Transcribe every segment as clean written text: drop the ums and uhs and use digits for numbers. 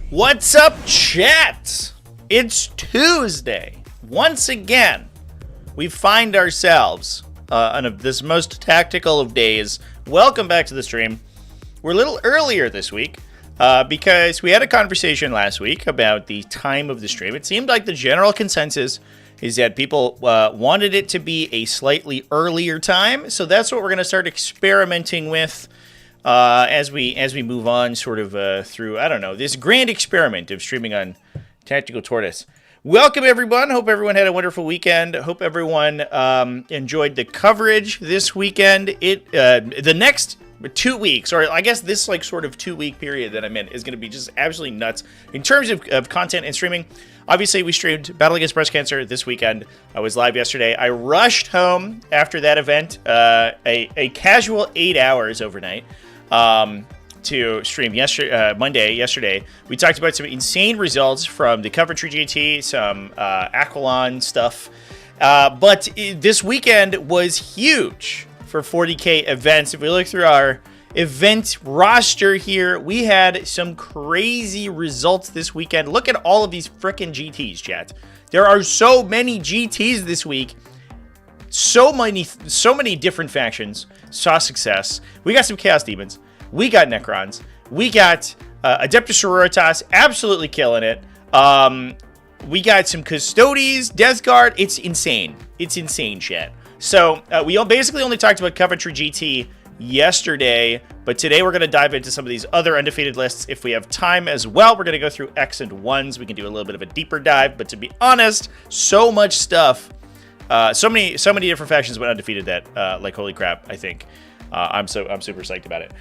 What's up, chat? It's Tuesday. Once again, we find ourselves on this most tactical of days. Welcome back to the stream. We're a little earlier this week because we had a conversation last week about the time of the stream. It seemed like the general consensus is that people wanted it to be a slightly earlier time, so that's what we're going to start experimenting with as we move on, sort of through, I don't know, this grand experiment of streaming on TacticalTortoise. Welcome, everyone. Hope everyone had a wonderful weekend. Hope everyone enjoyed the coverage this weekend. The next 2 weeks, or I guess this like sort of 2 week period that I'm in, is going to be just absolutely nuts in terms of content and streaming. Obviously, we streamed Battle Against Breast Cancer this weekend. I was live yesterday. I rushed home after that event, a casual 8 hours overnight, to stream yesterday. We talked about some insane results from the Coventry GT, some Aquilon stuff, but this weekend was huge for 40K events. If we look through our event roster here, we had some crazy results this weekend. Look at all of these frickin' GTs, chat. There are so many GTs this week. So many different factions saw success. We got some Chaos Demons. We got Necrons. We got Adeptus Sororitas absolutely killing it. We got some Custodes, Death Guard. It's insane. It's insane, chat. So we basically only talked about Coventry GT yesterday, but today we're going to dive into some of these other undefeated lists if we have time as well. We're going to go through X and ones. We can do a little bit of a deeper dive, but to be honest, so much stuff. So many different factions went undefeated that, like, holy crap, I think. I'm super psyched about it.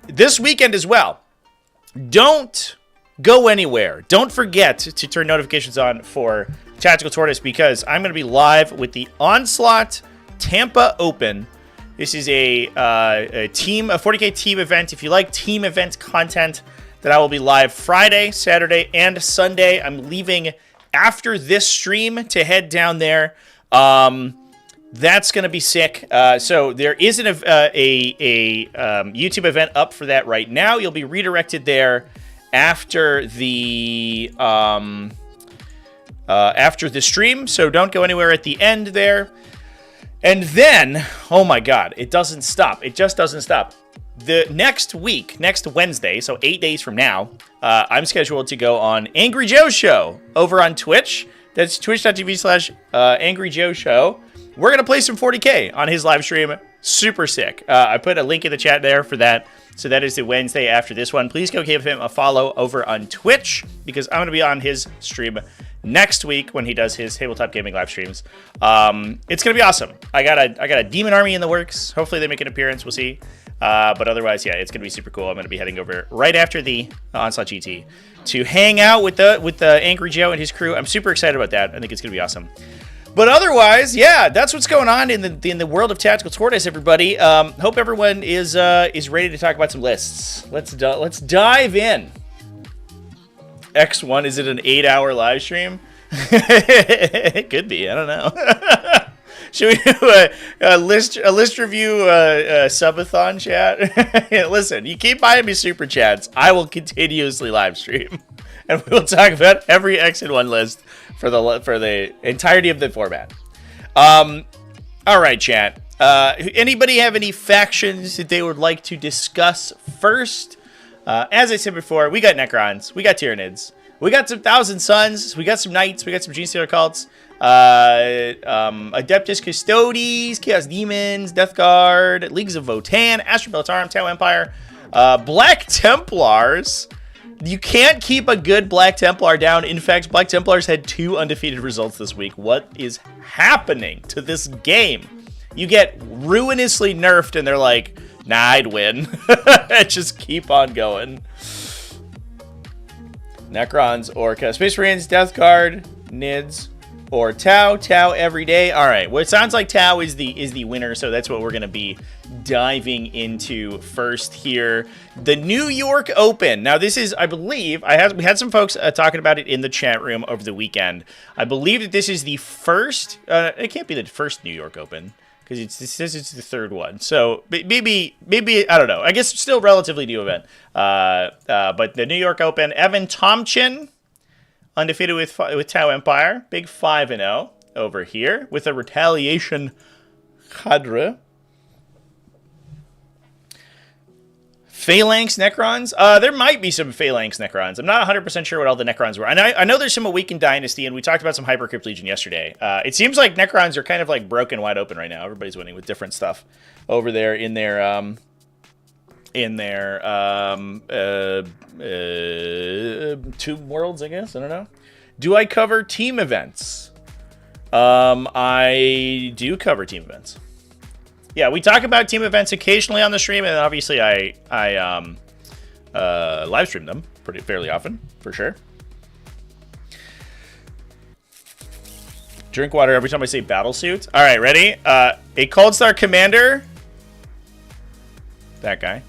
This weekend as well, don't go anywhere. Don't forget to turn notifications on for TacticalTortoise, because I'm going to be live with the Onslaught Tampa Open. This is a 40K team event. If you like team event content, then I will be live Friday, Saturday, and Sunday. I'm leaving after this stream to head down there. That's going to be sick. So there is a YouTube event up for that right now. You'll be redirected there after the stream. So don't go anywhere at the end there. And then, oh my God, it doesn't stop. It just doesn't stop. The next week, next Wednesday, so 8 days from now, I'm scheduled to go on Angry Joe's show over on Twitch. That's twitch.tv/Angry Joe Show. We're going to play some 40K on his live stream. Super sick. I put a link in the chat there for that. So that is the Wednesday after this one. Please go give him a follow over on Twitch, because I'm going to be on his stream next week when he does his tabletop gaming live streams. It's going to be awesome. I got a demon army in the works. Hopefully they make an appearance. We'll see. But otherwise, yeah, it's going to be super cool. I'm going to be heading over right after the Onslaught GT to hang out with the Angry Joe and his crew. I'm super excited about that. I think it's going to be awesome. But otherwise, yeah, that's what's going on in the world of TacticalTortoise, everybody. Hope everyone is ready to talk about some lists. Let's dive in. X1, is it an 8-hour live stream? It could be. I don't know. Should we do a list review subathon chat? Listen, you keep buying me super chats, I will continuously live stream, and we will talk about every X and 1 list for the entirety of the format. All right, chat. Anybody have any factions that they would like to discuss first? As I said before, we got Necrons, we got Tyranids, we got some Thousand Suns, we got some Knights, we got some Genestealer cults, Adeptus, Custodes, Chaos Demons, Death Guard, Leagues of Votann, Astra Militarum, Tau Empire, Black Templars. You can't keep a good Black Templar down. In fact, Black Templars had 2 undefeated results this week. What is happening to this game? You get ruinously nerfed and they're like, nah, I'd win. Just keep on going. Necrons, Orca, Space Marines, Death Guard, Nids, or Tau every day. All right, well, it sounds like Tau is the winner, so that's what we're going to be diving into first here. The New York Open. Now, this is, I believe, we had some folks talking about it in the chat room over the weekend. I believe that this is the first, it can't be the first New York Open, because it says it's the third one. So maybe I don't know. I guess still relatively new event. But the New York Open, Evan Tomchin, undefeated with Tau Empire, big 5-0 over here with a retaliation cadre. Phalanx Necrons? There might be some Phalanx Necrons. I'm not 100% sure what all the Necrons were. I know there's some Awakened Dynasty, and we talked about some Hypercrypt Legion yesterday. It seems like Necrons are kind of like broken wide open right now. Everybody's winning with different stuff over there in their Tomb Worlds, I guess. I don't know. Do I cover team events? I do cover team events. Yeah, we talk about team events occasionally on the stream, and obviously I live stream them fairly often, for sure. Drink water every time I say battlesuit. All right, ready? A Cold Star Commander. That guy.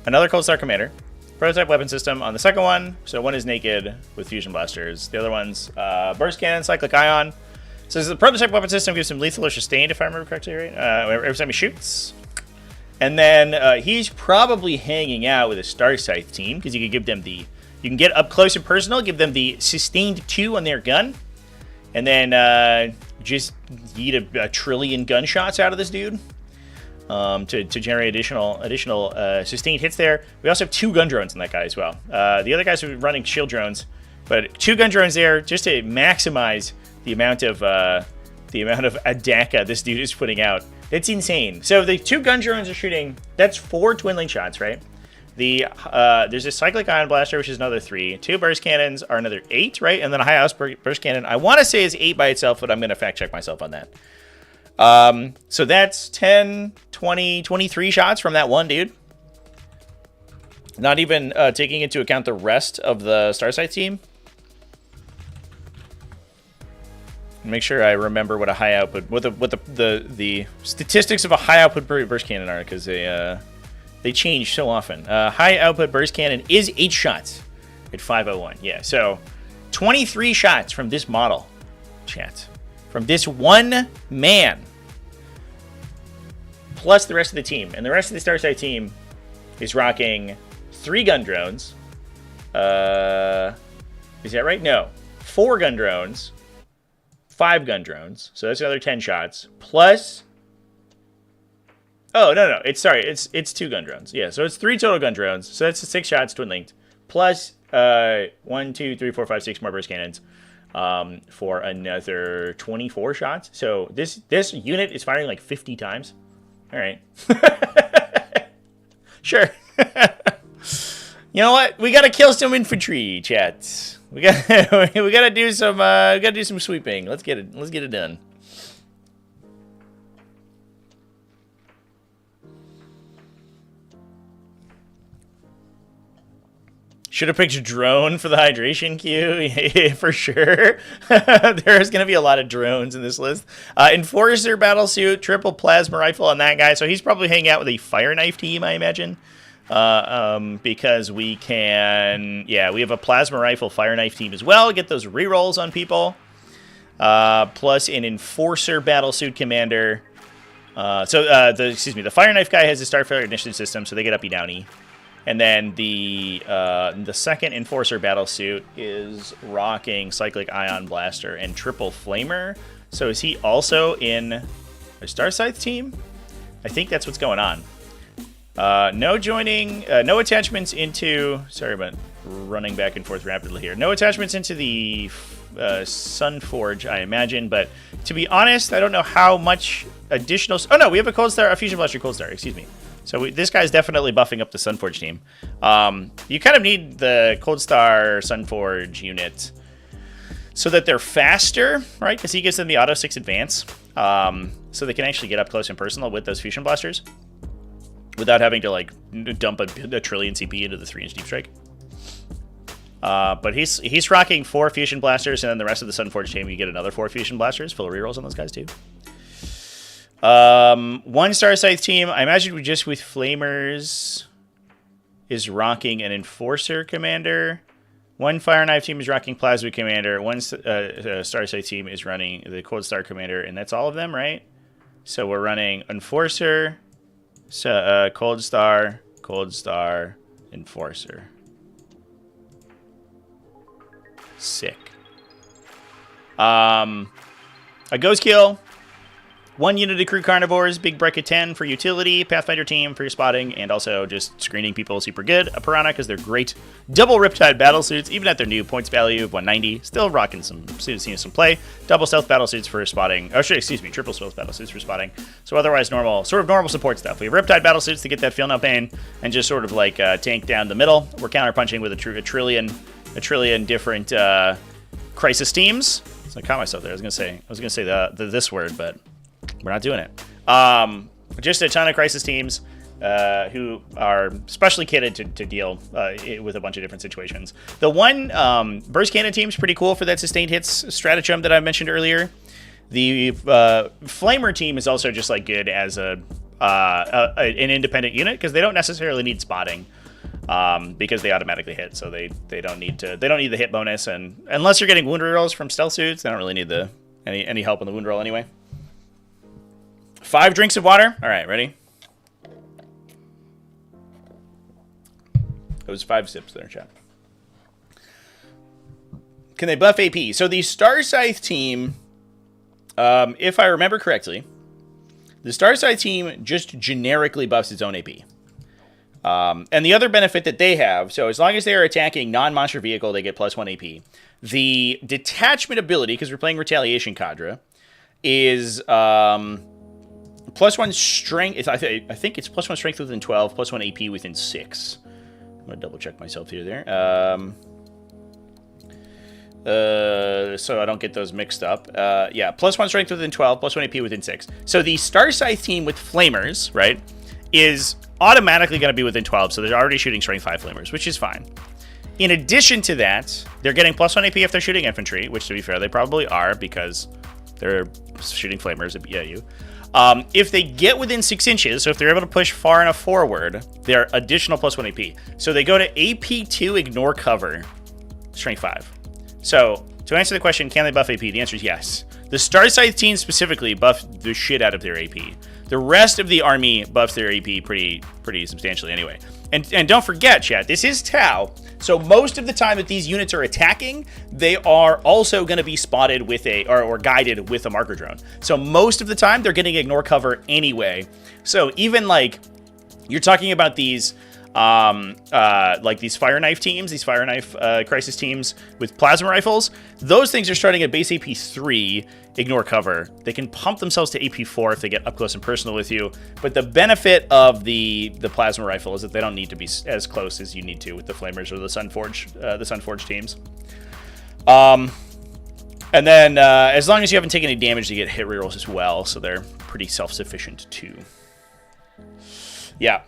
Another Cold Star Commander. Prototype weapon system on the second one. So one is naked with fusion blasters. The other one's burst cannon, cyclic ion. So the prototype weapon system gives him lethal or sustained, if I remember correctly, right? Every time he shoots. And then he's probably hanging out with a Star Scythe team, because you can give them you can get up close and personal, give them the sustained 2 on their gun, and then just eat a trillion gunshots out of this dude to generate additional sustained hits there. We also have 2 gun drones in that guy as well. The other guys are running shield drones, but 2 gun drones there just to maximize the amount of ADACA this dude is putting out. It's insane. So the 2 gun drones are shooting. That's 4 twinling shots, right? There's a cyclic ion blaster, which is another 3. 2 burst cannons are another 8, right? And then a high house burst cannon. I want to say is 8 by itself, but I'm going to fact check myself on that. So that's 10, 20, 23 shots from that one dude. Not even taking into account the rest of the Starsight team. Make sure I remember what a high output, what the statistics of a high output burst cannon are, because they change so often. High output burst cannon is 8 shots at 501. Yeah, so 23 shots from this model, chat, from this one man, plus the rest of the team, and the rest of the Starsight team is rocking 3 gun drones. Is that right? No, 4 gun drones. 5 gun drones, so that's another 10 shots, plus... Oh, no, it's 2 gun drones. Yeah, so it's 3 total gun drones, so that's 6 shots twin-linked, plus 1, 2, 3, 4, 5, 6 more burst cannons for another 24 shots. So this unit is firing like 50 times. All right. Sure. You know what? We gotta kill some infantry, chat. We gotta do some sweeping. Let's get it done. Should have picked drone for the hydration queue. Yeah, for sure. There's going to be a lot of drones in this list. Enforcer battlesuit, triple plasma rifle on that guy. So he's probably hanging out with a fire knife team, I imagine. Because we can... Yeah, we have a plasma rifle fire knife team as well. Get those rerolls on people. Plus an enforcer battlesuit commander. The fire knife guy has a Starfire ignition system, so they get uppy downy. And then the second Enforcer battlesuit is rocking Cyclic Ion Blaster and Triple Flamer. So is he also in a Starscythe team? I think that's what's going on. No joining, no attachments into... Sorry about running back and forth rapidly here. No attachments into the Sunforge, I imagine. But to be honest, I don't know how much additional... Oh, no, we have a Fusion Blaster Cold Star, excuse me. So this guy's definitely buffing up the Sunforge team. You kind of need the Cold Star Sunforge unit so that they're faster, right? Because he gives them the auto 6 advance. So they can actually get up close and personal with those Fusion Blasters without having to like dump a trillion CP into the 3-inch Deep Strike. But he's rocking 4 Fusion Blasters, and then the rest of the Sunforge team, you get another 4 Fusion Blasters. Full of rerolls on those guys too. One Starscythe team, I imagine we just with Flamers is rocking an Enforcer Commander. One Fire Knife team is rocking Plasma Commander. One Starscythe team is running the Cold Star Commander, and that's all of them, right? So we're running Enforcer, Cold Star, Enforcer. Sick. A Ghost Kill. 1 unit of Crew Carnivores, big break of 10 for utility, Pathfinder team for your spotting, and also just screening people super good. A Piranha, because they're great double Riptide battlesuits, even at their new points value of 190. Still rocking some play. Double stealth battlesuits for spotting. Oh, excuse me, triple stealth battlesuits for spotting. So otherwise normal support stuff. We have Riptide battlesuits to get that feel no pain, and just sort of like tank down the middle. We're counterpunching with a trillion different crisis teams. So I caught myself there. I was gonna say this word, but we're not doing it. Just a ton of crisis teams who are specially kitted to deal with a bunch of different situations. The one burst cannon team is pretty cool for that sustained hits stratagem that I mentioned earlier. The flamer team is also just like good as an independent unit because they don't necessarily need spotting because they automatically hit, so they don't need the hit bonus, and unless you're getting wound rolls from stealth suits, they don't really need any help in the wound roll anyway. 5 drinks of water. All right, ready? It was 5 sips there, chat. Can they buff AP? So the Star Scythe team, if I remember correctly, the Star Scythe team just generically buffs its own AP. And the other benefit that they have, so as long as they are attacking non-monster vehicle, they get +1 AP. The detachment ability, because we're playing Retaliation Cadre, is +1 strength. I think it's +1 strength within 12, +1 AP within 6. I'm gonna double check myself here there. So I don't get those mixed up. Yeah, +1 strength within 12, +1 AP within 6. So the Star Scythe team with flamers, right, is automatically going to be within 12. So they're already shooting strength 5 flamers, which is fine. In addition to that, they're getting +1 AP if they're shooting infantry, which to be fair, they probably are because they're shooting flamers at you. If they get within 6 inches, so if they're able to push far enough forward, they're additional +1 AP. So they go to AP2, ignore cover, strength 5. So to answer the question, can they buff AP? The answer is yes. The Star Scythe team specifically buff the shit out of their AP. The rest of the army buffs their AP pretty substantially anyway. And don't forget, chat, this is Tau. So most of the time that these units are attacking, they are also going to be spotted with or guided with a marker drone. So most of the time they're getting ignore cover anyway. So even like you're talking about these like these fire knife teams, these fire knife crisis teams with plasma rifles, those things are starting at base AP 3, ignore cover. They can pump themselves to AP 4 if they get up close and personal with you. But the benefit of the plasma rifle is that they don't need to be as close as you need to with the flamers or the Sunforged teams. And then as long as you haven't taken any damage, you get hit rerolls as well, so they're pretty self-sufficient too. Yeah.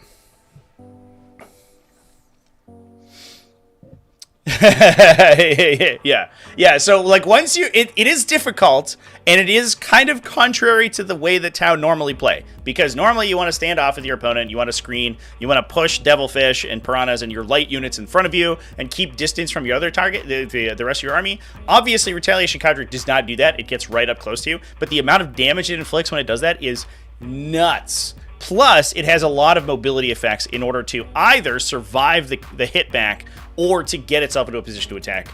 yeah. So like once it is difficult, and it is kind of contrary to the way that Tau normally play, because normally you want to stand off with your opponent, you want to screen, you want to push devilfish and piranhas and your light units in front of you and keep distance from your other target, the rest of your army. Obviously Retaliation Cadre does not do that. It gets right up close to you, but the amount of damage it inflicts when it does that is nuts. Plus it has a lot of mobility effects in order to either survive the hit back or to get itself into a position to attack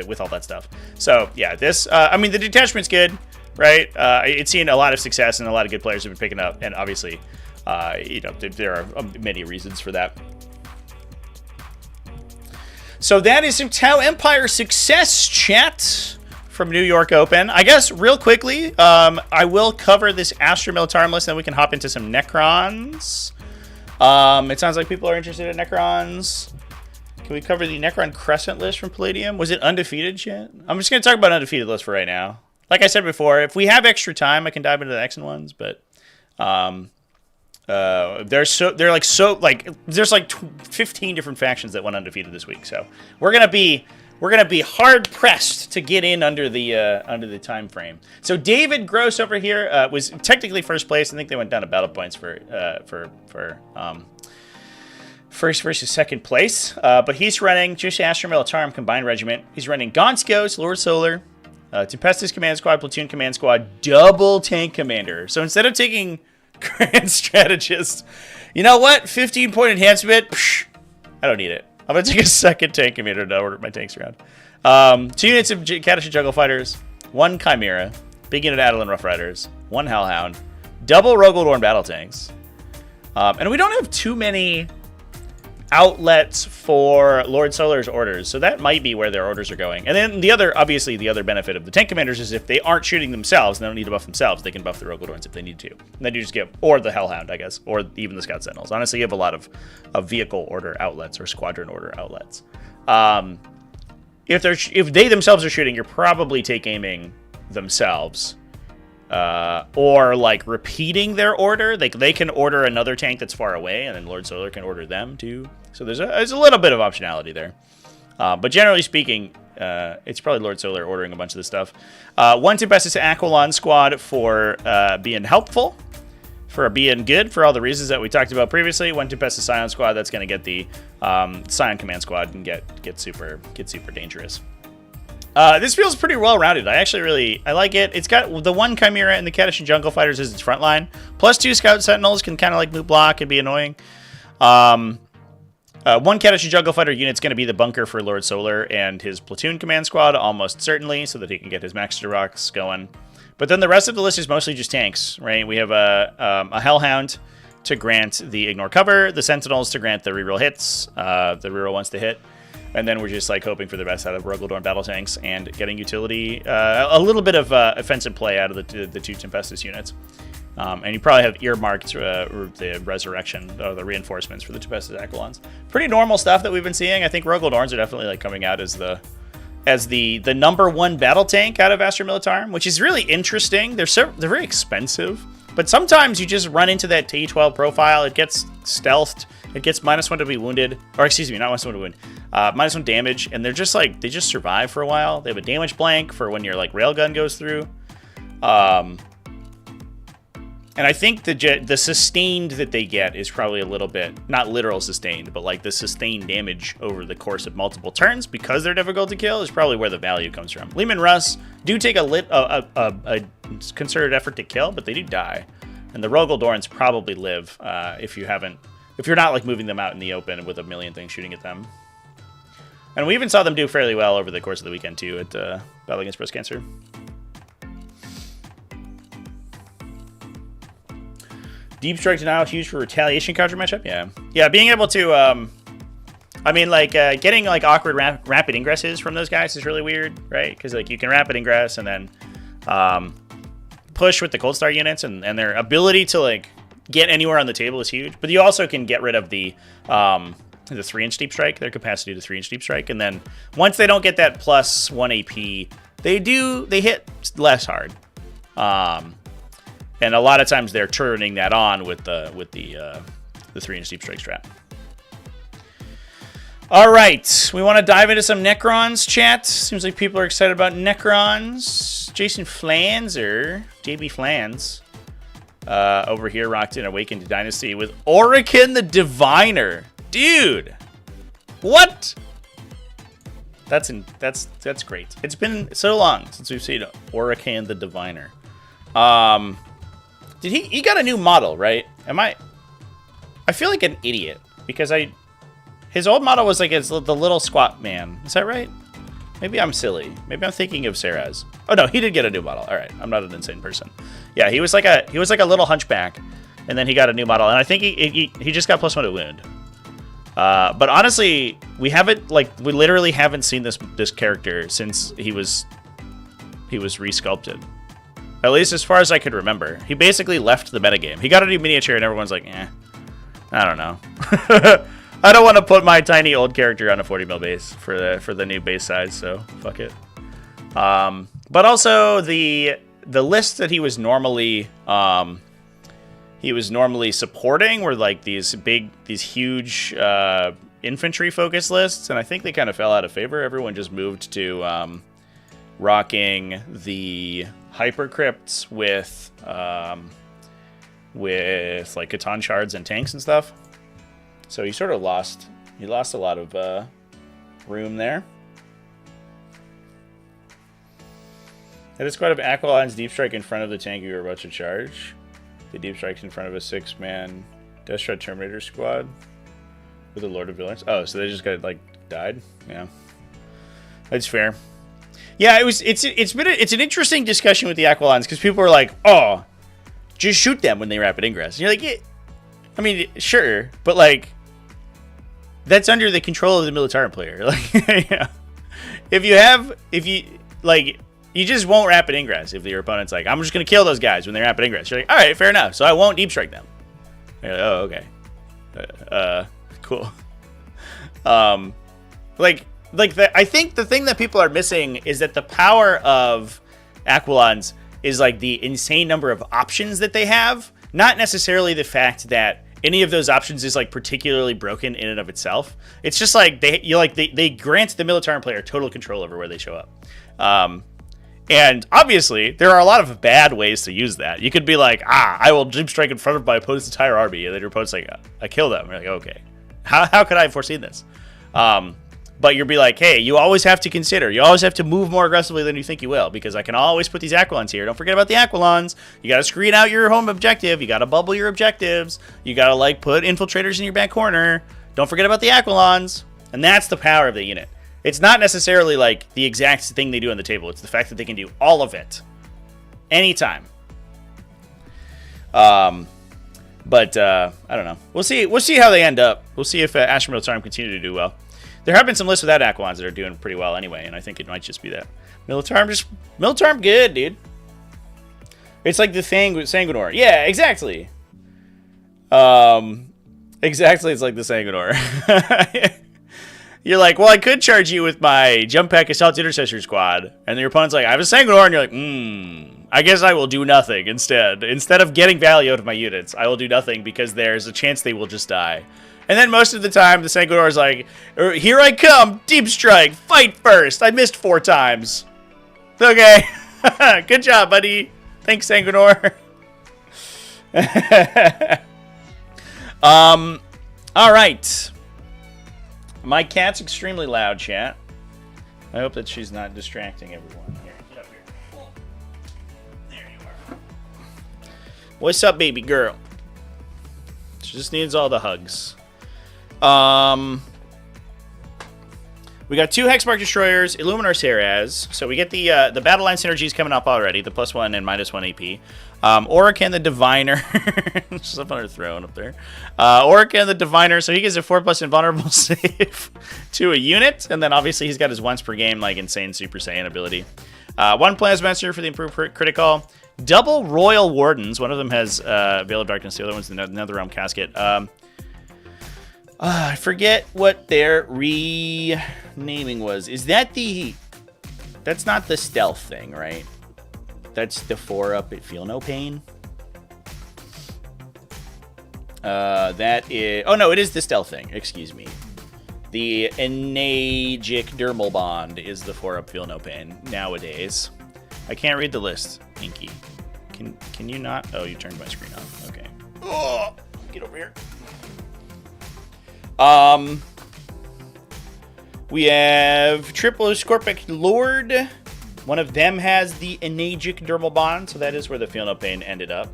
with all that stuff. So yeah, this, I mean, the detachment's good, right? It's seen a lot of success and a lot of good players have been picking up, and obviously, you know, there are many reasons for that. So that is some Tau Empire success, chat, from New York Open. I guess real quickly, I will cover this Astra Militarum list, and then we can hop into some Necrons. It sounds like people are interested in Necrons. Can we cover the Necron Crescent list from Palladium? Was it undefeated yet? I'm just going to talk about undefeated list for right now. Like I said before, if we have extra time, I can dive into the X ones, but there's like 15 different factions that went undefeated this week. So we're gonna be hard pressed to get in under the time frame. So David Gross over here was technically first place. I think they went down to battle points for first versus second place, but he's running just Astra Militarum Combined Regiment. He's running Gonskos, Lord Solar, Tempestus Command Squad, Platoon Command Squad, double Tank Commander. So instead of taking Grand Strategist, you know what? 15-point enhancement, psh, I don't need it. I'm going to take a second Tank Commander to order my tanks around. 2 units of Kadisha Jungle Fighters, 1 Chimera, big unit of Adelan Rough Riders, 1 Hellhound, double Rogaldorn Battle Tanks. And we don't have too many outlets for Lord Solar's orders, so that might be where their orders are going. And then obviously the other benefit of the tank commanders is if they aren't shooting themselves and they don't need to buff themselves, they can buff the Rogaldorns if they need to. And then you just get, or the Hellhound, I guess, or even the Scout Sentinels. Honestly, you have a lot of vehicle order outlets or squadron order outlets. If they themselves are shooting, you're probably take aiming themselves. Or like repeating their order. They can order another tank that's far away, and then Lord Solar can order them too. So there's a little bit of optionality there. But generally speaking, it's probably Lord Solar ordering a bunch of this stuff. 1 Tempestus Aquilon squad for being helpful, for being good for all the reasons that we talked about previously. 1 Tempestus Scion squad that's going to get the Scion command squad and get super dangerous. This feels pretty well-rounded. I like it. It's got the 1 Chimera and the Kadishan Jungle Fighters as its front line. Plus 2 Scout Sentinels can kind of like move block and be annoying. 1 Kadishan Jungle Fighter unit's going to be the bunker for Lord Solar and his Platoon Command Squad, almost certainly, so that he can get his Max rocks going. But then the rest of the list is mostly just tanks, right? We have a Hellhound to grant the Ignore Cover, the Sentinels to grant the reroll hits, the reroll once they hit. And then we're just like hoping for the best out of Rogaldorn battle tanks and getting utility, a little bit of offensive play out of the 2 Tempestus units. And you probably have earmarked the resurrection, or the reinforcements for the Tempestus Aquilons. Pretty normal stuff that we've been seeing. I think Rogaldorns are definitely like coming out as the number 1 battle tank out of Astra Militarum, which is really interesting. They're very expensive, but sometimes you just run into that T12 profile. It gets stealthed. It gets -1 to be wounded, or excuse me, not -1 to wound, -1 damage, and they're just like, they just survive for a while. They have a damage blank for when your like railgun goes through. And I think the sustained that they get is probably a little bit, not literal sustained, but like the sustained damage over the course of multiple turns because they're difficult to kill is probably where the value comes from. Leman Russ do take a concerted effort to kill, but they do die. And the Rogaldorns probably live if you're not like moving them out in the open with a million things shooting at them. And we even saw them do fairly well over the course of the weekend too at Battle Against Breast Cancer. Deep Strike Denial, huge for retaliation counter matchup. Yeah, being able to, getting like awkward rapid ingresses from those guys is really weird, right? Because like you can rapid ingress and then push with the Cold Star units, and their ability to like get anywhere on the table is huge. But you also can get rid of the 3-inch Deep Strike, their capacity to 3-inch Deep Strike, and then once they don't get that +1 AP, they hit less hard. And a lot of times they're turning that on with the 3-inch Deep Strike strat. All right, we want to dive into some Necrons chat. Seems like people are excited about Necrons. Jason Flanzer, JB Flans, over here rocked in Awakened Dynasty with Orican the Diviner. Dude, what? That's great. It's been so long since we've seen Orican the Diviner. Did he got a new model, right? I feel like an idiot because his old model was like the little squat man. Is that right? Maybe I'm silly. Maybe I'm thinking of Sarah's. Oh no, he did get a new model. All right, I'm not an insane person. Yeah, he was like a little hunchback, and then he got a new model, and I think he just got +1 to wound. But honestly, we literally haven't seen this character since he was resculpted. At least as far as I could remember. He basically left the metagame. He got a new miniature and everyone's like, I don't know. I don't want to put my tiny old character on a 40 mil base for the new base size, so fuck it. But also the list that he was normally supporting were like these huge infantry focus lists, and I think they kind of fell out of favor. Everyone just moved to rocking the hypercrypts with like Catan shards and tanks and stuff. So he sort of lost a lot of room there. Had a squad of Aqualons deep strike in front of the tank you were about to charge. They deep striked in front of a 6-man Death Strike Terminator squad with a Lord of Villains. Oh, so they just got like died. Yeah, that's fair. Yeah, it's an interesting discussion with the Aqualons because people are like, oh, just shoot them when they rapid ingress. And you're like, yeah, I mean, sure, but like that's under the control of the Militarum player. Like, yeah. If you like. You just won't rapid ingress if your opponent's like, I'm just going to kill those guys when they rapid ingress. You're like, all right, fair enough. So I won't deep strike them. You're like, oh, okay. Cool. I think the thing that people are missing is that the power of Aqualons is like the insane number of options that they have, not necessarily the fact that any of those options is like particularly broken in and of itself. It's just like they grant the Militarum player total control over where they show up. And obviously, there are a lot of bad ways to use that. You could be like, I will deep strike in front of my opponent's entire army, and then your opponent's like, I kill them. You're like, okay, how could I have foreseen this? But you'll be like, hey, you always have to consider. You always have to move more aggressively than you think you will, because I can always put these Aqualons here. Don't forget about the Aqualons. You got to screen out your home objective. You got to bubble your objectives. You got to like put infiltrators in your back corner. Don't forget about the Aqualons. And that's the power of the unit. It's not necessarily like the exact thing they do on the table. It's the fact that they can do all of it anytime. But I don't know. We'll see how they end up. We'll see if Astra Militarum continue to do well. There have been some lists without Aqualons that are doing pretty well anyway, and I think it might just be that. Militarum good, dude. It's like the thing with Sanguinor. Yeah, exactly. Exactly, it's like the Sanguinor. You're like, well, I could charge you with my Jump Pack Assault Intercessor Squad. And your opponent's like, I have a Sanguinor. And you're like, I guess I will do nothing instead. Instead of getting value out of my units, I will do nothing because there's a chance they will just die. And then most of the time, the Sanguinor is like, here I come, deep strike, fight first. I missed 4 times. Okay. Good job, buddy. Thanks, Sanguinor. All right. My cat's extremely loud, chat. I hope that she's not distracting everyone. Here, get up here. Oh. There you are. What's up, baby girl? She just needs all the hugs. We got 2 Hexmark Destroyers, Illuminar Seraz. So we get the Battle Line synergies coming up already, the +1 and -1 AP. Orican the Diviner. Just up on her throne up there. Orican the Diviner, so he gets a 4+ invulnerable save to a unit. And then obviously he's got his once per game, like, insane Super Saiyan ability. 1 Plasmaster for the improved critical. Double Royal Wardens. One of them has Veil of Darkness, the other one's the Netherrealm Casket. I forget what their renaming was. Is that the... That's not the stealth thing, right? That's the 4-up at Feel No Pain. That is... Oh, no, it is the stealth thing. Excuse me. The Enagic Dermal Bond is the 4-up Feel No Pain nowadays. I can't read the list, Inky. Can you not? Oh, you turned my screen off. Okay. Oh, get over here. We have Triple Scorpic Lord. One of them has the Enagic Dermal Bond, so that is where the Feel No Pain ended up.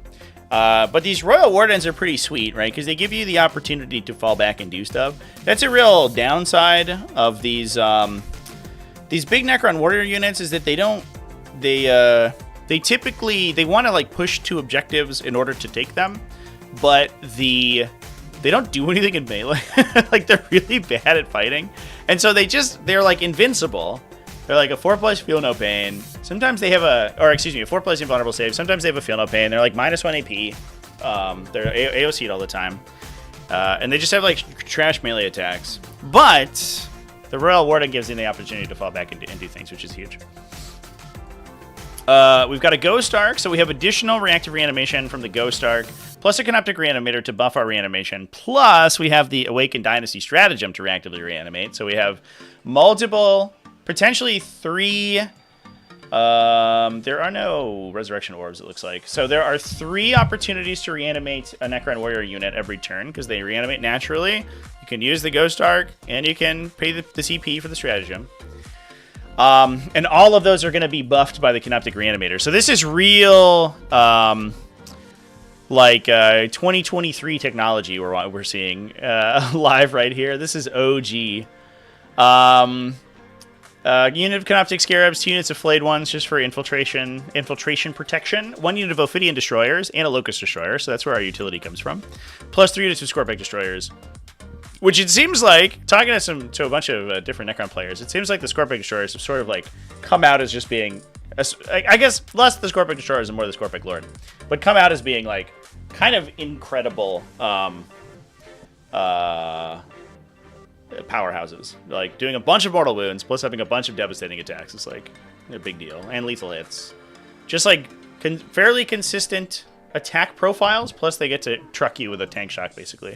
But these Royal Wardens are pretty sweet, right? Because they give you the opportunity to fall back and do stuff. That's a real downside of these big Necron Warrior units, is that they don't... They typically... They want to, like, push 2 objectives in order to take them, but they don't do anything in melee. Like, they're really bad at fighting. And so they're like invincible. They're like a 4+ Feel No Pain. Sometimes they have a 4+ invulnerable save. Sometimes they have a Feel No Pain. They're like -1 AP. They're AOC'd all the time. And they just have like trash melee attacks. But the Royal Warden gives them the opportunity to fall back and do things, which is huge. We've got a Ghost Arc, so we have additional reactive reanimation from the Ghost Arc, plus a Canoptic Reanimator to buff our reanimation, plus we have the Awakened Dynasty Stratagem to reactively reanimate, so we have multiple, potentially 3, there are no Resurrection Orbs, it looks like, so there are 3 opportunities to reanimate a Necron Warrior unit every turn, because they reanimate naturally. You can use the Ghost Arc, and you can pay the CP for the Stratagem. And all of those are going to be buffed by the Synaptic Reanimator. So this is real, 2023 technology we're seeing live right here. This is OG. Unit of Canoptic Scarabs, 2 units of Flayed Ones just for infiltration protection, 1 unit of Ophidian Destroyers, and a Locust Destroyer, so that's where our utility comes from, plus 3 units of Scorpic Destroyers. Which it seems like, talking to a bunch of different Necron players, it seems like the Scorpic Destroyers have sort of like come out as just being, I guess less the Scorpic Destroyers and more the Scorpic Lord, but come out as being like kind of incredible powerhouses. Like doing a bunch of mortal wounds plus having a bunch of devastating attacks is like a big deal, and lethal hits. Just like fairly consistent attack profiles, plus they get to truck you with a tank shock basically.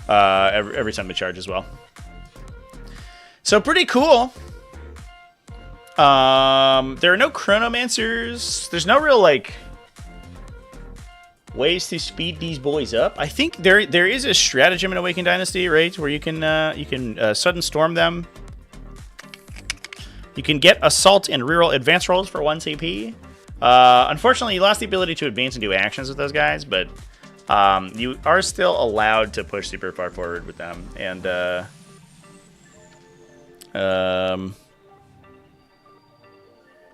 Every time they charge as well. So pretty cool. There are no Chronomancers. There's no real like ways to speed these boys up. I think there is a stratagem in Awakened Dynasty, right, where you can sudden storm them. You can get assault and reroll advance rolls for 1 CP. Unfortunately, you lost the ability to advance and do actions with those guys, but you are still allowed to push super far forward with them,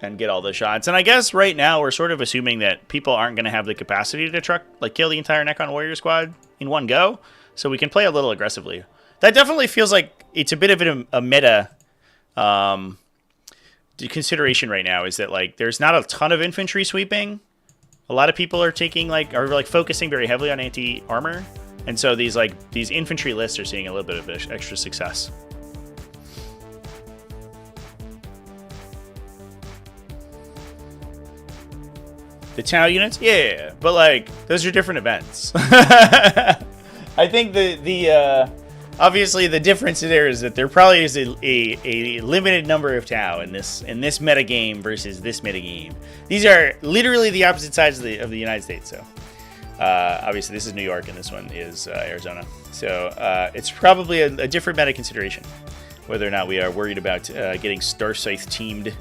and get all the shots. And I guess right now we're sort of assuming that people aren't going to have the capacity to kill the entire Necron Warrior squad in one go, so we can play a little aggressively. That definitely feels like it's a bit of a meta consideration right now, is that like there's not a ton of infantry sweeping. A lot of people are focusing very heavily on anti-armor, and so these infantry lists are seeing a little bit of extra success. The Tau units, yeah, but like those are different events. I think obviously the difference there is that there probably is a limited number of Tau in this metagame versus this metagame. These are literally the opposite sides of the United States. So obviously this is New York and this one is Arizona. So it's probably a different meta consideration, whether or not we are worried about getting Star Scythe teamed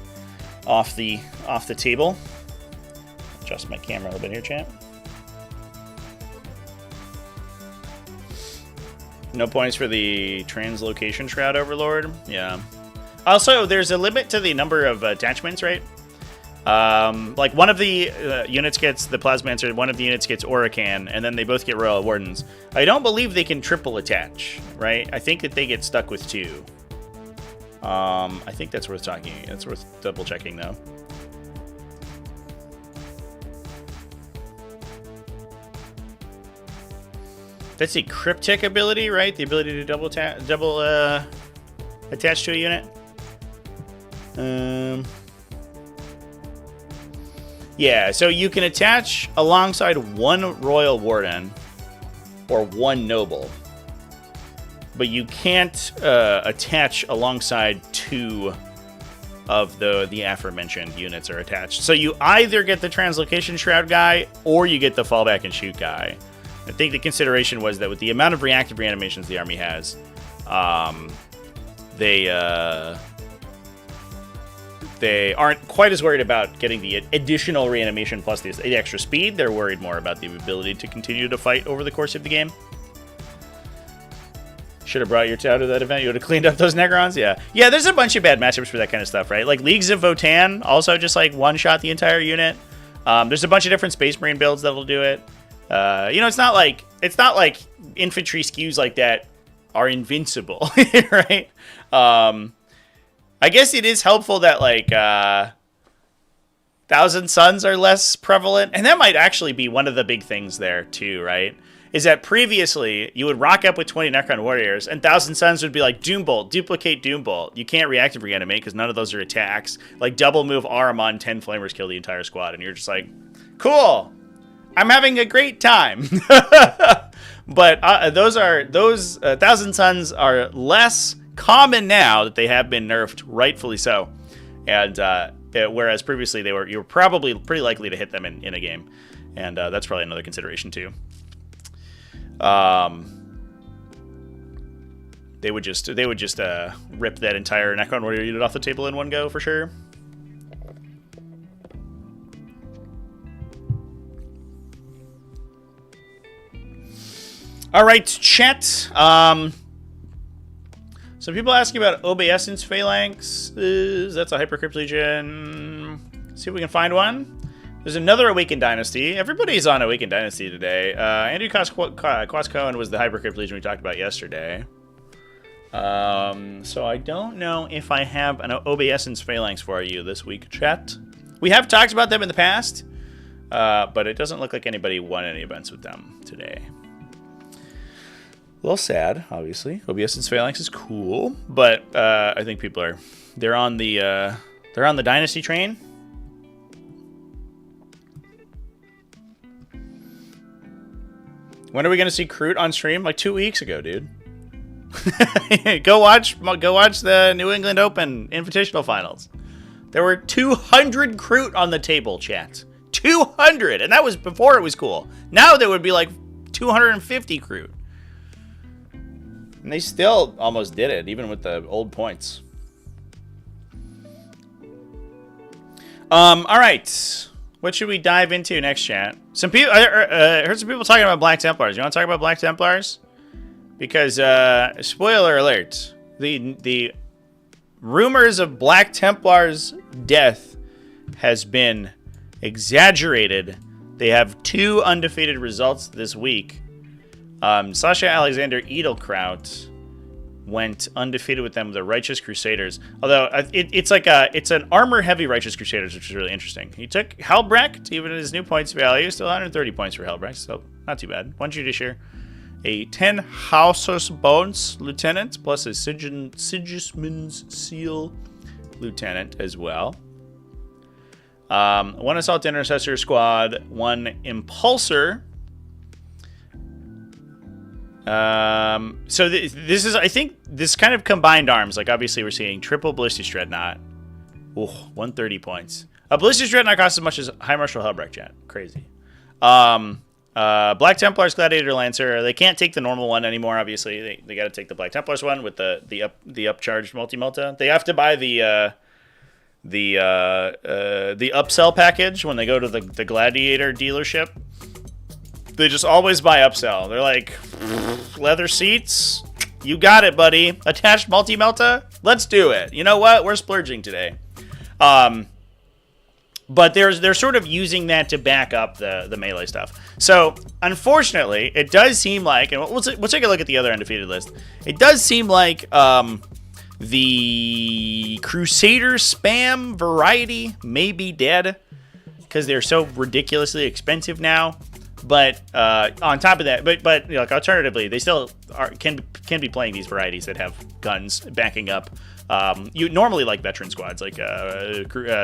off the table. Adjust my camera a little bit here, chat. No points for the Translocation Shroud Overlord. Yeah. Also, there's a limit to the number of attachments, right? Like one of the units gets the Plasmancer, one of the units gets Oracan, and then they both get Royal Wardens. I don't believe they can triple attach, right? I think that they get stuck with 2. I think that's worth talking. That's worth double checking though. That's a cryptic ability, right? The ability to double attach to a unit. Yeah, so you can attach alongside 1 Royal Warden or 1 Noble, but you can't attach alongside 2 of the aforementioned units are attached. So you either get the Translocation Shroud guy or you get the Fallback and Shoot guy. I think the consideration was that with the amount of reactive reanimations the army has, they aren't quite as worried about getting the additional reanimation plus the extra speed. They're worried more about the ability to continue to fight over the course of the game. Should have brought your Tau to that event. You would have cleaned up those Necrons. Yeah, there's a bunch of bad matchups for that kind of stuff, right? Like Leagues of Votann also just like one-shot the entire unit. There's a bunch of different Space Marine builds that'll do it. It's not like infantry skews like that are invincible, right? I guess it is helpful that like Thousand Suns are less prevalent, and that might actually be one of the big things there too, right? Is that previously you would rock up with 20 Necron Warriors, and Thousand Suns would be like Doombolt, duplicate Doombolt. You can't reactive reanimate because none of those are attacks. Like double move Ahriman, 10 Flamers kill the entire squad, and you're just like, cool. I'm having a great time. But those Thousand Suns are less common now that they have been nerfed, rightfully so. And whereas previously you were probably pretty likely to hit them in a game. And that's probably another consideration too. they would just rip that entire Necron warrior unit off the table in one go for sure. All right, chat. Some people asking about Obeisance Phalanx. That's a Hypercrypt Legion. See if we can find one. There's another Awakened Dynasty. Everybody's on Awakened Dynasty today. Andrew Quascohen was the Hypercrypt Legion we talked about yesterday. So I don't know if I have an Obeisance Phalanx for you this week, chat. We have talked about them in the past, but it doesn't look like anybody won any events with them today. A little sad, obviously. Obeisance Phalanx is cool, but I think people they're on the Dynasty train. When are we gonna see Kroot on stream? Like 2 weeks ago, dude. Go watch the New England Open Invitational Finals. There were 200 Kroot on the table, chat. 200, and that was before it was cool. Now there would be like 250 Kroot. And they still almost did it, even with the old points. All right. What should we dive into next, chat? Some people, I heard some people talking about Black Templars. You want to talk about Black Templars? Because, spoiler alert, the rumors of Black Templars' death has been exaggerated. They have 2 undefeated results this week. Sasha Alexander Edelkraut went undefeated with them with the Righteous Crusaders. Although it's an armor-heavy Righteous Crusaders, which is really interesting. He took Helbrecht, even at his new points value, still 130 points for Helbrecht, so not too bad. 1 Justiciar, a 10 Hausos Bones Lieutenant, plus a Sigismund's Seal Lieutenant as well. 1 Assault Intercessor Squad, 1 Impulsor. So this is, I think, this kind of combined arms. Like, obviously, we're seeing triple Ballistic Dreadnought. Ooh, 130 points. A Ballistic Dreadnought costs as much as High Marshal Helbrecht, chat. Crazy. Black Templars Gladiator Lancer. They can't take the normal one anymore, obviously. They got to take the Black Templars one with the upcharged multi-multa. They have to buy the upsell package when they go to the Gladiator dealership. They just always buy upsell. They're like, leather seats? You got it, buddy. Attached multi-melta? Let's do it. You know what? We're splurging today. But they're sort of using that to back up the melee stuff. So, unfortunately, it does seem like, and we'll take a look at the other undefeated list. It does seem like the Crusader spam variety may be dead because they're so ridiculously expensive now. But on top of that, but you know, like, alternatively, they still can be playing these varieties that have guns backing up. You normally like veteran squads, like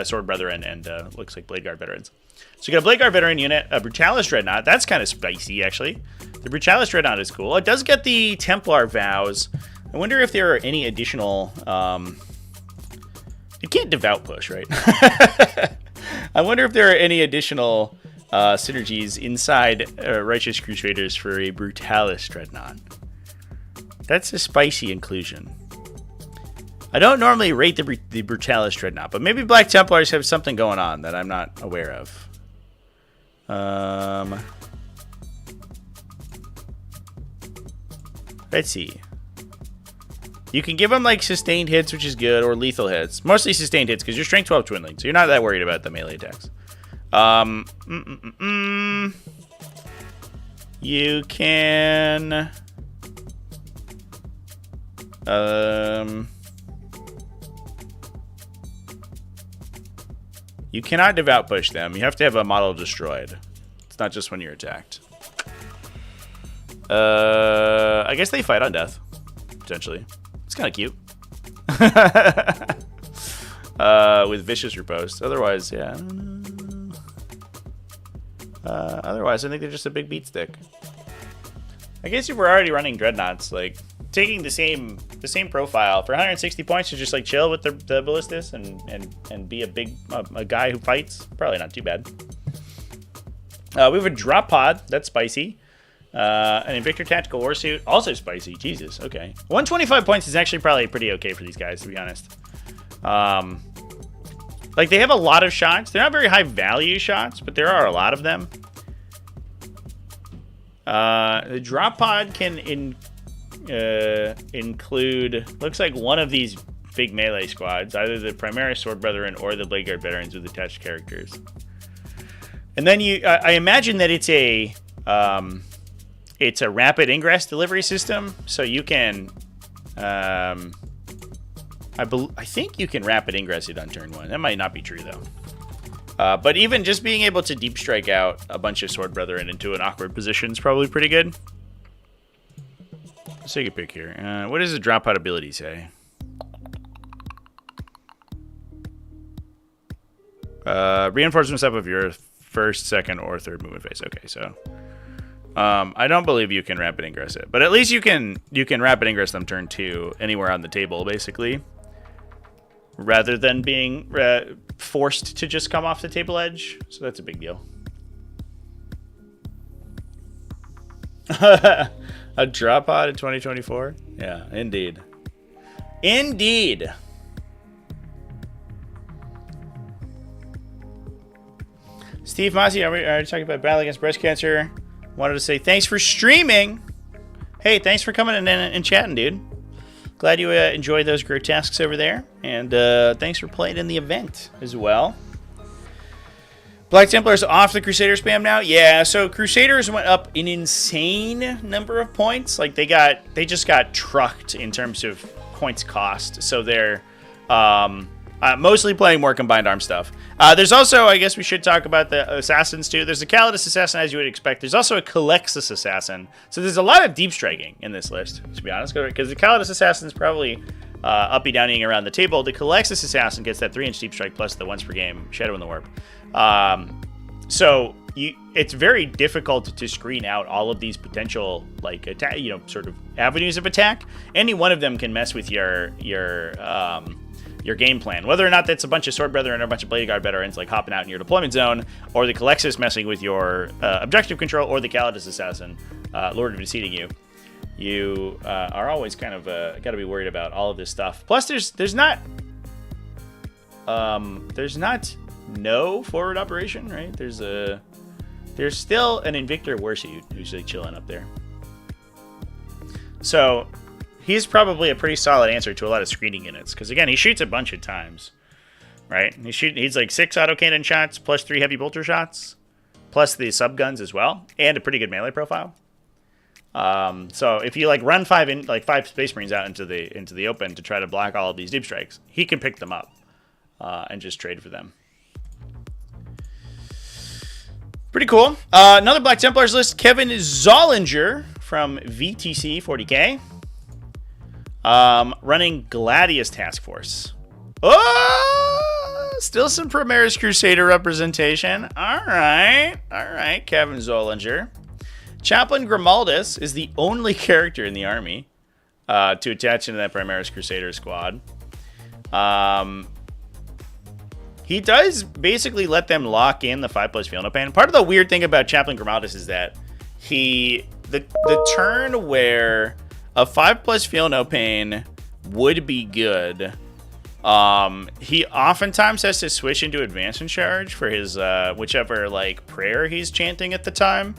Sword Brethren and looks like Blade Guard veterans. So you got a Blade Guard veteran unit, a Brutalis Dreadnought. That's kind of spicy, actually. The Brutalis Dreadnought is cool. It does get the Templar vows. I wonder if there are any additional. You can't devout push, right? I wonder if there are any additional synergies inside Righteous Crusaders for a Brutalis Dreadnought. That's a spicy inclusion. I don't normally rate the Brutalis Dreadnought, but maybe Black Templars have something going on that I'm not aware of. Let's see. You can give them like sustained hits, which is good, or lethal hits. Mostly sustained hits because you're strength 12 twinling, so you're not that worried about the melee attacks. You can you cannot devout push them. You have to have a model destroyed. It's not just when you're attacked. I guess they fight on death, potentially. It's kind of cute. With vicious riposte. Otherwise, yeah. Otherwise, I think they're just a big beat stick. I guess if we're already running dreadnoughts, like taking the same profile for 160 points to just like chill with the ballistas and be a guy who fights, probably not too bad. We have a drop pod that's spicy. An Invictor Tactical Warsuit, also spicy. Jesus, okay. 125 points is actually probably pretty okay for these guys, to be honest. Like, they have a lot of shots. They're not very high value shots, but there are a lot of them. The drop pod can include, looks like one of these big melee squads, either the Primaris Sword Brethren or the Blade Guard veterans with attached characters. And then I imagine that it's a rapid ingress delivery system, so you can, I think you can rapid ingress it on turn 1. That might not be true though. But even just being able to deep strike out a bunch of Sword Brethren into an awkward position is probably pretty good. Let's take a pick here. What does the drop pod ability say? Reinforcements up of your first, second, or third movement phase. Okay, so I don't believe you can rapid ingress it, but at least you can rapid ingress them turn 2 anywhere on the table, basically, rather than being forced to just come off the table edge. So that's a big deal. A drop pod in 2024? Yeah, indeed. Indeed. Steve Masi, are we talking about battle against breast cancer? Wanted to say thanks for streaming. Hey, thanks for coming in and chatting, dude. Glad you enjoyed those grotesques over there. And thanks for playing in the event as well. Black Templars off the Crusader spam now? Yeah, so Crusaders went up an insane number of points. Like, they just got trucked in terms of points cost. So they're mostly playing more combined arm stuff. There's also, I guess we should talk about the assassins too. There's a Calidus assassin, as you would expect. There's also a Calexis assassin. So there's a lot of deep striking in this list, to be honest. Because the Calidus assassin is probably uppy downing around the table. The Calexis assassin gets that 3-inch deep strike plus the once per game Shadow in the Warp. So it's very difficult to screen out all of these potential like attack, sort of avenues of attack. Any one of them can mess with your game plan, whether or not that's a bunch of Sword Brethren or a bunch of Blade Guard veterans like hopping out in your deployment zone, or the Calexis messing with your objective control, or the Calidus assassin, Lord of Defeating you. You are always kind of got to be worried about all of this stuff. Plus, there's not no forward operation, right? There's still an Invictor Warsuit who's like chilling up there. So he's probably a pretty solid answer to a lot of screening units, because again, he shoots a bunch of times, right? He's like 6 autocannon shots plus 3 heavy bolter shots, plus the subguns as well, and a pretty good melee profile. So if you like run 5 Space Marines out into the open to try to block all of these deep strikes, he can pick them up and just trade for them. Pretty cool. Another Black Templars list, Kevin Zollinger from VTC 40K. Running Gladius Task Force. Oh, still some Primaris Crusader representation. All right, Kevin Zollinger. Chaplain Grimaldus is the only character in the army to attach into that Primaris Crusader squad. He does basically let them lock in the 5+ Feel No Pain. Part of the weird thing about Chaplain Grimaldus is that the turn where a 5+ Feel No Pain would be good, he oftentimes has to switch into Advance and Charge for his whichever like prayer he's chanting at the time.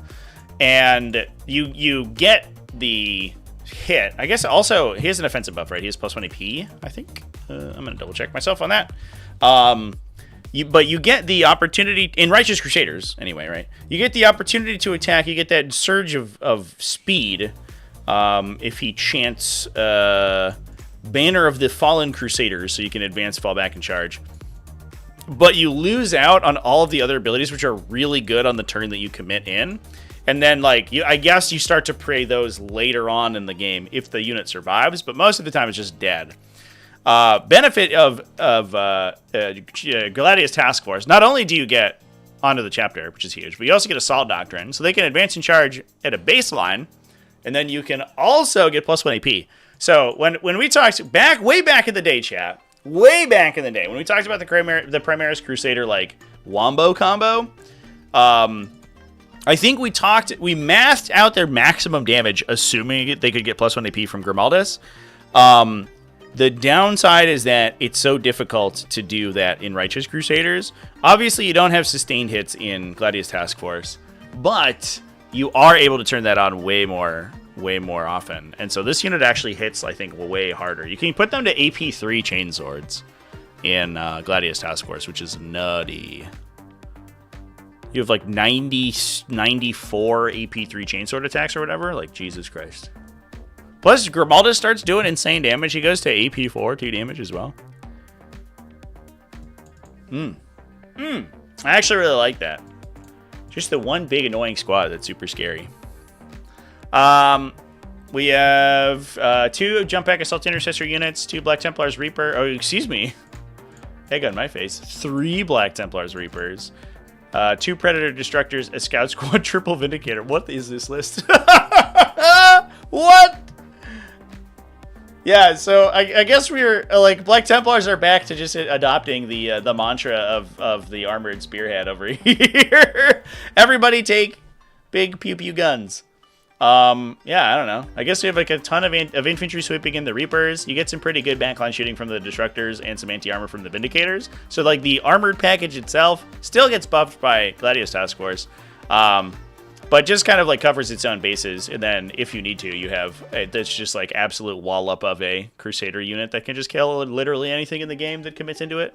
And you get the hit. I guess also he has an offensive buff, right? He has +1 AP, I think. I'm going to double check myself on that. But you get the opportunity in Righteous Crusaders anyway, right? You get the opportunity to attack. You get that surge of speed if he chants Banner of the Fallen Crusaders, so you can advance, fall back, and charge. But you lose out on all of the other abilities, which are really good on the turn that you commit in. And then, like, I guess you start to pray those later on in the game if the unit survives, but most of the time it's just dead. Benefit of Gladius Task Force, not only do you get onto the chapter, which is huge, but you also get Assault Doctrine, so they can advance and charge at a baseline, and then you can also get +1 AP. So when we talked way back in the day, chat, way back in the day, when we talked about the Primaris Crusader like Wombo combo, I think we mathed out their maximum damage, assuming they could get +1 AP from Grimaldus. The downside is that it's so difficult to do that in Righteous Crusaders. Obviously, you don't have sustained hits in Gladius Task Force, but you are able to turn that on way more often. And so this unit actually hits, I think, way harder. You can put them to AP3 chainswords in Gladius Task Force, which is nutty. You have like 94 AP3 chainsword attacks or whatever. Like, Jesus Christ. Plus, Grimaldus starts doing insane damage. He goes to AP4, 2 damage as well. I actually really like that. Just the one big annoying squad that's super scary. We have 2 Jump Back Assault Intercessor units, 2 Black Templars Reaper. Oh, excuse me. Egg on my face. 3 Black Templars Reapers. 2 Predator Destructors, a Scout Squad, triple Vindicator. What is this list? What? Yeah, so I guess we're like Black Templars are back to just adopting the mantra of the armored spearhead over here. Everybody take big pew pew guns. Yeah, I don't know. I guess we have like a ton of infantry sweeping in the Reapers. You get some pretty good backline shooting from the Destructors and some anti-armor from the Vindicators. So like the armored package itself still gets buffed by Gladius Task Force. But just kind of like covers its own bases, and then if you need to, you have that's just like absolute wall up of a Crusader unit that can just kill literally anything in the game that commits into it.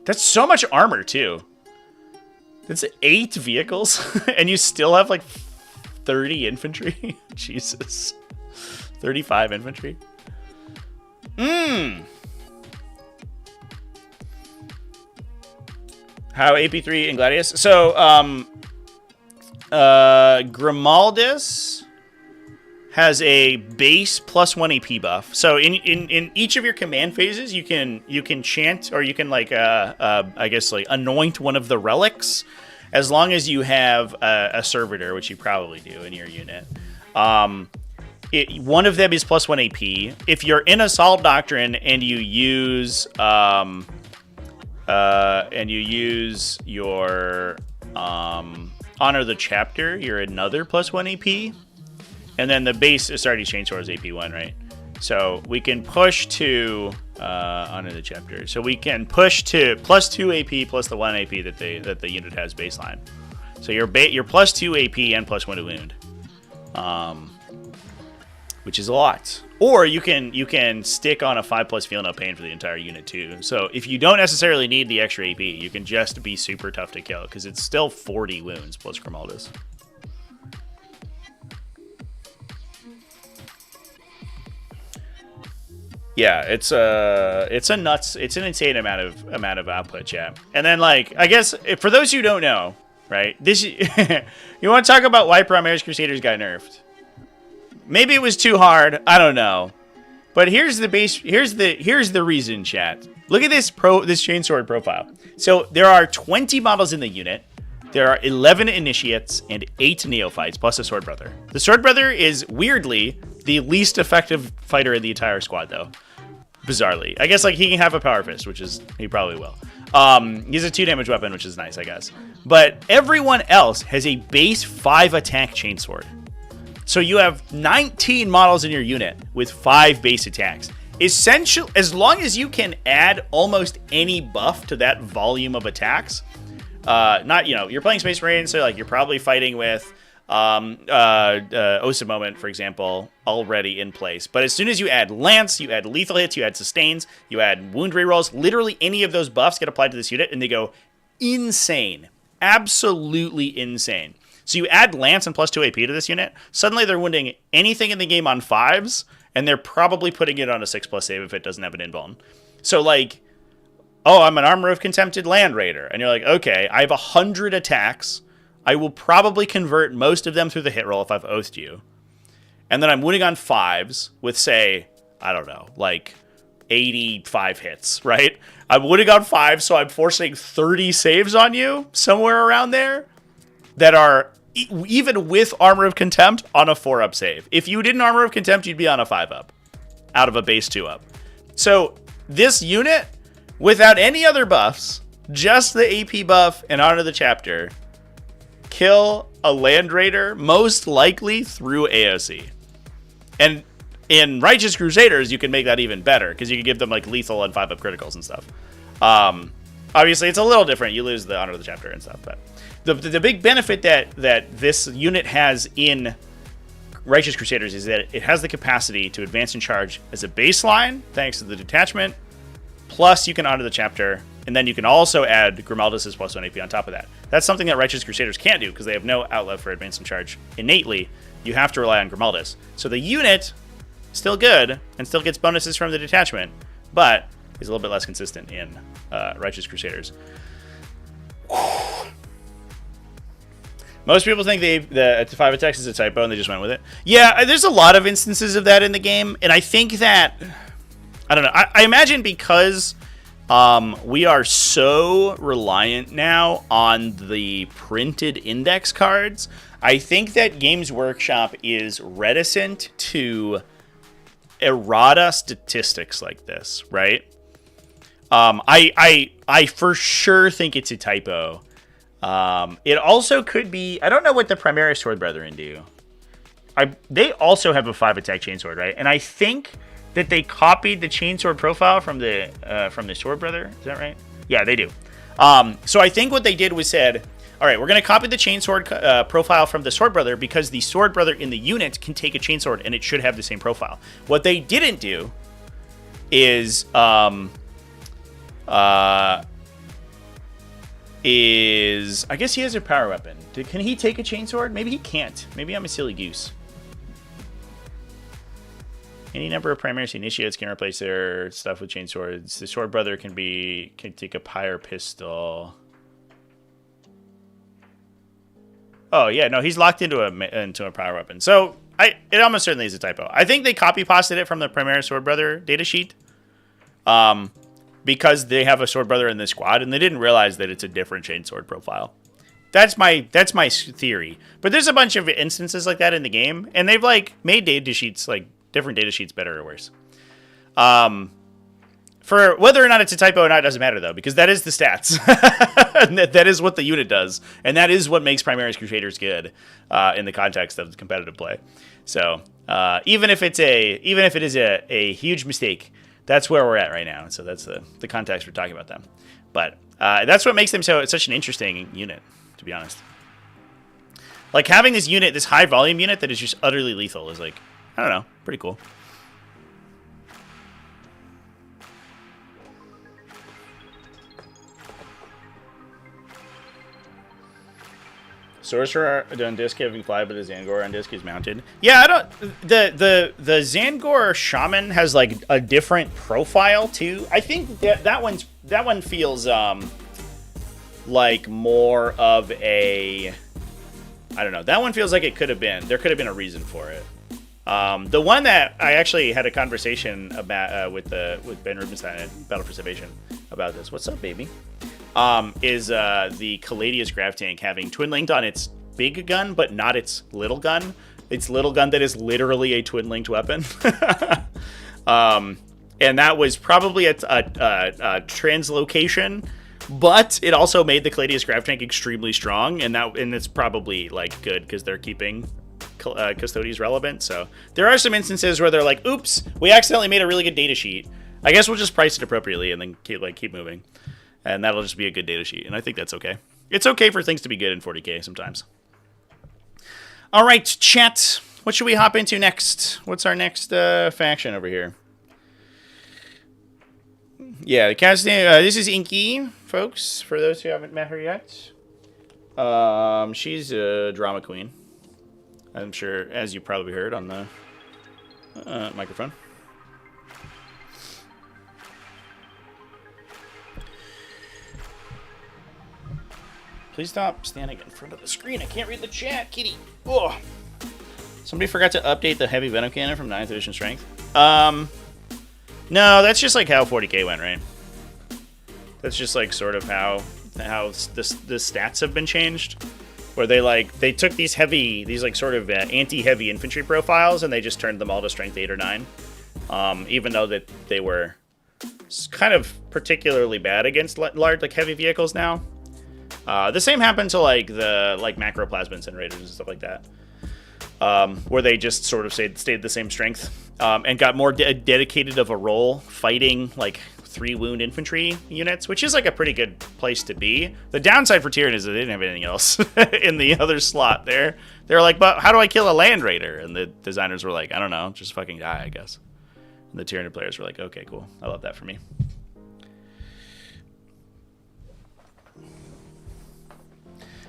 That's so much armor too. That's 8 vehicles, and you still have like 30 infantry. Jesus, 35 infantry. How AP3 in Gladius? So Grimaldus has a base +1 AP buff. So in each of your command phases, you can chant, or you can like I guess like anoint one of the relics, as long as you have a servitor, which you probably do in your unit. One of them is +1 AP. If you're in Assault Doctrine and you use your Honor the Chapter, you're another +1 AP. And then the base is already changed towards AP1, right? So we can push to Honor the Chapter. So we can push to +2 AP plus the 1 AP that the unit has baseline. So you're +2 AP and +1 to wound, which is a lot. Or you can stick on a 5+ Feel No Pain for the entire unit too. So if you don't necessarily need the extra AP, you can just be super tough to kill because it's still 40 wounds plus Grimaldus. Yeah, it's an insane amount of output, chat. And then like I guess for those who don't know, right? This you want to talk about why Primaris Crusaders got nerfed. Maybe it was too hard. I don't know. But here's the base. Here's the reason, chat. Look at this chainsword profile. So there are 20 models in the unit. There are 11 initiates and 8 neophytes plus a sword brother. The sword brother is weirdly the least effective fighter in the entire squad, though. Bizarrely, I guess like he can have a power fist, which is he probably will. He's a 2 damage weapon, which is nice, I guess. But everyone else has a base 5 attack chainsword. So you have 19 models in your unit with 5 base attacks. Essential, as long as you can add almost any buff to that volume of attacks. You're playing Space Marine, so like you're probably fighting with Osa Moment, for example, already in place. But as soon as you add Lance, you add lethal hits, you add sustains, you add wound rerolls, literally any of those buffs get applied to this unit, and they go insane. Absolutely insane. So you add Lance and +2 AP to this unit, suddenly they're wounding anything in the game on 5s, and they're probably putting it on a 6+ save if it doesn't have an invuln. So like, oh, I'm an Armor of Contempted Land Raider. And you're like, okay, I have 100 attacks. I will probably convert most of them through the hit roll if I've oathed you. And then I'm wounding on 5s with, say, I don't know, like 85 hits, right? I'm wounding on 5, so I'm forcing 30 saves on you, somewhere around there, that are, even with Armor of Contempt, on a 4-up save. If you didn't Armor of Contempt, you'd be on a 5-up, out of a base 2-up. So this unit, without any other buffs, just the AP buff and Honor the Chapter, kill a Land Raider most likely through AOC. And in Righteous Crusaders, you can make that even better because you can give them like lethal and 5-up criticals and stuff. Obviously, it's a little different. You lose the Honor of the Chapter and stuff, but the big benefit that this unit has in Righteous Crusaders is that it has the capacity to advance and charge as a baseline, thanks to the detachment. Plus, you can Honor the Chapter, and then you can also add Grimaldus' +1 AP on top of that. That's something that Righteous Crusaders can't do because they have no outlet for advance and charge innately. You have to rely on Grimaldus. So the unit is still good and still gets bonuses from the detachment, but is a little bit less consistent in Righteous Crusaders. Most people think the 5 attacks is a typo and they just went with it. Yeah, there's a lot of instances of that in the game, and I think that, I don't know, I imagine because we are so reliant now on the printed index cards, I think that Games Workshop is reticent to errata statistics like this, right? I for sure think it's a typo. It also could be, I don't know what the Primaris Sword Brethren do. They also have a 5 attack chainsword, right? And I think that they copied the chainsword profile from the Sword Brother. Is that right? Yeah, they do. So I think what they did was said, all right, we're going to copy the chainsword profile from the Sword Brother because the Sword Brother in the unit can take a chainsword and it should have the same profile. What they didn't do is I guess he has a power weapon. Can he take a chainsword? Maybe he can't. Maybe I'm a silly goose. Any number of Primaris Initiates can replace their stuff with chainswords. The Sword Brother can take a Pyre Pistol. Oh yeah, no, he's locked into a power weapon. So it almost certainly is a typo. I think they copy pasted it from the Primaris Sword Brother datasheet. Because they have a Sword Brother in the squad, and they didn't realize that it's a different chainsword profile. That's my theory. But there's a bunch of instances like that in the game, and they've like made data sheets, like different data sheets, better or worse. For whether or not it's a typo or not doesn't matter though, because that is the stats. that is what the unit does, and that is what makes Primaris Crusaders good in the context of competitive play. So even if it is a huge mistake, that's where we're at right now. So that's the context we're talking about them. But that's what makes them such an interesting unit, to be honest. Like having this unit, this high volume unit that is just utterly lethal is like, I don't know, pretty cool. Sorcerer on disc having fly, but the Zangor on disc is mounted. Yeah, I don't. The Zangor Shaman has like a different profile too. I think that one feels like more of a, I don't know. That one feels like it could have been. There could have been a reason for it. The one that I actually had a conversation about with Ben Rubenstein at Battle for Salvation about this. What's up, baby? Is the Gladius Grav Tank having twin linked on its big gun, but not its little gun. Its little gun that is literally a twin linked weapon. And that was probably a translocation, but it also made the Gladius Grav Tank extremely strong, and it's probably like good because they're keeping Custodes relevant. So there are some instances where they're like, "Oops, we accidentally made a really good data sheet. I guess we'll just price it appropriately and then keep moving." And that'll just be a good data sheet. And I think that's okay. It's okay for things to be good in 40k sometimes. All right, chat. What should we hop into next? What's our next faction over here? Yeah, the casting. This is Inky, folks, for those who haven't met her yet. She's a drama queen. I'm sure, as you probably heard on the microphone. Please stop standing in front of the screen. I can't read the chat, kitty. Oh. Somebody forgot to update the heavy venom cannon from 9th edition strength. No, that's just like how 40k went, right? That's just like sort of how the stats have been changed, where they took these like sort of anti-heavy infantry profiles and they just turned them all to strength 8 or 9, even though that they were kind of particularly bad against large like heavy vehicles now. The same happened to like the macroplasma incinerators and stuff like that, where they just sort of stayed the same strength and got more dedicated of a role fighting like 3 wound infantry units, which is like a pretty good place to be. The downside for Tyranids is that they didn't have anything else in the other slot there. They were like, but how do I kill a land raider? And the designers were like, I don't know, just fucking die, I guess. And the Tyranid players were like, okay, cool. I love that for me.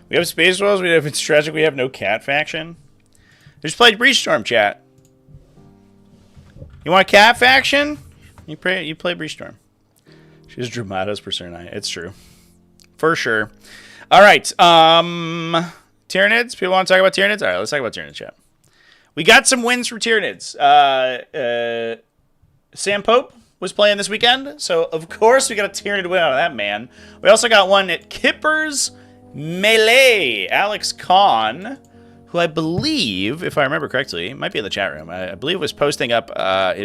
We have Space Wolves, we have It's Tragic, we have no cat faction. Just played Breachstorm, chat. You want a cat faction? You play Breachstorm. She's Dramatos Persona. It's true. For sure. All right. Tyranids. People want to talk about Tyranids? All right, let's talk about Tyranids, chat. We got some wins for Tyranids. Sam Pope was playing this weekend, so of course we got a Tyranid win out of that man. We also got one at Kipper's Melee. Alex Kahn, who I believe, if I remember correctly, might be in the chat room. I believe was posting up about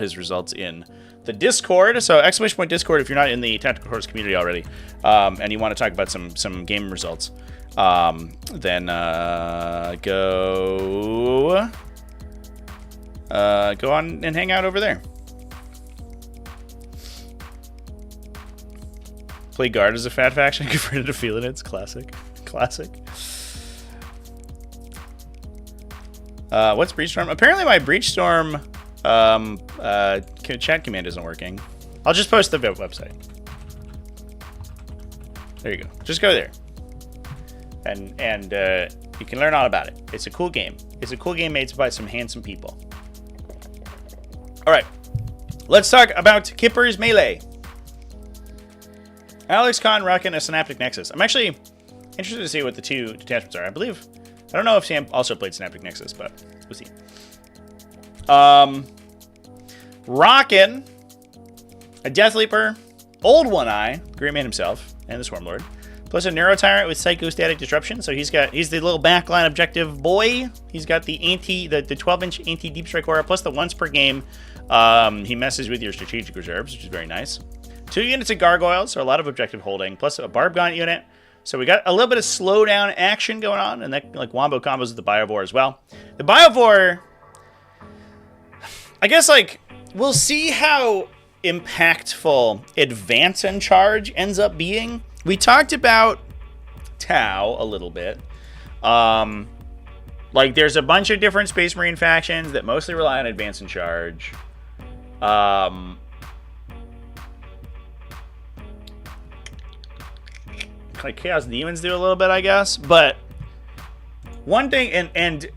his results in the Discord. So ! Discord if you're not in the TacticalTortoise community already, and you want to talk about some game results, then go on and hang out over there. Play guard as a fat faction converted to Felinids. Classic. What's Breachstorm? Apparently my Breachstorm chat command isn't working. I'll just post the website. There you go. Just go there. And you can learn all about it. It's a cool game. It's a cool game made by some handsome people. All right. Let's talk about Kipper's Melee. Alex Kahn rocking a Synaptic Nexus. I'm actually interested to see what the 2 detachments are. I don't know if Sam also played Synaptic Nexus, but we'll see. Rockin' a Death Leaper, Old One Eye, Great Man himself, and the Swarmlord, plus a Neuro Tyrant with Psychostatic Disruption. So he's the little backline objective boy. He's got the 12-inch anti-deep strike aura, plus the once per game. He messes with your strategic reserves, which is very nice. 2 units of Gargoyles, so a lot of objective holding, plus a Barb Gaunt unit. So we got a little bit of slowdown action going on, and that like wombo combos with the Biovore as well. The Biovore, I guess, like, we'll see how impactful Advance and Charge ends up being. We talked about Tau a little bit. Like, there's a bunch of different Space Marine factions that mostly rely on Advance and Charge. Like Chaos Demons do a little bit, I guess. But one thing, and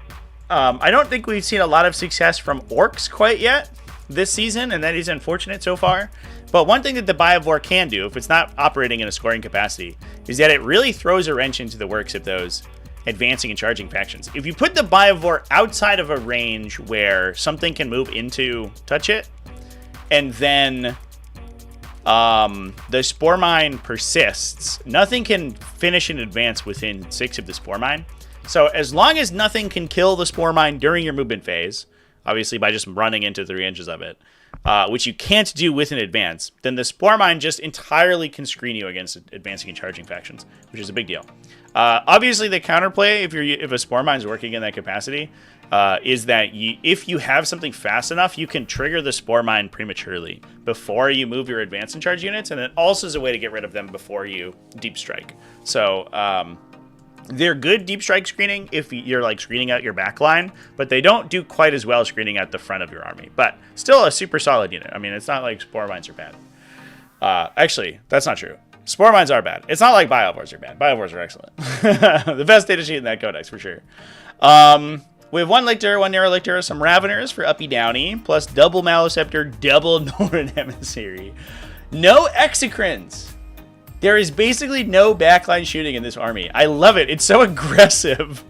I don't think we've seen a lot of success from Orcs quite yet this season, and that is unfortunate so far. But one thing that the Biovore can do, if it's not operating in a scoring capacity, is that it really throws a wrench into the works of those advancing and charging factions. If you put the Biovore outside of a range where something can move into touch it, and then the Spore Mine persists, nothing can finish in advance within 6 of the Spore Mine. So as long as nothing can kill the Spore Mine during your movement phase, obviously by just running into 3 inches of it, which you can't do with an advance, then the Spore Mine just entirely can screen you against advancing and charging factions, which is a big deal. Obviously the counterplay, if a Spore Mine is working in that capacity, is that if you have something fast enough, you can trigger the Spore Mine prematurely before you move your advance and charge units, and it also is a way to get rid of them before you deep strike. So they're good deep strike screening if you're like screening out your back line, but they don't do quite as well screening out the front of your army. But still a super solid unit. I mean, it's not like Spore Mines are bad. Actually, that's not true. Spore Mines are bad. It's not like Biovores are bad. Biovores are excellent. The best data sheet in that codex for sure. We have 1 Lictor, 1 Narrow Lictor, some Raveners for Uppy Downy, plus double Maleceptor, double Northern Emissary. No Exocrines. There is basically no backline shooting in this army. I love it. It's so aggressive.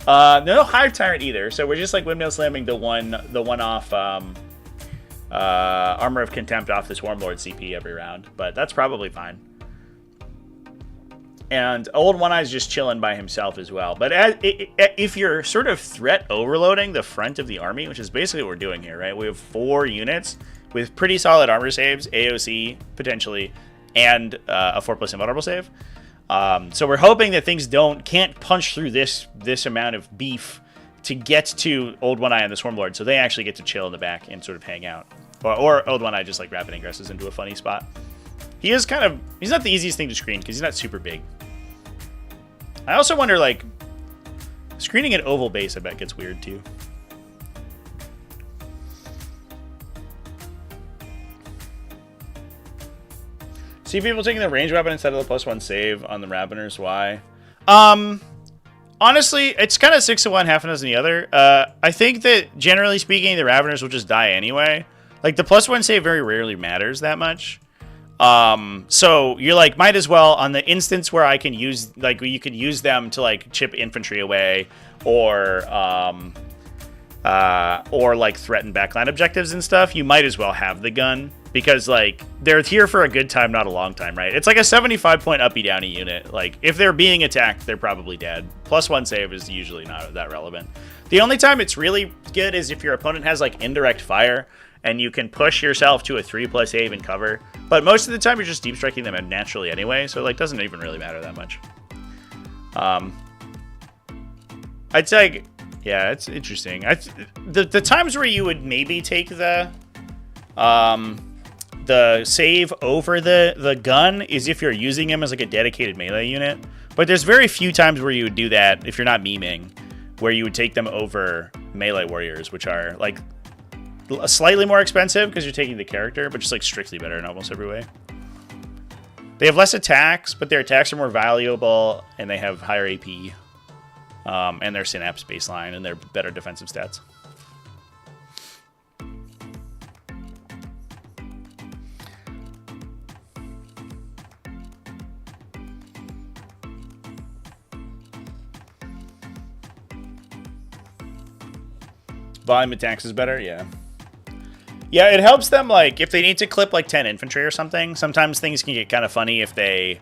No Hive Tyrant either, so we're just like windmill slamming the one-off Armor of Contempt off the Swarmlord CP every round, but that's probably fine. And Old One Eye's just chilling by himself as well. But if you're sort of threat overloading the front of the army, which is basically what we're doing here, right? We have 4 units with pretty solid armor saves, AOC potentially, and a 4+ invulnerable save. So we're hoping that things can't punch through this amount of beef to get to Old One Eye and the Swarm Lord, so they actually get to chill in the back and sort of hang out. Or Old One Eye just like rapid ingresses into a funny spot. He's not the easiest thing to screen because he's not super big. I also wonder, like, screening an oval base I bet gets weird too. See people taking the range weapon instead of the +1 save on the Raveners. Why? Honestly, it's kind of 6 to 1, half a dozen the other. I think that generally speaking, the Raveners will just die anyway. Like the +1 save very rarely matters that much. So you're like, might as well on the instance where I can use, like, you could use them to like chip infantry away or like threaten backline objectives and stuff. You might as well have the gun. Because, like, they're here for a good time, not a long time, right? It's like a 75-point uppy-downy unit. Like, if they're being attacked, they're probably dead. +1 save is usually not that relevant. The only time it's really good is if your opponent has, like, indirect fire, and you can push yourself to a 3+ save and cover. But most of the time, you're just deep striking them naturally anyway, so, like, doesn't even really matter that much. I'd say, yeah, it's interesting. The times where you would maybe take the save over the gun is if you're using him as like a dedicated melee unit. But there's very few times where you would do that if you're not memeing, where you would take them over melee warriors, which are like slightly more expensive because you're taking the character, but just like strictly better in almost every way. They have less attacks, but their attacks are more valuable and they have higher AP. And their Synapse baseline and their better defensive stats. Volume attacks is better, yeah. Yeah, it helps them, like, if they need to clip, like, 10 infantry or something, sometimes things can get kind of funny if they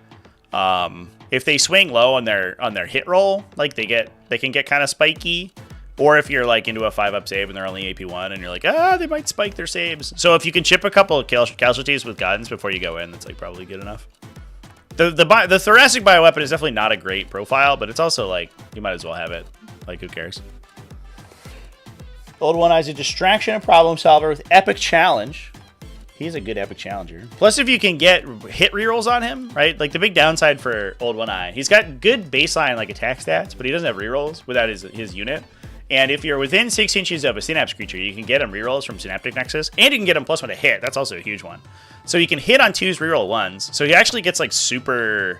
swing low on their hit roll, like, they can get kind of spiky, or if you're, like, into a 5-up save and they're only AP1, and you're like, they might spike their saves. So if you can chip a couple of casualties with guns before you go in, that's, like, probably good enough. The Thoracic bioweapon is definitely not a great profile, but it's also, like, you might as well have it. Like, who cares? Old One Eye's a distraction and problem solver with epic challenge. He's a good epic challenger. Plus, if you can get hit rerolls on him, right? Like the big downside for Old One Eye, he's got good baseline like attack stats, but he doesn't have rerolls without his unit. And if you're within 6 inches of a Synapse creature, you can get him rerolls from Synaptic Nexus, and you can get him +1 to hit. That's also a huge one. So you can hit on 2s, reroll 1s. So he actually gets like super.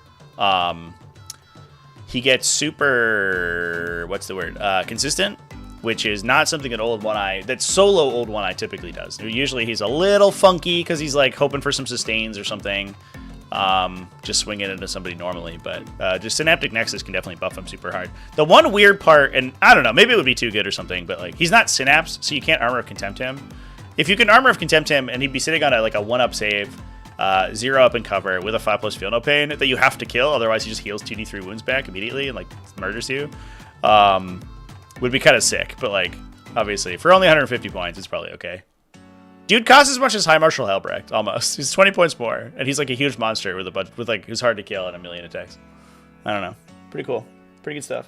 He gets super. What's the word? Consistent. Which is not something that that solo Old One Eye typically does. Usually he's a little funky because he's like hoping for some sustains or something, just swinging into somebody normally. But just Synaptic Nexus can definitely buff him super hard. The one weird part, and I don't know, maybe it would be too good or something, but like he's not Synapse, so you can't Armor of Contempt him. If you can Armor of Contempt him, and he'd be sitting on like a 1-up save, 0-up and cover with a 5+ feel no pain that you have to kill, otherwise he just heals 2d3 wounds back immediately and like murders you. Would be kind of sick, but like, obviously, for only 150 points, it's probably okay. Dude costs as much as High Marshal Helbrecht, almost. He's 20 points more, and he's like a huge monster with a bunch, like, who's hard to kill and a million attacks. I don't know. Pretty cool. Pretty good stuff.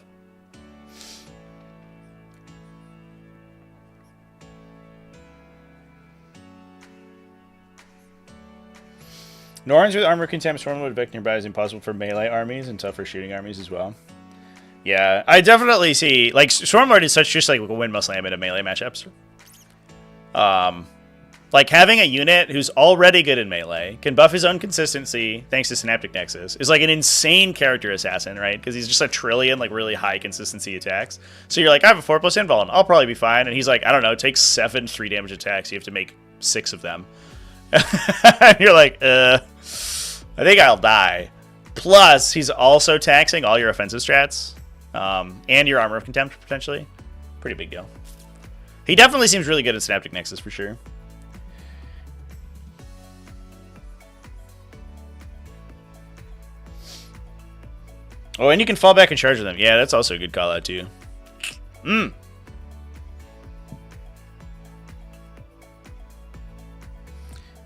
Norns with Armor Contempt Stormlord Vic nearby is impossible for melee armies and tough for shooting armies as well. Yeah, I definitely see, like, Stormlord is such just, like, a windmill slam into melee matchups. Like, having a unit who's already good in melee, can buff his own consistency, thanks to Synaptic Nexus, is, like, an insane character assassin, right? Because he's just a trillion, like, really high consistency attacks. So you're like, I have a 4+ invuln, I'll probably be fine. And he's like, I don't know, it takes 7 3-damage attacks, you have to make 6 of them. And you're like, I think I'll die. Plus, he's also taxing all your offensive strats. And your Armor of Contempt, potentially. Pretty big deal. He definitely seems really good at Synaptic Nexus, for sure. Oh, and you can fall back and charge with them. Yeah, that's also a good call out, too.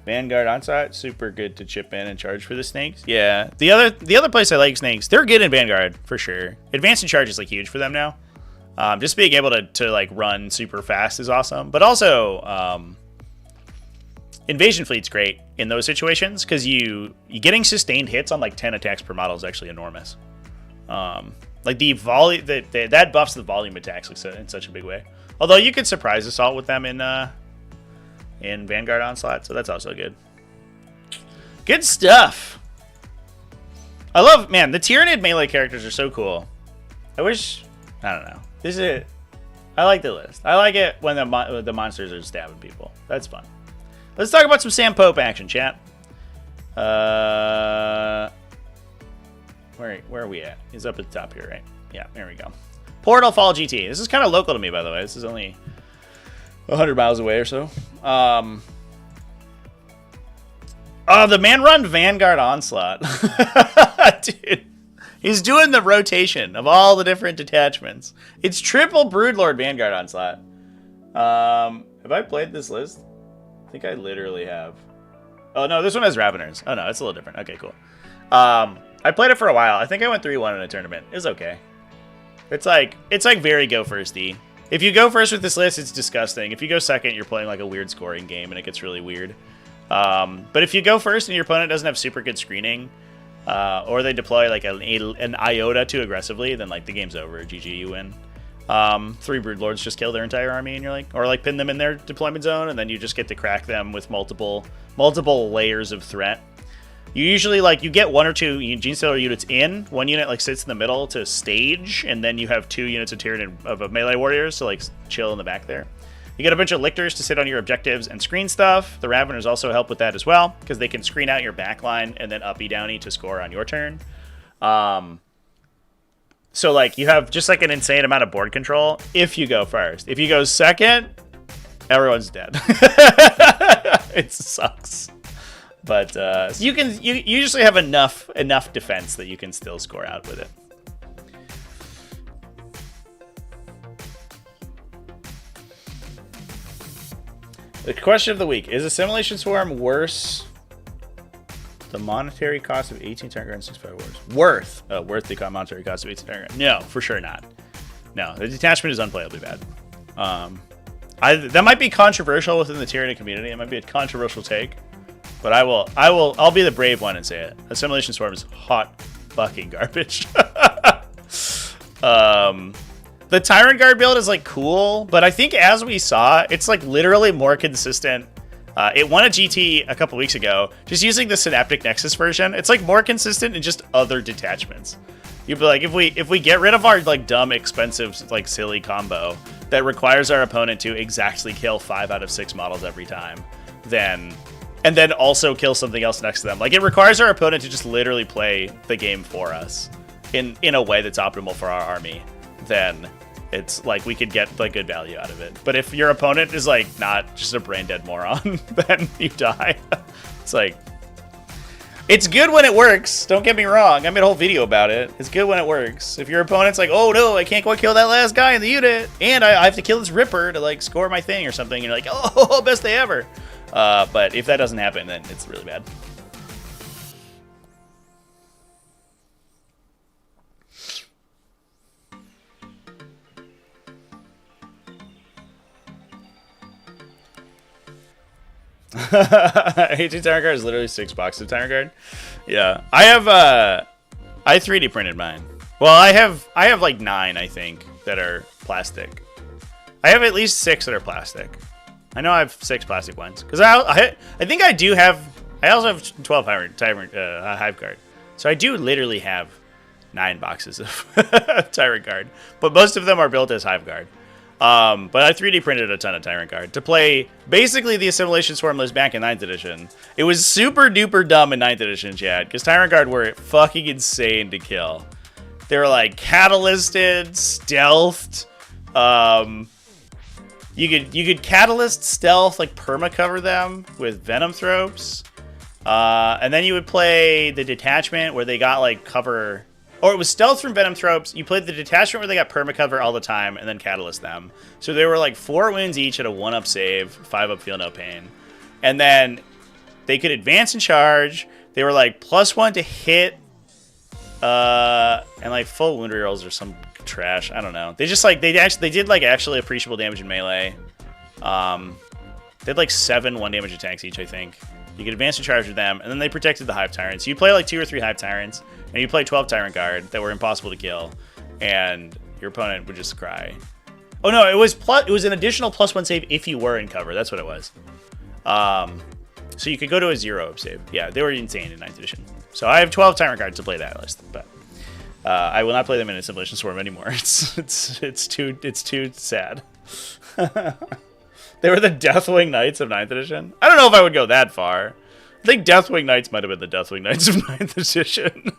Vanguard Onslaught, super good to chip in and charge for the snakes. Yeah, the other place I like snakes, they're good in Vanguard for sure. Advance and charge is like huge for them now. Just being able to like run super fast is awesome. But also, Invasion Fleet's great in those situations because you getting sustained hits on like 10 attacks per model is actually enormous. Like the volume that buffs the volume attacks like in such a big way. Although you could surprise assault with them in Vanguard Onslaught, so that's also good. Good stuff. I love, man, the Tyranid melee characters are so cool. I don't know. I like the list. I like it when the monsters are stabbing people. That's fun. Let's talk about some Sam Pope action, chat. Where are we at? He's up at the top here, right? Yeah, there we go. Portal Fall GT. This is kind of local to me, by the way. This is only 100 miles away or so. Oh, the man run Vanguard Onslaught. Dude, he's doing the rotation of all the different detachments. It's triple Broodlord Vanguard Onslaught. Have I played this list? I think I literally have. Oh, no, this one has Raveners. Oh, no, it's a little different. Okay, cool. I played it for a while. I think I went 3-1 in a tournament. It was okay. It's like very go firsty. If you go first with this list, it's disgusting. If you go second, you're playing like a weird scoring game, and it gets really weird. But if you go first and your opponent doesn't have super good screening, or they deploy like an iota too aggressively, then like the game's over. GG, you win. 3 Broodlords just kill their entire army, and you're like, or like pin them in their deployment zone, and then you just get to crack them with multiple layers of threat. You usually like you get 1 or 2 Genestealer units in. 1 unit like sits in the middle to stage, and then you have 2 units of Tyranid of melee warriors to like chill in the back there. You get a bunch of lictors to sit on your objectives and screen stuff. The Raveners also help with that as well because they can screen out your backline and then uppy downy to score on your turn. So like you have just like an insane amount of board control if you go first. If you go second, everyone's dead. It sucks. But you usually have enough defense that you can still score out with it. The question of the week: is Assimilation Swarm worse? The monetary cost of 18 Target and 65 wars. Worth the monetary cost of 18 Target. No, for sure not. No, the detachment is unplayably bad. That might be controversial within the Tyranid community. It might be a controversial take. But I'll be the brave one and say it. Assimilation Swarm is hot fucking garbage. The Tyrant Guard build is like cool, but I think as we saw, it's like literally more consistent. It won a GT a couple weeks ago, just using the Synaptic Nexus version. It's like more consistent in just other detachments. You'd be like, if we get rid of our like dumb, expensive, like silly combo that requires our opponent to exactly kill 5 out of 6 models every time, and then also kill something else next to them. Like, it requires our opponent to just literally play the game for us in a way that's optimal for our army. Then it's like we could get like good value out of it. But if your opponent is like not just a brain dead moron, then you die. It's like, it's good when it works. Don't get me wrong. I made a whole video about it. It's good when it works. If your opponent's like, oh no, I can't quite kill that last guy in the unit, and I have to kill this Ripper to like score my thing or something, you're like, oh, best day ever. But if that doesn't happen, then it's really bad. HG Tyrant Guard is literally 6 boxes of Tyrant Guard. Yeah, I 3D printed mine. Well, I have like 9, I think, that are plastic. I have at least 6 that are plastic. I know I have 6 plastic ones because I think I do have. I also have 12 Hive Guard, so I do literally have 9 boxes of Tyrant Guard, but most of them are built as Hive Guard. But I 3D printed a ton of Tyrant Guard to play basically the Assimilation Swarm list back in 9th edition. It was super duper dumb in 9th edition, Chad, because Tyrant Guard were fucking insane to kill. They were like catalysted, stealthed. You could catalyst stealth, like perma-cover them with Venom Thropes. And then you would play the detachment where they got like cover, or it was stealth from Venom Thropes. You played the detachment where they got perma-cover all the time and then catalyst them. So they were like 4 wins each at a 1-up save, 5-up feel no pain. And then they could advance and charge. They were like +1 to hit, and like full wound rerolls or some trash. I don't know. They just like they did like actually appreciable damage in melee. They had like 7 1-damage attacks each, I think. You could advance and charge with them, and then they protected the Hive Tyrants. You play like 2 or 3 Hive Tyrants, and you play 12 Tyrant Guard that were impossible to kill, and your opponent would just cry. Oh no, it was an additional +1 save if you were in cover. That's what it was. So you could go to a 0 save. Yeah, they were insane in 9th edition. So I have 12 Tyrant Guards to play that list, but I will not play them in Assimilation Swarm anymore. It's too sad. They were the Deathwing Knights of 9th edition. I don't know if I would go that far. I think Deathwing Knights might have been the Deathwing Knights of 9th edition.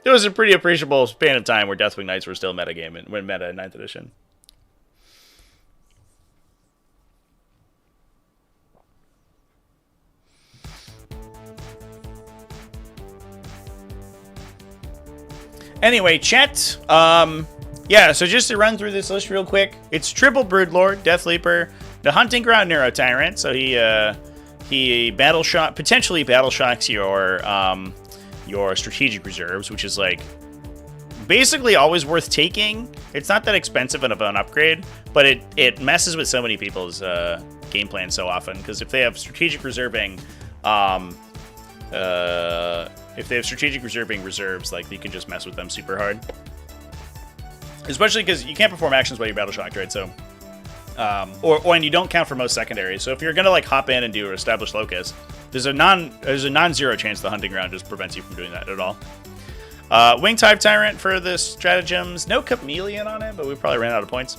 There was a pretty appreciable span of time where Deathwing Knights were still metagame when meta in 9th edition. Anyway, chat. Yeah, so just to run through this list real quick, it's triple Broodlord, Death Leaper, the Hunting Ground Neuro Tyrant. So he potentially battle shocks your strategic reserves, which is like basically always worth taking. It's not that expensive of an upgrade, but it messes with so many people's game plan so often, because if they have strategic reserving, reserves, like you can just mess with them super hard. Especially because you can't perform actions while you're battle shocked, right? So, and you don't count for most secondaries. So if you're gonna like hop in and do established locus, there's a non-zero chance the Hunting Ground just prevents you from doing that at all. Winged Hive Tyrant for the stratagems. No Chameleon on it, but we probably ran out of points.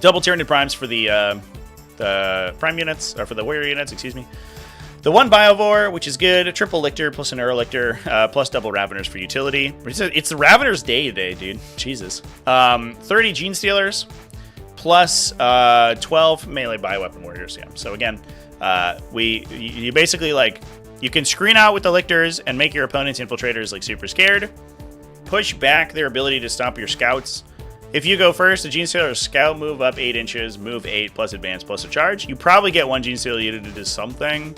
Double Tyranid Primes for the Prime units, or for the Warrior units, excuse me. The 1 Biovore, which is good. A triple Lictor plus an Neurolictor, plus double Raveners for utility. It's the Raveners day today, dude. Jesus. 30 Genestealers, plus 12 melee bioweapon warriors. Yeah. So again, you basically like, you can screen out with the Lictors and make your opponent's infiltrators like super scared. Push back their ability to stop your scouts. If you go first, the Genestealer scout move up 8 inches, move 8 plus advance plus a charge. You probably get 1 Genestealer unit to do something.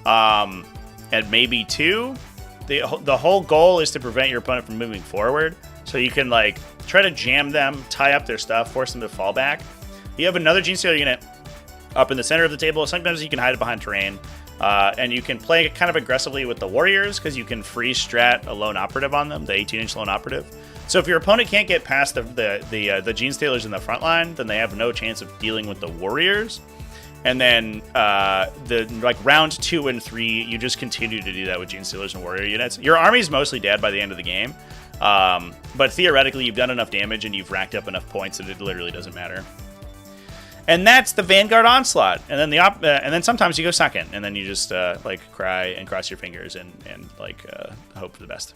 And maybe 2. The whole goal is to prevent your opponent from moving forward, so you can like try to jam them, tie up their stuff, force them to fall back. You have another Genestealer unit up in the center of the table. Sometimes you can hide it behind terrain, and you can play kind of aggressively with the warriors because you can free strat a lone operative on them, the 18-inch lone operative. So if your opponent can't get past the Genestealers in the front line, then they have no chance of dealing with the warriors. And then round 2 and 3, you just continue to do that with Genestealers and Warrior units. Your army's mostly dead by the end of the game, but theoretically you've done enough damage and you've racked up enough points that it literally doesn't matter. And that's the Vanguard Onslaught. And then and then sometimes you go second, and then you just like cry and cross your fingers and hope for the best.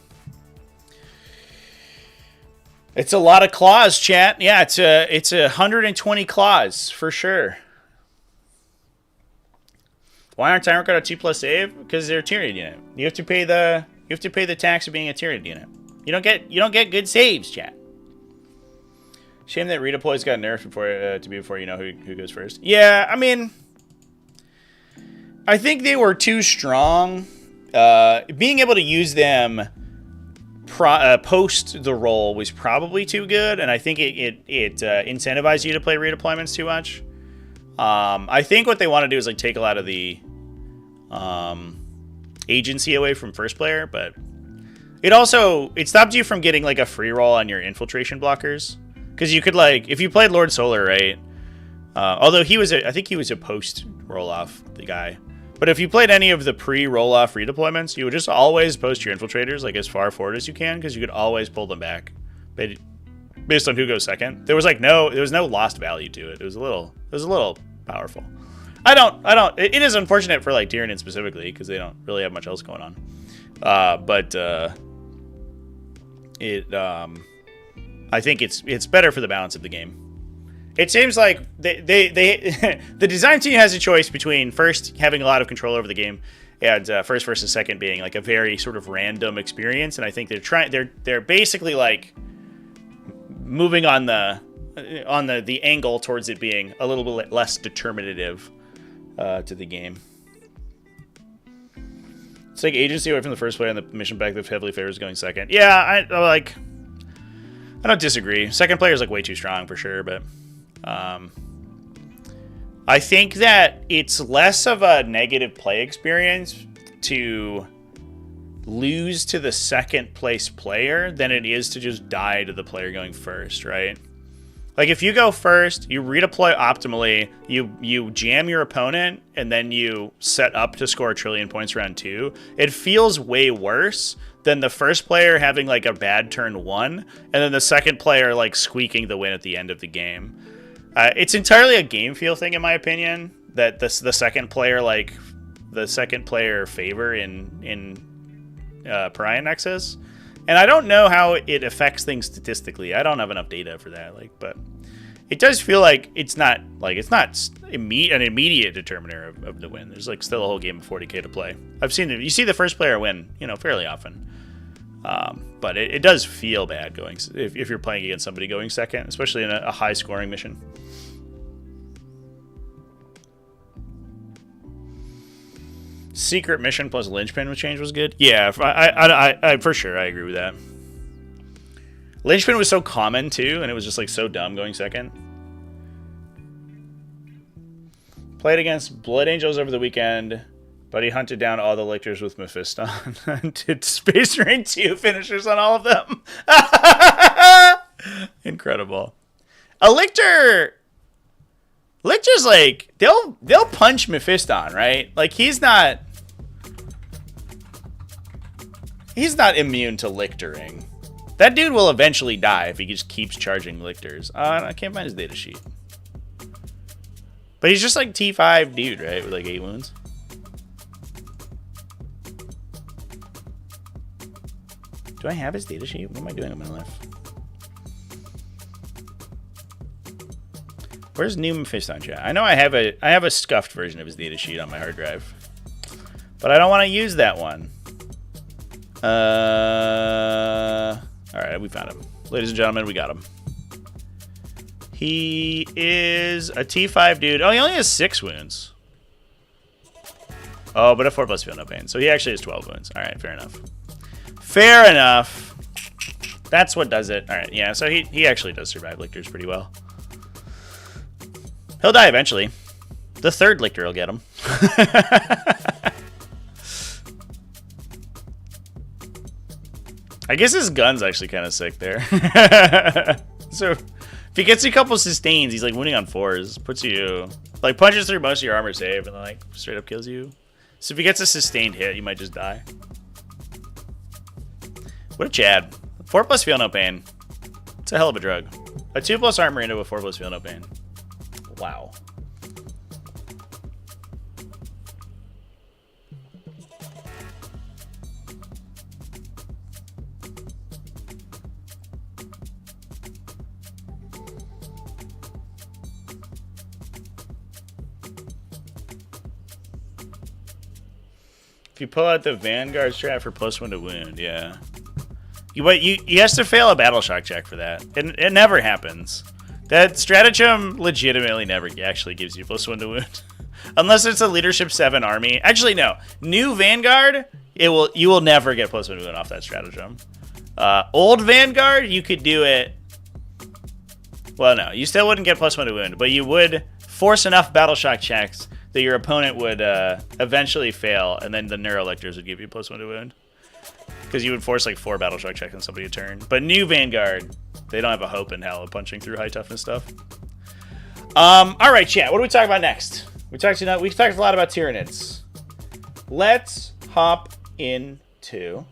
It's a lot of claws, chat. Yeah, it's 120 claws for sure. Why aren't Tyrant Guard a 2+ save? Because they're a Tyranid unit. You have to pay the tax of being a Tyranid unit. You don't get good saves, chat. Shame that redeploys got nerfed before you know who goes first. Yeah, I mean, I think they were too strong. Being able to use them post the roll was probably too good, and I think it incentivized you to play redeployments too much. I think what they want to do is like take a lot of the agency away from first player, but it stopped you from getting like a free roll on your infiltration blockers, because you could like, if you played Lord Solar, right, although I think he was a post roll off, the guy, but if you played any of the pre roll off redeployments, you would just always post your infiltrators like as far forward as you can, because you could always pull them back based on who goes second. There was no lost value to it. It was a little powerful. It is unfortunate for like Tyranids specifically, because they don't really have much else going on. But I think it's better for the balance of the game. It seems like the design team has a choice between first having a lot of control over the game and first versus second being like a very sort of random experience. And I think they're basically like moving on the angle towards it being a little bit less determinative to the game. It's like agency away from the first player and the mission objective heavily favors going second. Yeah, I don't disagree. Second player is like way too strong for sure, but I think that it's less of a negative play experience to lose to the second place player than it is to just die to the player going first, right? Like if you go first, you redeploy optimally, you jam your opponent, and then you set up to score 1 trillion points round 2, it feels way worse than the first player having like a bad turn 1, and then the second player like squeaking the win at the end of the game. It's entirely a game feel thing, in my opinion, that the second player favor in Pariah Nexus. And I don't know how it affects things statistically. I don't have enough data for that. But it does feel like it's not an immediate determiner of the win. There's like still a whole game of 40k to play. I've seen it. You see the first player win, fairly often. But it does feel bad going if you're playing against somebody going second, especially in a high scoring mission. Secret mission plus linchpin change was good. Yeah, I for sure I agree with that. Linchpin was so common too, and it was just like so dumb going second. Played against Blood Angels over the weekend, but he hunted down all the lictors with Mephiston and did Space Marine 2 finishers on all of them. Incredible. A lictor's like they'll punch Mephiston, right? Like he's not immune to lictoring. That dude will eventually die if he just keeps charging lictors. I can't find his data sheet. But he's just like T5 dude, right? With like 8 wounds. Do I have his data sheet? What am I doing in my life? Where's new Mephiston chat? I know I have a scuffed version of his data sheet on my hard drive. But I don't want to use that one. Alright, we found him. Ladies and gentlemen, we got him. He is a T5 dude. Oh, he only has 6 wounds. Oh, but a 4+ feel no pain. So he actually has 12 wounds. Alright, fair enough. Fair enough. That's what does it. Alright, yeah, so he actually does survive lictors pretty well. He'll die eventually. The 3rd lictor will get him. I guess his gun's actually kind of sick there. So if he gets a couple sustains, he's like winning on 4s. Puts you, like punches through most of your armor save and then like straight up kills you. So if he gets a sustained hit, you might just die. What a Chad. 4+ feel no pain. It's a hell of a drug. A 2+ armor into a 4+ feel no pain. Wow. If you pull out the Vanguard strat for +1 to wound, yeah. He has to fail a battle shock check for that. It never happens. That stratagem legitimately never actually gives you +1 to wound. Unless it's a leadership 7 army. Actually, no. New Vanguard, you will never get +1 to wound off that stratagem. Old Vanguard, you could do it. Well, no. You still wouldn't get +1 to wound, but you would force enough battle shock checks that your opponent would eventually fail, and then the Neurolectors would give you +1 to wound. Because you would force like 4 battle shock checks on somebody a turn. But new Vanguard, they don't have a hope in hell of punching through high toughness stuff. Alright, chat, what do we talk about next? We talked a lot about Tyranids. Let's hop into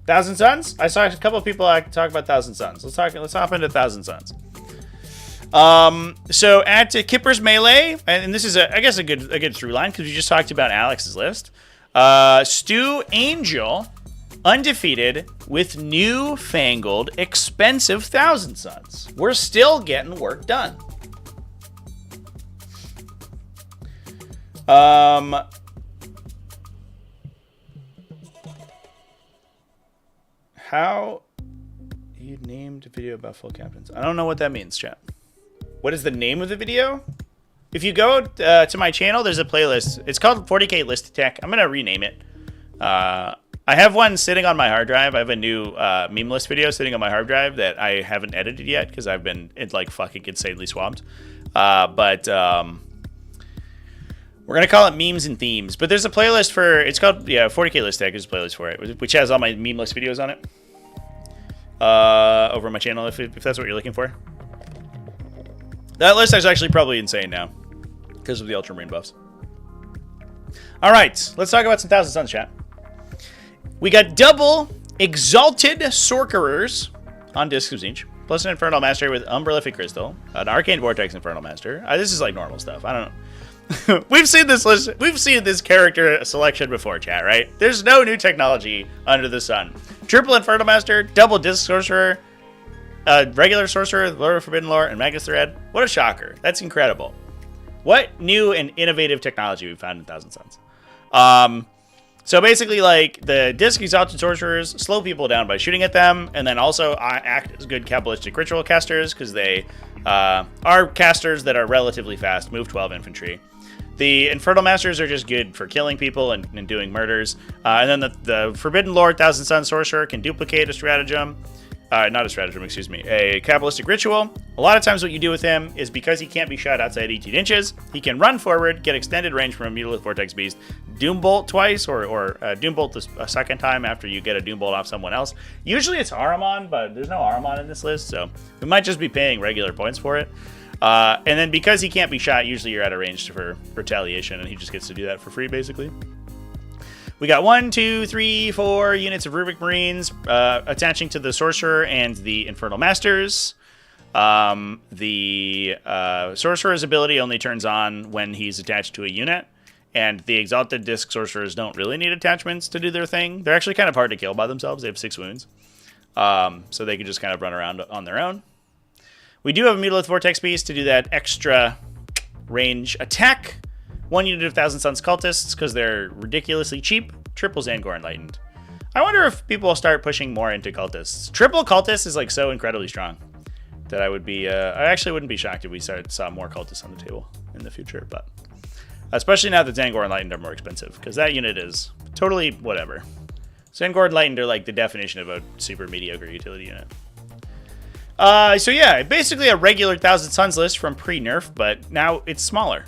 Thousand Suns? I saw a couple of people talk about Thousand Suns. Let's hop into Thousand Suns. So at Kipper's Melee, and this is I guess a good through line because we just talked about Alex's list. Stu Angel, undefeated with new fangled, expensive Thousand Suns. We're still getting work done. How you named a video about full captains? I don't know what that means, chat. What is the name of the video? If you go to my channel, there's a playlist. It's called 40K List Attack. I'm going to rename it. I have one sitting on my hard drive. I have a new meme list video sitting on my hard drive that I haven't edited yet because I've been like fucking insanely swamped. But we're going to call it Memes and Themes. But there's a playlist for, it's called, 40K List Attack. There's a playlist for it, which has all my meme list videos on it. Over on my channel, if that's what you're looking for. That list is actually probably insane now because of the Ultramarine buffs. All right, let's talk about some Thousand Suns, chat. We got double Exalted Sorcerers on Discs of Zinch, plus an Infernal Master with Umbrellific Crystal, an Arcane Vortex Infernal Master. This is like normal stuff. I don't know. We've seen this list. We've seen this character selection before, chat, right? There's no new technology under the sun. Triple Infernal Master, double Disc Sorcerer, regular Sorcerer, Lord of Forbidden Lore, and Magus Thread. What a shocker. That's incredible. What new and innovative technology we found in Thousand Suns. So basically, like, the Disc Exalted Sorcerers slow people down by shooting at them, and then also act as good Kabbalistic Ritual casters, because they are casters that are relatively fast, move 12 infantry. The Infernal Masters are just good for killing people and doing murders. And then the Forbidden Lord Thousand Sun Sorcerer can duplicate a stratagem. Not a stratagem, excuse me. A Kabbalistic Ritual. A lot of times what you do with him is because he can't be shot outside 18 inches, he can run forward, get extended range from a Mutalised Vortex Beast, Doombolt twice, or Doombolt a second time after you get a Doombolt off someone else. Usually it's Ahriman, but there's no Ahriman in this list, so we might just be paying regular points for it. And then because he can't be shot, usually you're out of range for retaliation, and he just gets to do that for free, basically. We got 1, 2, 3, 4 units of Rubric Marines attaching to the Sorcerer and the Infernal Masters. The Sorcerer's ability only turns on when he's attached to a unit, and the Exalted Disc Sorcerers don't really need attachments to do their thing. They're actually kind of hard to kill by themselves. They have 6 wounds, so they can just kind of run around on their own. We do have a Mutalised Vortex Beast to do that extra range attack. 1 unit of Thousand Suns Cultists, because they're ridiculously cheap. Triple Zangor Enlightened. I wonder if people will start pushing more into Cultists. Triple Cultist is like so incredibly strong that I would be, I actually wouldn't be shocked if we saw more Cultists on the table in the future, but especially now that Zangor Enlightened are more expensive, because that unit is totally whatever. Zangor Enlightened are like the definition of a super mediocre utility unit. So yeah, basically a regular Thousand Suns list from pre-nerf, but now it's smaller.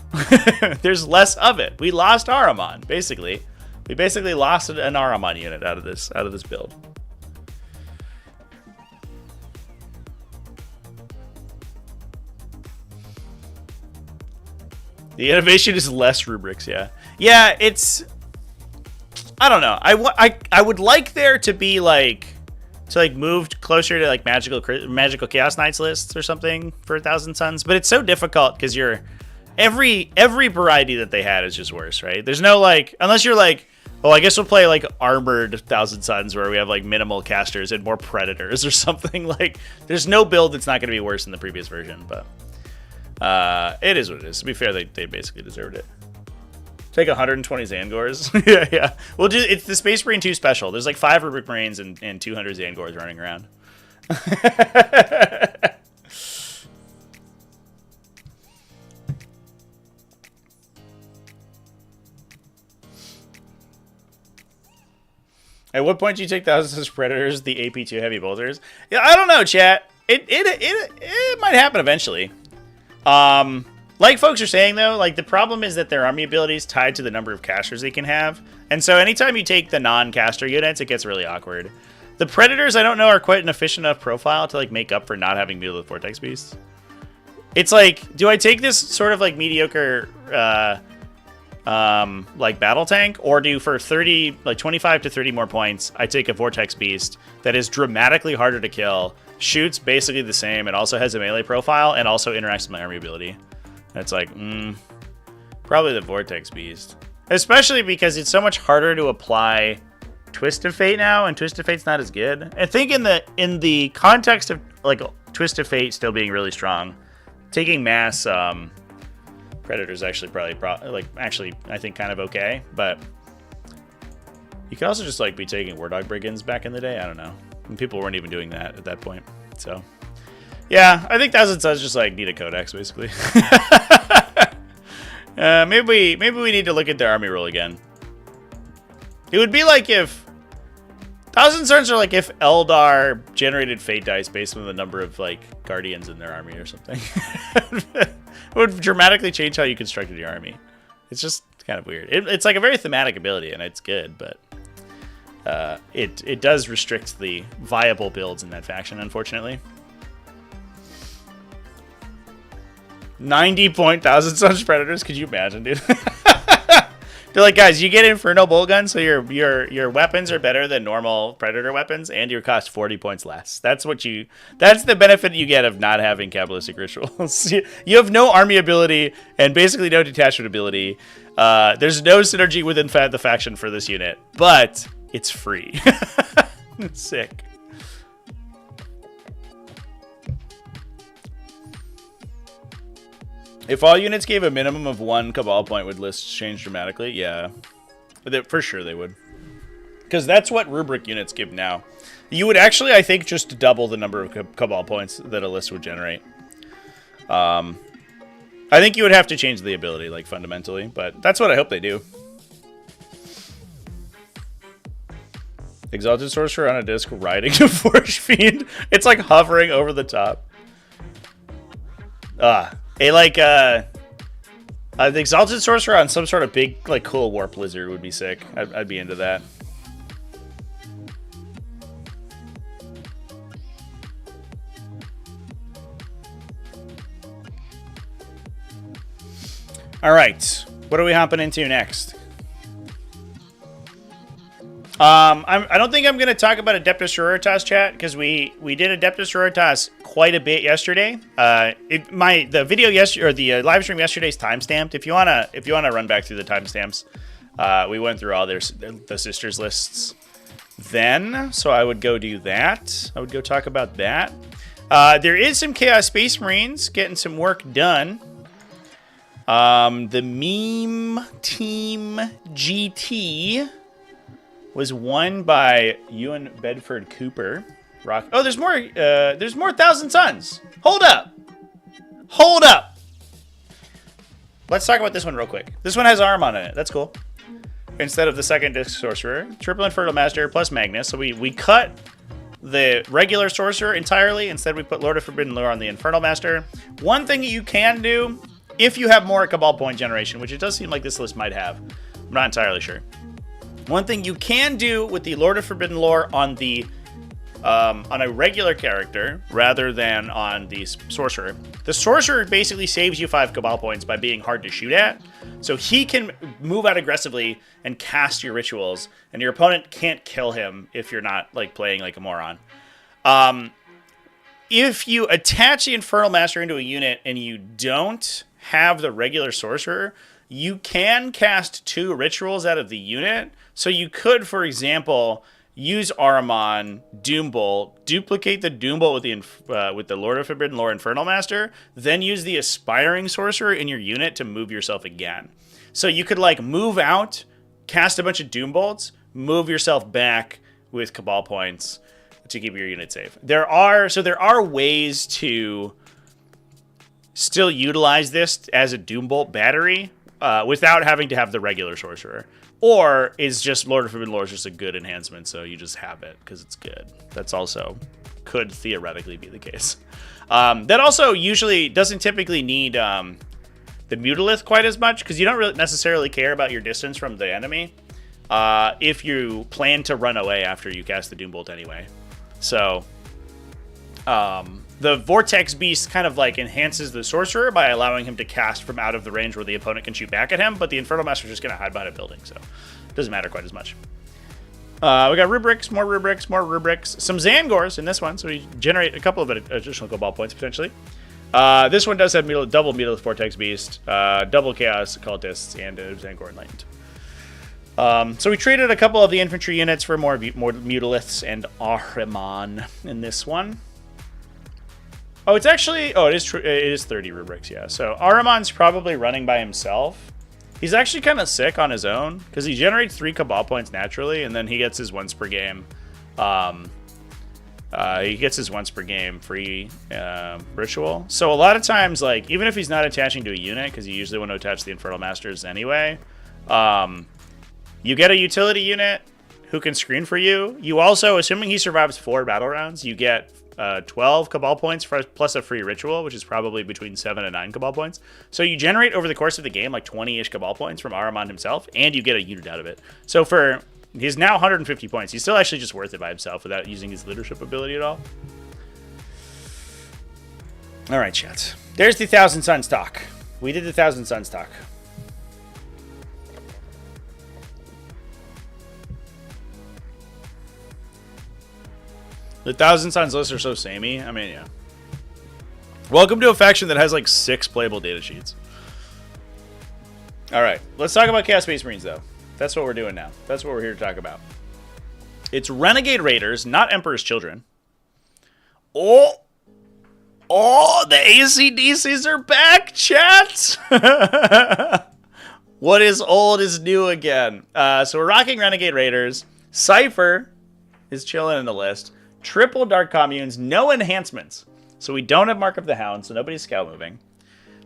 There's less of it. We lost Ahriman, basically. We basically lost an Ahriman unit out of this build. The innovation is less rubrics, yeah. Yeah, it's, I don't know. I would like there to be like, moved closer to like magical Chaos Knights lists or something for Thousand Suns, but it's so difficult because every variety that they had is just worse, right? There's no like, unless you're like, oh, I guess we'll play like armored Thousand Suns where we have like minimal casters and more predators or something. Like, there's no build that's not going to be worse than the previous version, but it is what it is. To be fair, they basically deserved it. Take 120 Zangors. yeah. We'll do. It's the Space Marine 2 special. There's like 5 Rubric Marines and 200 Zangors running around. At what point do you take Thousands of Predators, the AP2 Heavy Bolters? Yeah, I don't know, chat. It might happen eventually. Like folks are saying, though, like the problem is that their army ability is tied to the number of casters they can have. And so anytime you take the non-caster units, it gets really awkward. The Predators, I don't know, are quite an efficient enough profile to like make up for not having Mutalised Vortex Beasts. It's like, do I take this sort of like mediocre like battle tank, or do for 25 to 30 more points, I take a Vortex Beast that is dramatically harder to kill, shoots basically the same, and also has a melee profile, and also interacts with my army ability? It's like, probably the Vortex Beast. Especially because it's so much harder to apply Twist of Fate now, and Twist of Fate's not as good. I think in the context of like Twist of Fate still being really strong, taking mass Predators actually actually I think kind of okay, but you could also just like be taking War Dog Brigands back in the day. I don't know. And people weren't even doing that at that point. So yeah, I think Thousand Suns just like need a codex basically. Maybe we need to look at their army roll again. It would be like if Thousand Suns are like if Eldar generated fate dice based on the number of like guardians in their army or something. It would dramatically change how you constructed your army. It's just kind of weird. It's like a very thematic ability, and it's good, but it does restrict the viable builds in that faction, unfortunately. 90-point Thousand Suns Predators. Could you imagine, dude? They're like, guys, you get Inferno Bolt Gun, so your weapons are better than normal Predator weapons, and your cost 40 points less. That's the benefit you get of not having Kabbalistic Rituals. You have no army ability and basically no detachment ability. There's no synergy within the faction for this unit, but it's free. It's sick. If all units gave a minimum of 1 Cabal point, would lists change dramatically? Yeah. For sure they would. Because that's what rubric units give now. You would actually, I think, just double the number of Cabal points that a list would generate. I think you would have to change the ability, like, fundamentally. But that's what I hope they do. Exalted Sorcerer on a disc riding a Forge Fiend. It's like hovering over the top. The Exalted Sorcerer on some sort of big, like, cool Warp Lizard would be sick. I'd be into that. All right, what are we hopping into next? I don't think I'm going to talk about Adeptus Sororitas, chat, because we did Adeptus Sororitas quite a bit yesterday. The video yesterday, or the live stream yesterday's timestamped. If you wanna run back through the timestamps, we went through all the sisters lists then, so I would go do that. I would go talk about that. There is some Chaos Space Marines getting some work done. The Meme Team GT was won by Ewan Bedford Cooper. Oh, there's more Thousand Suns. Hold up. Let's talk about this one real quick. This one has Armon in it. That's cool. Instead of the second disc sorcerer, triple Infernal Master plus Magnus. So we cut the regular sorcerer entirely. Instead, we put Lord of Forbidden Lore on the Infernal Master. One thing you can do, if you have more Cabal point generation, which it does seem like this list might have, I'm not entirely sure. One thing you can do with the Lord of Forbidden Lore on a regular character rather than on the sorcerer. The sorcerer basically saves you 5 Cabal points by being hard to shoot at. So he can move out aggressively and cast your rituals, and your opponent can't kill him if you're not like playing like a moron. If you attach the Infernal Master into a unit and you don't have the regular sorcerer, you can cast 2 rituals out of the unit. So you could, for example, use Ahriman, Doombolt, duplicate the Doombolt with the Lord of Forbidden Lore Infernal Master, then use the Aspiring Sorcerer in your unit to move yourself again. So you could like move out, cast a bunch of Doombolts, move yourself back with Cabal points to keep your unit safe. There are ways to still utilize this as a Doombolt battery without having to have the regular sorcerer. Or is just Lord of Forbidden Lore is just a good enhancement, so you just have it because it's good. That's also could theoretically be the case. That also usually doesn't typically need the Mutalith quite as much because you don't really necessarily care about your distance from the enemy if you plan to run away after you cast the Doombolt anyway. So the Vortex Beast kind of like enhances the Sorcerer by allowing him to cast from out of the range where the opponent can shoot back at him, but the Infernal Master is just going to hide behind a building, so it doesn't matter quite as much. We got rubrics, more rubrics, some Zangors in this one, so we generate a couple of additional Cabal points potentially. This one does have double Mutalith Vortex Beast, double Chaos Cultists, and Zangor Enlightened. So we traded a couple of the infantry units for more Mutaliths and Ahriman in this one. Oh, it's actually... Oh, it is 30 rubrics, yeah. So Ahriman's probably running by himself. He's actually kind of sick on his own, because he generates 3 Cabal points naturally, and then he gets his once per game He gets his once per game free ritual. So a lot of times, like, even if he's not attaching to a unit, because you usually want to attach the Infernal Masters anyway, you get a utility unit who can screen for you. You also, assuming he survives 4 battle rounds, you get 12 Cabal points plus a free ritual, which is probably between 7 and 9 Cabal points. So you generate over the course of the game like 20-ish Cabal points from Ahriman himself, and you get a unit out of it. So he's now 150 points. He's still actually just worth it by himself without using his leadership ability at all. All right, chat. There's the Thousand Suns talk. We did the Thousand Suns talk. The Thousand Suns lists are so samey. I mean, yeah. Welcome to a faction that has like 6 playable data sheets. All right, let's talk about Chaos Space Marines, though. That's what we're doing now. That's what we're here to talk about. It's Renegade Raiders, not Emperor's Children. Oh, the ACDCs are back, chat! What is old is new again. So we're rocking Renegade Raiders. Cypher is chilling in the list. Triple Dark Communes, no enhancements. So we don't have Mark of the Hound, so nobody's scout moving.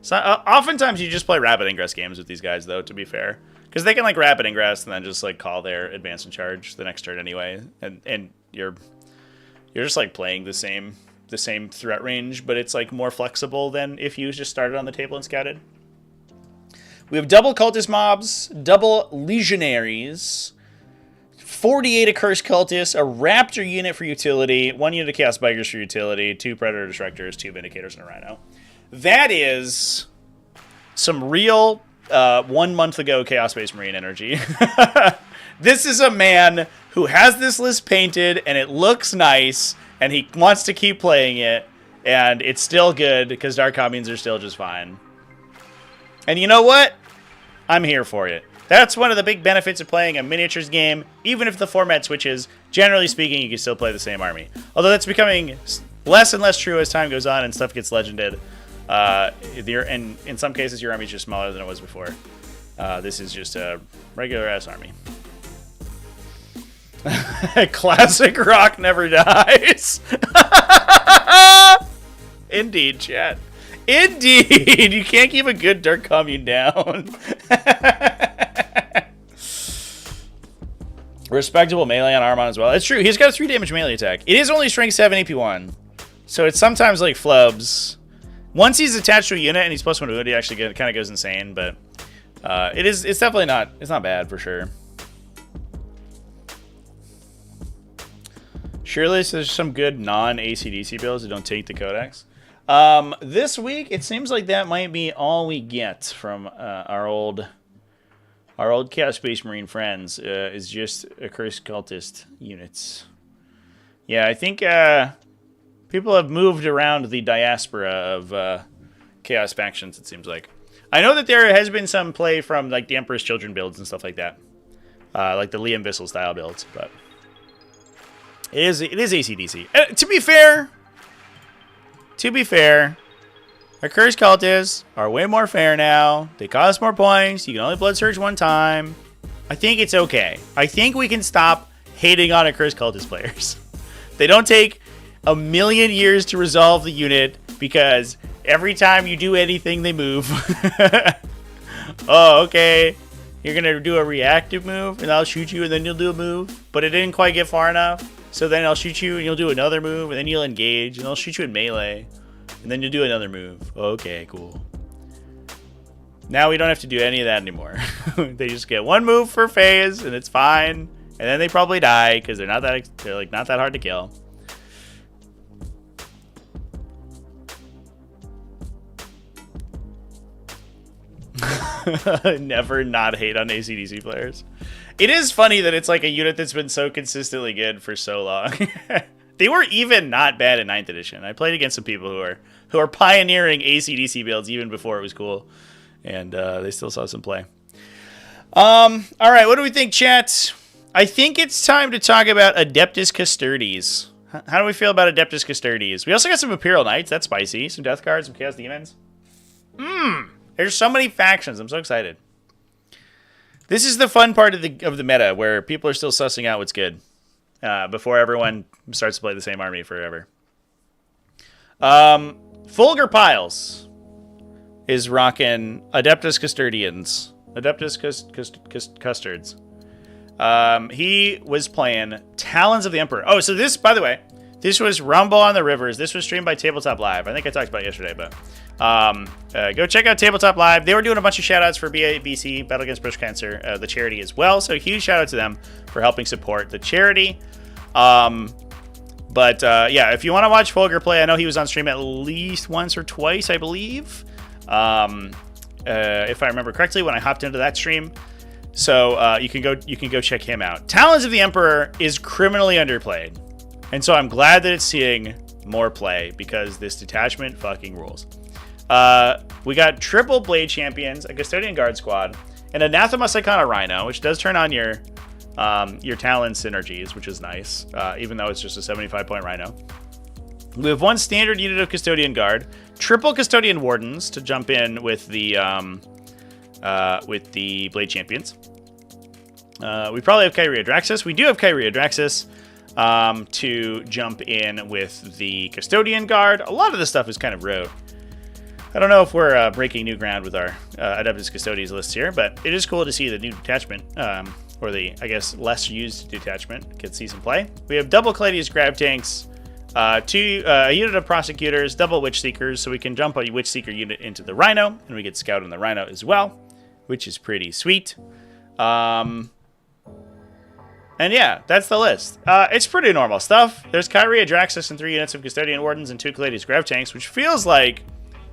So, oftentimes you just play Rapid Ingress games with these guys, though, to be fair. Because they can, like, Rapid Ingress and then just, like, call their Advance and Charge the next turn anyway. And you're just, like, playing the same threat range, but it's, like, more flexible than if you just started on the table and scouted. We have double Cultist Mobs, double Legionaries, 48 Accursed Cultists, a Raptor unit for utility, 1 unit of Chaos Bikers for utility, 2 Predator Destructors, 2 Vindicators, and a Rhino. That is some real 1 month ago Chaos Space Marine energy. This is a man who has this list painted, and it looks nice, and he wants to keep playing it, and it's still good, because Dark Communes are still just fine. And you know what? I'm here for it. That's one of the big benefits of playing a miniatures game. Even if the format switches, generally speaking, you can still play the same army. Although that's becoming less and less true as time goes on and stuff gets legended. And in some cases, your army is just smaller than it was before. This is just a regular-ass army. Classic rock never dies. Indeed, chat. Indeed! You can't keep a good Dark Commune down. Respectable melee on Ahriman as well. It's true. He's got a 3 damage melee attack. It is only strength 7 AP1. So it's sometimes like flubs. Once he's attached to a unit and he's +1 wound, he actually kind of goes insane. But it's definitely not. It's not bad for sure. Surely there's some good non-ACDC builds that don't take the Codex. This week it seems like that might be all we get from our old Chaos Space Marine friends is just Accursed Cultist units. Yeah, I think people have moved around the diaspora of Chaos factions, it seems like. I know that there has been some play from like the Emperor's Children builds and stuff like that. Like the Liam Bissell style builds, but it is ACDC. To be fair, Accursed Cultists are way more fair now. They cost more points. You can only Blood Surge 1 time. I think it's okay. I think we can stop hating on Accursed Cultist players. They don't take a million years to resolve the unit because every time you do anything, they move. Oh, okay. You're going to do a reactive move, and I'll shoot you, and then you'll do a move. But it didn't quite get far enough. So then I'll shoot you, and you'll do another move, and then you'll engage, and I'll shoot you in melee. And then you'll do another move. Okay, cool. Now we don't have to do any of that anymore. They just get 1 move for phase, and it's fine. And then they probably die because they're not that hard to kill. Never not hate on ACDC players. It is funny that it's like a unit that's been so consistently good for so long. They were even not bad in 9th edition. I played against some people who are pioneering ACDC builds even before it was cool. And they still saw some play. All right, what do we think, chat? I think it's time to talk about Adeptus Custodes. How do we feel about Adeptus Custodes? We also got some Imperial Knights. That's spicy. Some Death Guards, some Chaos Demons. There's so many factions. I'm so excited. This is the fun part of the meta where people are still sussing out what's good. before everyone starts to play the same army forever. Fulgur Piles is rocking Adeptus Custodians. Adeptus Custodes. He was playing Talons of the Emperor. Oh, so this, by the way, this was Rumble on the Rivers. This was streamed by Tabletop Live. I think I talked about it yesterday, but go check out Tabletop Live. They were doing a bunch of shout-outs for BABC, Battle Against Breast Cancer, the charity as well. So huge shout-out to them for helping support the charity. Yeah, if you want to watch Fulgur play, I know he was on stream at least once or twice, I believe. If I remember correctly, when I hopped into that stream. So you can go check him out. Talons of the Emperor is criminally underplayed. And so I'm glad that it's seeing more play because this detachment fucking rules. We got triple Blade Champions, a Custodian Guard Squad, and Anathema Psychona Rhino, which does turn on your Talon synergies, which is nice, even though it's just a 75-point Rhino. We have one standard unit of Custodian Guard, triple Custodian Wardens to jump in with the Blade Champions. We probably have Kyria Draxus. We do have Kyria Draxus to jump in with the Custodian Guard. A lot of this stuff is kind of rogue. I don't know if we're breaking new ground with our Adeptus Custodes list here, but it is cool to see the new detachment, or the, I guess, less used detachment get see some play. We have double Gladius Grab Tanks, a unit of Prosecutors, double Witch Seekers, so we can jump a Witch Seeker unit into the Rhino, and we get Scout on the Rhino as well, which is pretty sweet. And yeah, that's the list. It's pretty normal stuff. There's Kyria Draxus and 3 units of Custodian Wardens and 2 Gladius Grab Tanks, which feels like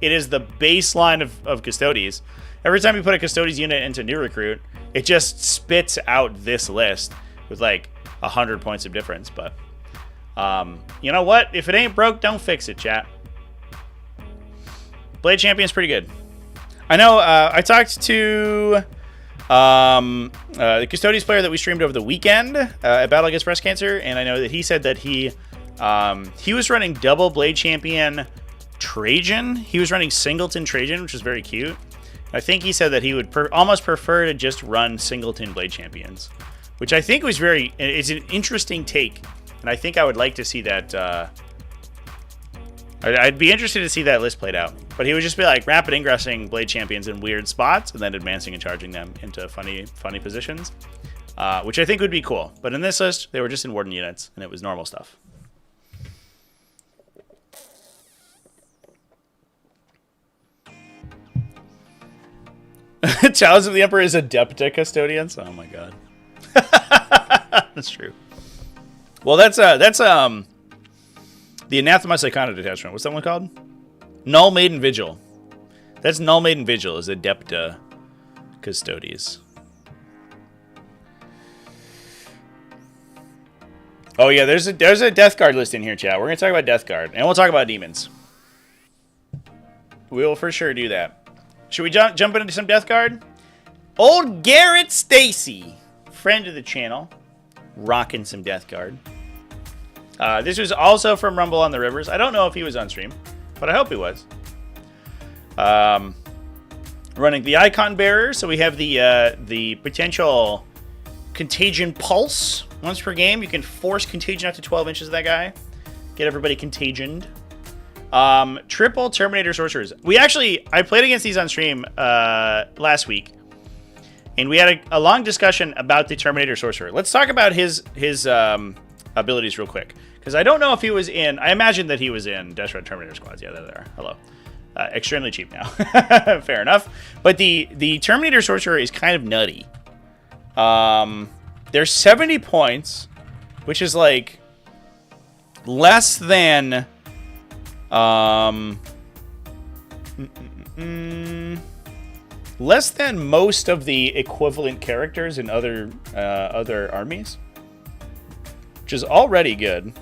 it is the baseline of Custodes. Every time you put a Custodes unit into New Recruit, it just spits out this list with like 100 points of difference. But you know what? If it ain't broke, don't fix it, chat. Blade Champion's pretty good. I know I talked to the Custodes player that we streamed over the weekend at Battle Against Breast Cancer, and I know that he said that he was running double Blade Champion Trajan. He was running Singleton Trajan, which was very cute. I think he said that he would almost prefer to just run Singleton Blade Champions, which I think was it's an interesting take, and I think I would like to see that. I'd be interested to see that list played out. But he would just be like rapid ingressing Blade Champions in weird spots and then advancing and charging them into funny positions, which I think would be cool. But in this list, they were just in Warden units, and it was normal stuff. Talons of the Emperor is Adepta Custodians. Oh my god, that's true. Well, that's the Anathema Psychona detachment. What's that one called? Null Maiden Vigil. That's Null Maiden Vigil is Adepta Custodes. Oh yeah, there's a Death Guard list in here, chat. We're gonna talk about Death Guard, and we'll talk about demons. We will for sure do that. Should we jump into some Death Guard? Old Garrett Stacy, friend of the channel, rocking some Death Guard. This was also from Rumble on the Rivers. I don't know if he was on stream, but I hope he was. Running the Icon Bearer, so we have the potential Contagion Pulse. Once per game, you can force Contagion up to 12 inches of that guy. Get everybody contagioned. Triple Terminator Sorcerers. I played against these on stream last week, and we had a long discussion about the Terminator Sorcerer. Let's talk about his abilities real quick, because I don't know if he was in. I imagine that he was in Desperate Terminator squads. Yeah, there they are. Hello. Extremely cheap now. Fair enough. But the Terminator Sorcerer is kind of nutty. There's 70 points, which is like less than less than most of the equivalent characters in other armies, which is already good.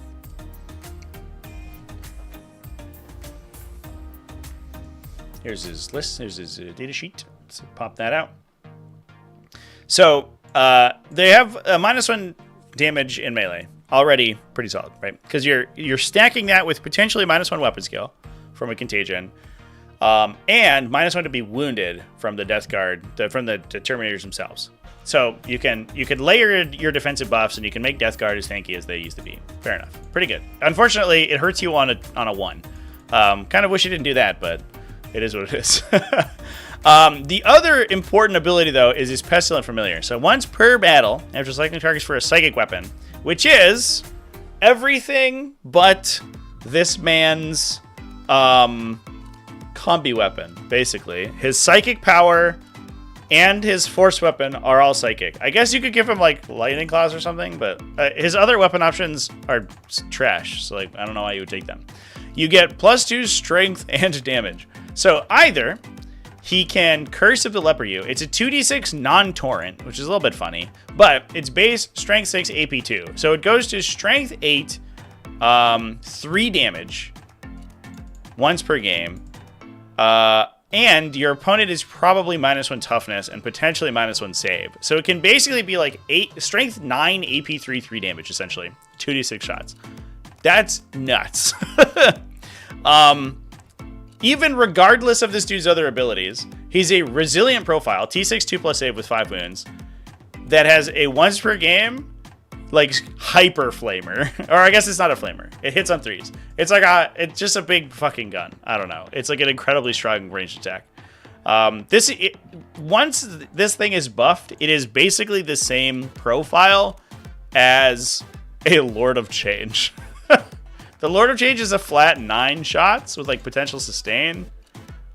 Here's his list. Here's his data sheet. Let's pop that out. So they have a -1 damage in melee. Already pretty solid, right? Because you're stacking that with potentially -1 weapon skill from a Contagion. And -1 to be wounded from the Death Guard, from the Terminators themselves. So you can layer your defensive buffs, and you can make Death Guard as tanky as they used to be. Fair enough. Pretty good. Unfortunately, it hurts you on a 1. Kind of wish you didn't do that, but it is what it is. The other important ability, though, is his Pestilent Familiar. So once per battle, after selecting targets for a psychic weapon, which is everything but this man's combi weapon, basically. His psychic power and his force weapon are all psychic. I guess you could give him, like, lightning claws or something, but his other weapon options are trash, so, like, I don't know why you would take them. You get +2 strength and damage. So either he can Curse of the Leper You. It's a 2d6 non-torrent, which is a little bit funny, but it's base strength 6, AP 2. So it goes to strength 8, 3 damage once per game. And your opponent is probably -1 toughness and potentially -1 save. So it can basically be like strength 9, AP 3, 3 damage, essentially. 2d6 shots. That's nuts. Even regardless of this dude's other abilities, he's a resilient profile, T6 2+ save with 5 wounds, that has a once per game, like, hyper flamer. Or I guess it's not a flamer. It hits on 3s. It's like it's just a big fucking gun. I don't know. It's like an incredibly strong ranged attack. Once this thing is buffed, it is basically the same profile as a Lord of Change. The Lord of Change is a flat 9 shots with, like, potential sustain.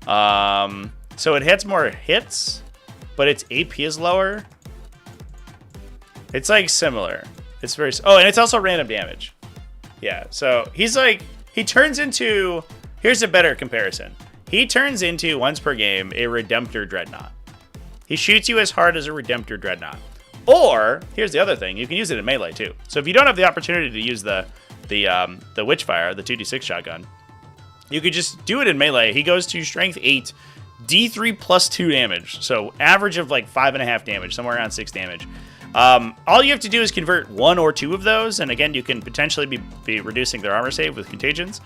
So it hits more hits, but its AP is lower. It's, like, similar. It's very... Oh, and it's also random damage. Yeah, so he's, like... He turns into... Here's a better comparison. He turns into, once per game, a Redemptor Dreadnought. He shoots you as hard as a Redemptor Dreadnought. Or, here's the other thing. You can use it in melee, too. So if you don't have the opportunity to use the Witchfire, the 2d6 shotgun, you could just do it in melee. He goes to strength 8, D3 +2 damage. So average of like 5.5 damage, somewhere around 6 damage. All you have to do is convert 1 or 2 of those, and again, you can potentially be reducing their armor save with contagions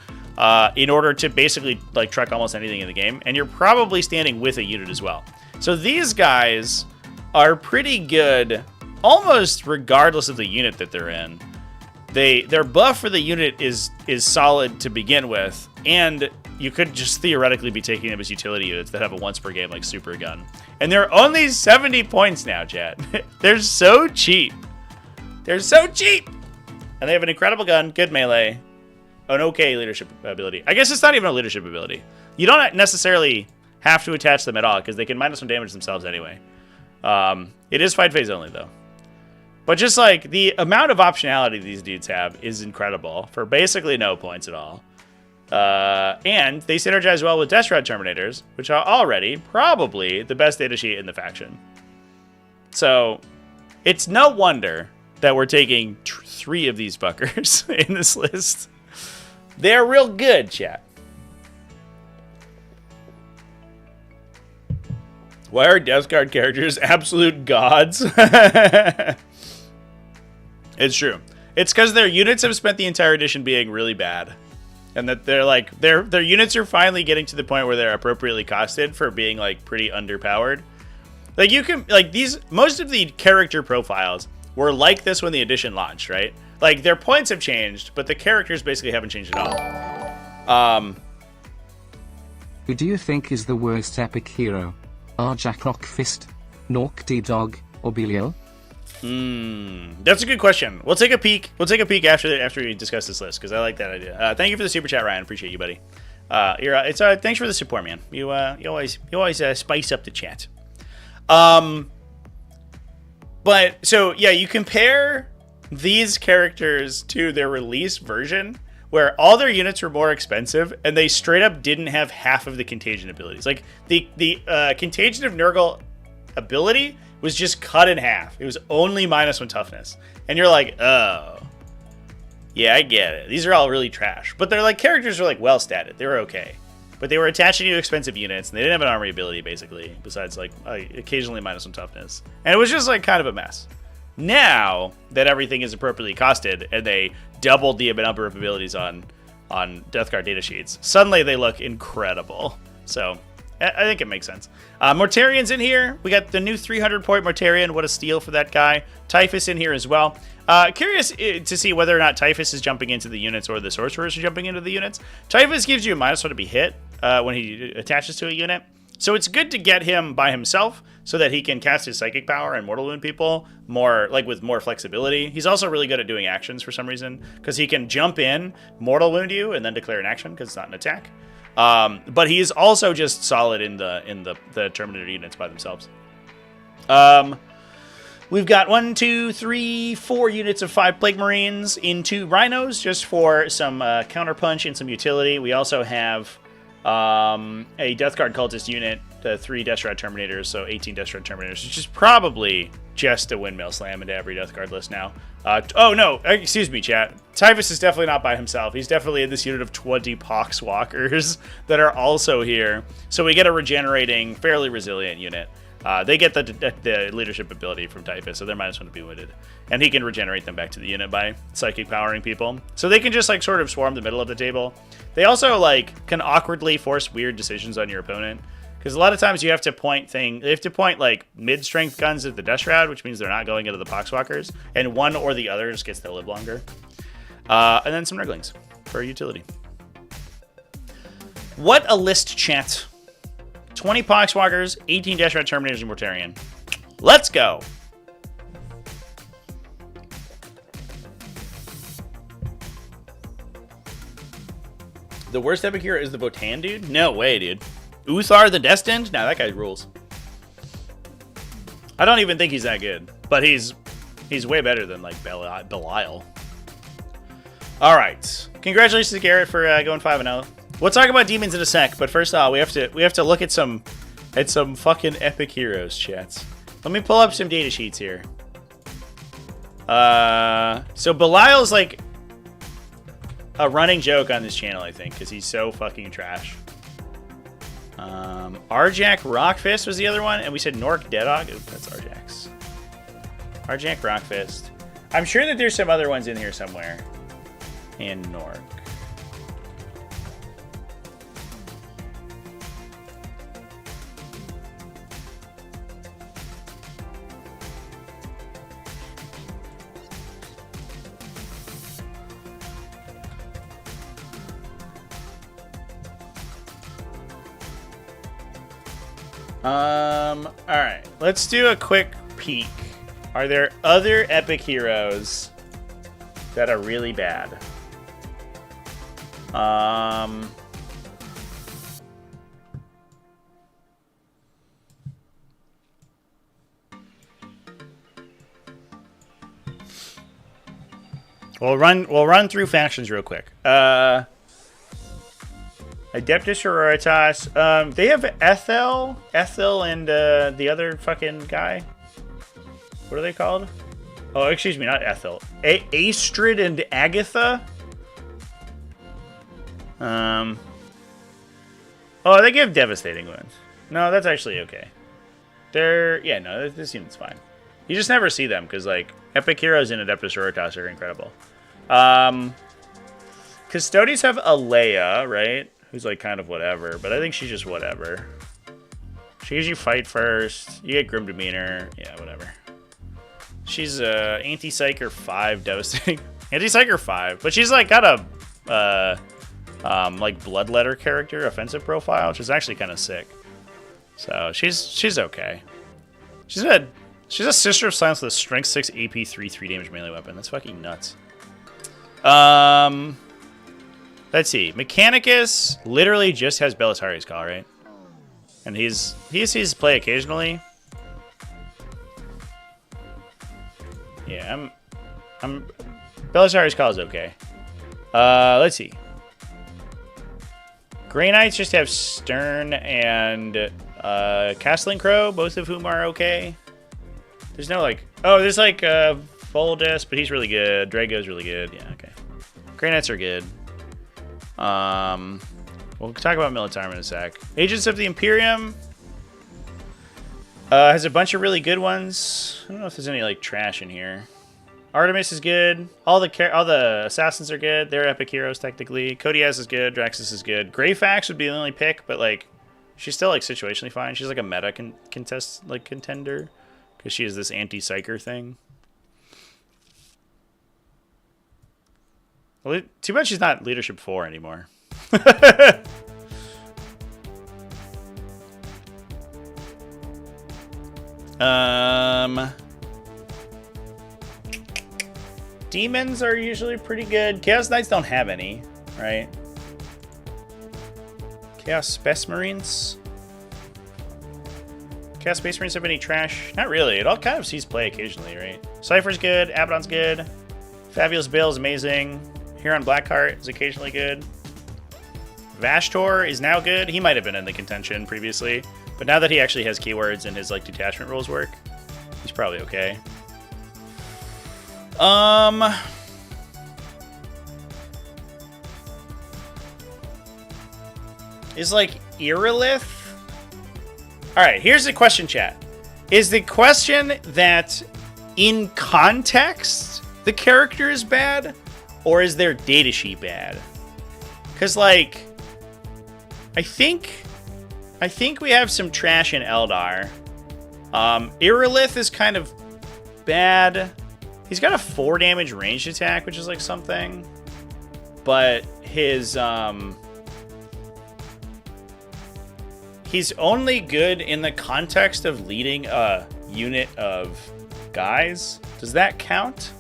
in order to basically, like, truck almost anything in the game. And you're probably standing with a unit as well. So these guys are pretty good almost regardless of the unit that they're in. Their buff for the unit is solid to begin with, and you could just theoretically be taking them as utility units that have a once per game, like, super gun. And they're only 70 points now, chat. They're so cheap. They're so cheap! And they have an incredible gun, good melee, an okay leadership ability. I guess it's not even a leadership ability. You don't necessarily have to attach them at all, because they can -1 damage themselves anyway. It is fight phase only, though. But just, like, the amount of optionality these dudes have is incredible for basically no points at all. And they synergize well with Death Shroud Terminators, which are already probably the best data sheet in the faction. So it's no wonder that we're taking 3 of these fuckers in this list. They're real good, chat. Why are Death Guard characters absolute gods? It's true. It's because their units have spent the entire edition being really bad. And that they're like, their units are finally getting to the point where they're appropriately costed for being, like, pretty underpowered. Like, you can, like, most of the character profiles were like this when the edition launched, right? Like, their points have changed, but the characters basically haven't changed at all. Who do you think is the worst epic hero? Arjak Rockfist, Nork D-Dog, or Belial? That's a good question. We'll take a peek. We'll take a peek after we discuss this list, because I like that idea. Thank you for the super chat, Ryan. Appreciate you, buddy. Thanks for the support, man. You always spice up the chat. But so yeah, you compare these characters to their release version, where all their units were more expensive, and they straight up didn't have half of the contagion abilities. Like the contagion of Nurgle ability was just cut in half. It was only -1 toughness. And you're like, oh. Yeah, I get it. These are all really trash. But they're like, characters are like well statted. They were okay. But they were attaching to expensive units, and they didn't have an armory ability, basically, besides like occasionally -1 toughness. And it was just like kind of a mess. Now that everything is appropriately costed, and they doubled the number of abilities on Death Guard datasheets, suddenly they look incredible. So I think it makes sense. Mortarian's in here. We got the new 300-point Mortarian. What a steal for that guy. Typhus in here as well. Curious to see whether or not Typhus is jumping into the units or the Sorcerers are jumping into the units. Typhus gives you a -1 to be hit when he attaches to a unit. So it's good to get him by himself so that he can cast his Psychic Power and Mortal Wound people more, like with more flexibility. He's also really good at doing actions for some reason because he can jump in, Mortal Wound you, and then declare an action because it's not an attack. But he is also just solid in the Terminator units by themselves. We've got 1, 2, 3, 4 units of 5 Plague Marines in 2 Rhinos just for some counterpunch and some utility. We also have a Death Guard Cultist unit, 3 Desperate Terminators, so 18 Desperate Terminators, which is probably just a windmill slam into every Death Guard list now. Oh no, excuse me, chat. Typhus is definitely not by himself. He's definitely in this unit of 20 Poxwalkers that are also here. So we get a regenerating, fairly resilient unit. They get the leadership ability from Typhus, so they're -1 to be wounded. And he can regenerate them back to the unit by psychic powering people. So they can just like sort of swarm the middle of the table. They also like can awkwardly force weird decisions on your opponent. Because a lot of times you have to point like mid-strength guns at the Death Shroud, which means they're not going into the Poxwalkers. And one or the other just gets to live longer. And then some Nurglings for utility. What a list, chat. 20 Poxwalkers, 18 Death Shroud Terminators, and Mortarian. Let's go! The worst epic hero is the Votann, dude? No way, dude. Uthar the Destined? Nah, that guy rules. I don't even think he's that good, but he's way better than like Belial. All right, congratulations to Garrett for going 5-0. We'll talk about demons in a sec, but first off, we have to look at some fucking epic heroes, chats. Let me pull up some data sheets here. So Belial's like a running joke on this channel, I think, because he's so fucking trash. Arjak Rockfist was the other one, and we said Nork Deadog. Oop, that's Arjak's. Arjak Rockfist. I'm sure that there's some other ones in here somewhere. And Nork. Alright, let's do a quick peek. Are there other epic heroes that are really bad? We'll run through factions real quick. Adeptus Sororitas. They have Ethel, and the other fucking guy. What are they called? Oh, excuse me, not Ethel. Astrid and Agatha. Oh, they give devastating wounds. No, that's actually okay. No, this unit's fine. You just never see them because like epic heroes in Adeptus Sororitas are incredible. Custodes have Alea, right? Who's like kind of whatever, but I think she's just whatever. She gives you fight first. You get Grim Demeanor. Yeah, whatever. She's Anti-Psyker 5 devastating. Anti-Psyker 5, but she's like got a like Bloodletter character offensive profile, which is actually kind of sick. So she's okay. She's a Sister of Silence with a Strength 6 AP 3 damage melee weapon. That's fucking nuts. Let's see. Mechanicus literally just has Belisarius Call, right? And he sees play occasionally. Yeah, I'm Belisarius Call is okay. Let's see. Grey Knights just have Stern and Castling Crow, both of whom are okay. There's no like there's like Voldus, but he's really good. Drago's really good. Yeah, okay. Grey Knights are good. We'll talk about Militarum in a sec. Agents of the Imperium has a bunch of really good ones. I don't know if there's any like trash in here. Artemis is good. All the assassins are good. They're epic heroes technically. Codiaz is good. Draxus is good. Greyfax would be the only pick, but like She's still like situationally fine. She's like a meta contender because she has this anti-psyker thing. Well, too bad she's not leadership 4 anymore. Demons are usually pretty good. Chaos Knights don't have any, right? Chaos Space Marines. Chaos Space Marines have any trash? Not really. It all kind of sees play occasionally, right? Cypher's good. Abaddon's good. Fabulous Bill is amazing. Huron Blackheart is occasionally good. Vashtor is now good. He might have been in the contention previously, but now that he actually has keywords and his like detachment rules work, he's probably okay. Is like Irilith? Alright, here's the question, chat. Is the question that in context the character is bad? Or is their datasheet bad? Because, like, I think we have some trash in Eldar. Irilith is kind of bad. He's got a 4 damage ranged attack, which is like something. But his he's only good in the context of leading a unit of guys. Does that count?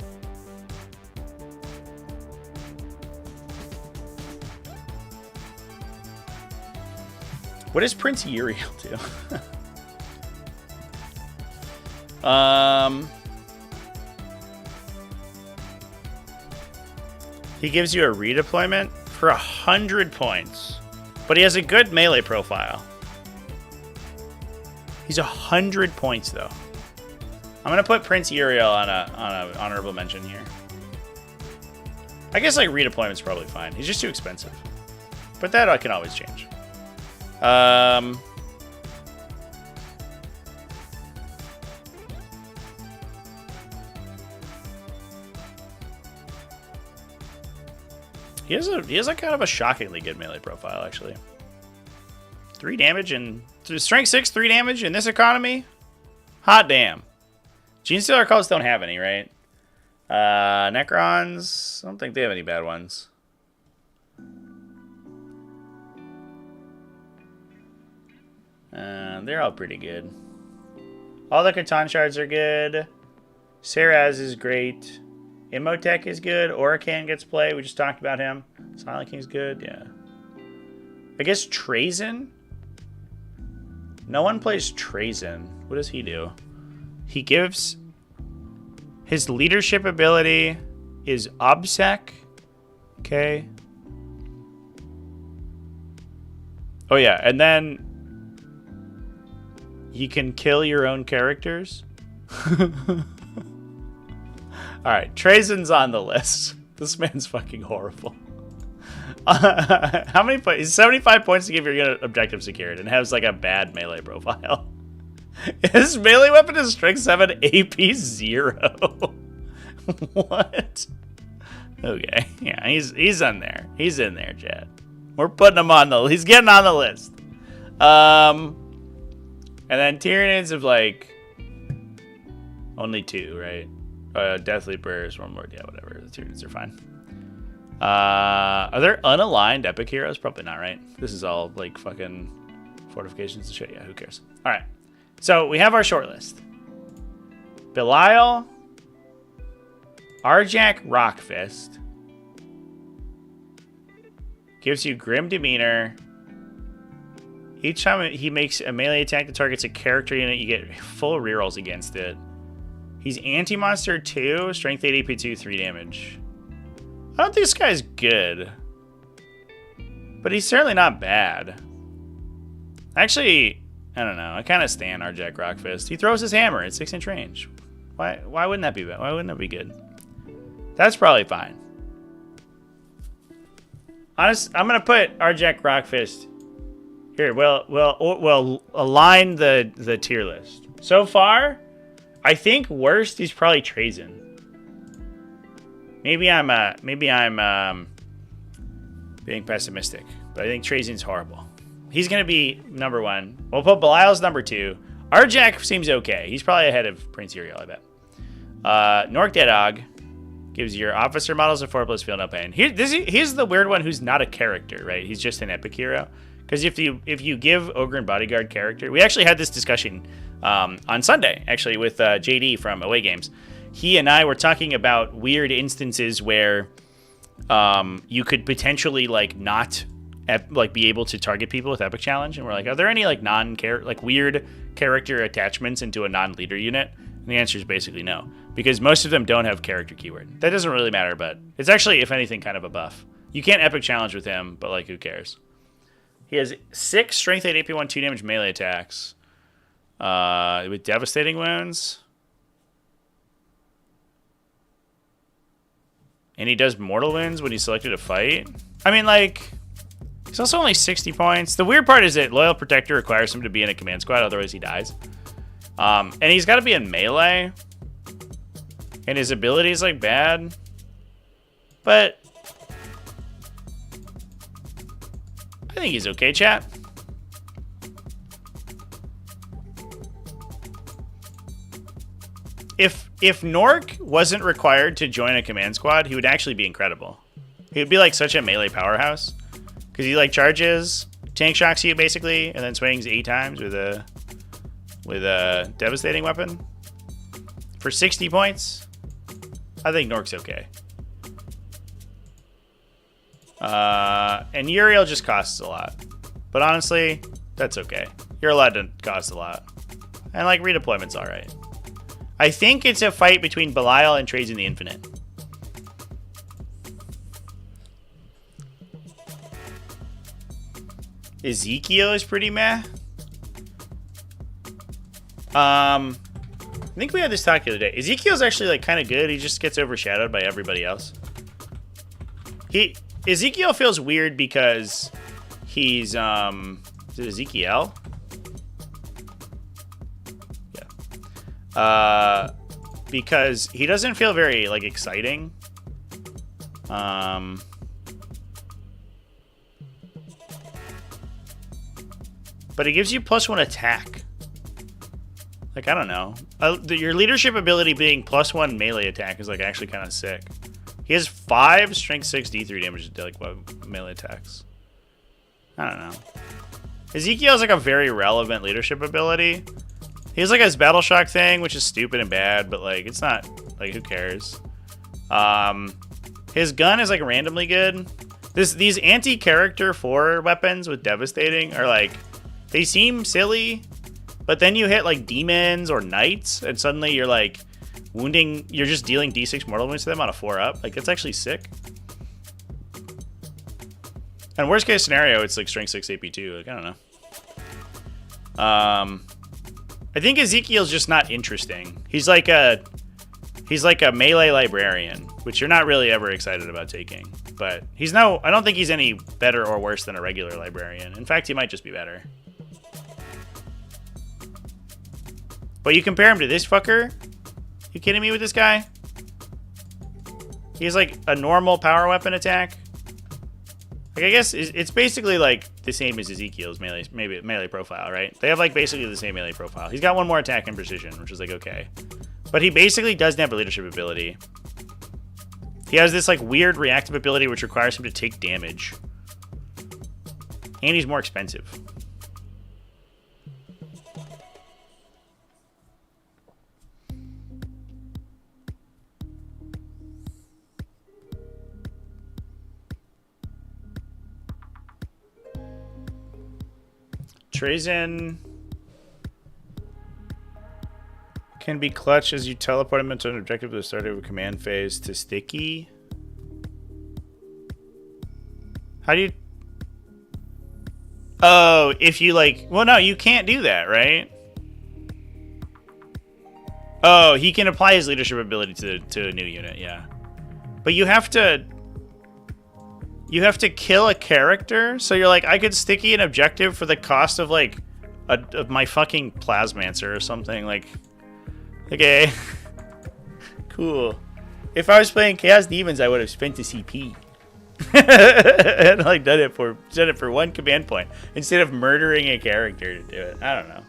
What does Prince Uriel do? He gives you a redeployment for 100 points, but he has a good melee profile. He's 100 points though. I'm gonna put Prince Uriel on a honorable mention here. I guess like redeployment's probably fine. He's just too expensive, but that I can always change. He has a kind of a shockingly good melee profile, actually. 3 damage and strength 6, 3 damage in this economy. Hot damn. Genestealer cults don't have any, right? Necrons, I don't think they have any bad ones. They're all pretty good. All the Catan shards are good. Saraz is great. Imhotep is good. Oracan gets play. We just talked about him. Silent King's good. Yeah. I guess Trazen. No one plays Trazen. What does he do? He gives... His leadership ability is Obsec. Okay. Oh yeah, and then... You can kill your own characters. Alright, Trazen's on the list. This man's fucking horrible. How many points? 75 points to give your unit objective secured and has like a bad melee profile. His melee weapon is strength 7, AP 0. What? Okay, yeah, he's in there. He's in there, Chad. We're putting him on the... He's getting on the list. And then Tyranids of like only 2, right? Death Leapers, one more, yeah, whatever. The Tyranids are fine. Are there unaligned epic heroes? Probably not, right? This is all like fucking fortifications and shit. Yeah, who cares? All right, so we have our short list. Belial, Arjak Rockfist gives you Grim Demeanor. Each time he makes a melee attack that targets a character unit, you get full rerolls against it. He's anti-monster 2, strength 8, AP 2, 3 damage. I don't think this guy's good, but he's certainly not bad. Actually, I don't know. I kind of stand Arjak Rockfist. He throws his hammer at 6-inch range. Why wouldn't that be bad? Why wouldn't that be good? That's probably fine. Honest, I'm gonna put Arjak Rockfist here. We'll align the tier list. So far, I think worst he's probably Trazen. Maybe I'm being pessimistic, but I think Trazen's horrible. He's going to be number 1. We'll put Belial's number 2. Arjak seems okay. He's probably ahead of Prince Uriel, I bet. Nork Dedog gives your officer models a 4+ feel no pain. He's the weird one who's not a character, right? He's just an epic hero. Because if you give Ogre and Bodyguard character... We actually had this discussion on Sunday, actually, with JD from Away Games. He and I were talking about weird instances where you could potentially not be able to target people with Epic Challenge. And we're like, are there any weird character attachments into a non-leader unit? And the answer is basically no. Because most of them don't have character keyword. That doesn't really matter, but it's actually, if anything, kind of a buff. You can't Epic Challenge with him, but who cares? He has 6 Strength 8 AP 1 2 damage melee attacks with devastating wounds. And he does mortal wounds when he's selected to fight. I mean, he's also only 60 points. The weird part is that Loyal Protector requires him to be in a command squad, otherwise he dies. And he's got to be in melee. And his ability is bad. But I think he's okay, chat. If Nork wasn't required to join a command squad, he would actually be incredible. He would be such a melee powerhouse. Because he charges, tank shocks you basically, and then swings 8 times with a devastating weapon. For 60 points, I think Nork's okay. And Uriel just costs a lot. But honestly, that's okay. You're allowed to cost a lot. And redeployment's alright. I think it's a fight between Belial and Trades in the Infinite. Ezekiel is pretty meh. I think we had this talk the other day. Ezekiel's actually kind of good. He just gets overshadowed by everybody else. Ezekiel feels weird because he's is it Ezekiel? Yeah. Because he doesn't feel very exciting. But it gives you +1 attack. I don't know. Your leadership ability being +1 melee attack is actually kind of sick. He has 5 strength 6 D3 damage to melee attacks. I don't know. Ezekiel's a very relevant leadership ability. He has his battle shock thing, which is stupid and bad, but it's not who cares. His gun is randomly good. These anti-character 4 weapons with devastating are they seem silly, but then you hit demons or knights, and suddenly you're wounding. You're just dealing D6 mortal wounds to them on a 4-up. That's actually sick. And worst case scenario, it's strength 6 AP 2. I don't know. I think Ezekiel's just not interesting. He's like a melee librarian, which you're not really ever excited about taking. But I don't think he's any better or worse than a regular librarian. In fact, he might just be better. But you compare him to this fucker? You kidding me with this guy? He has a normal power weapon attack. I guess it's basically the same as Ezekiel's melee profile, right? They have basically the same melee profile. He's got 1 more attack and precision, which is okay. But he basically doesn't have a leadership ability. He has this weird reactive ability which requires him to take damage. And he's more expensive. Trazen can be clutch as you teleport him into an objective at the start of a command phase to sticky. How do you... Oh, if you well, no, you can't do that, right? Oh, he can apply his leadership ability to a new unit, yeah. But you have to kill a character, so you're I could sticky an objective for the cost of of my fucking Plasmancer or something. Okay. Cool. If I was playing Chaos Demons, I would have spent the CP. And like done it for one command point instead of murdering a character to do it. I don't know.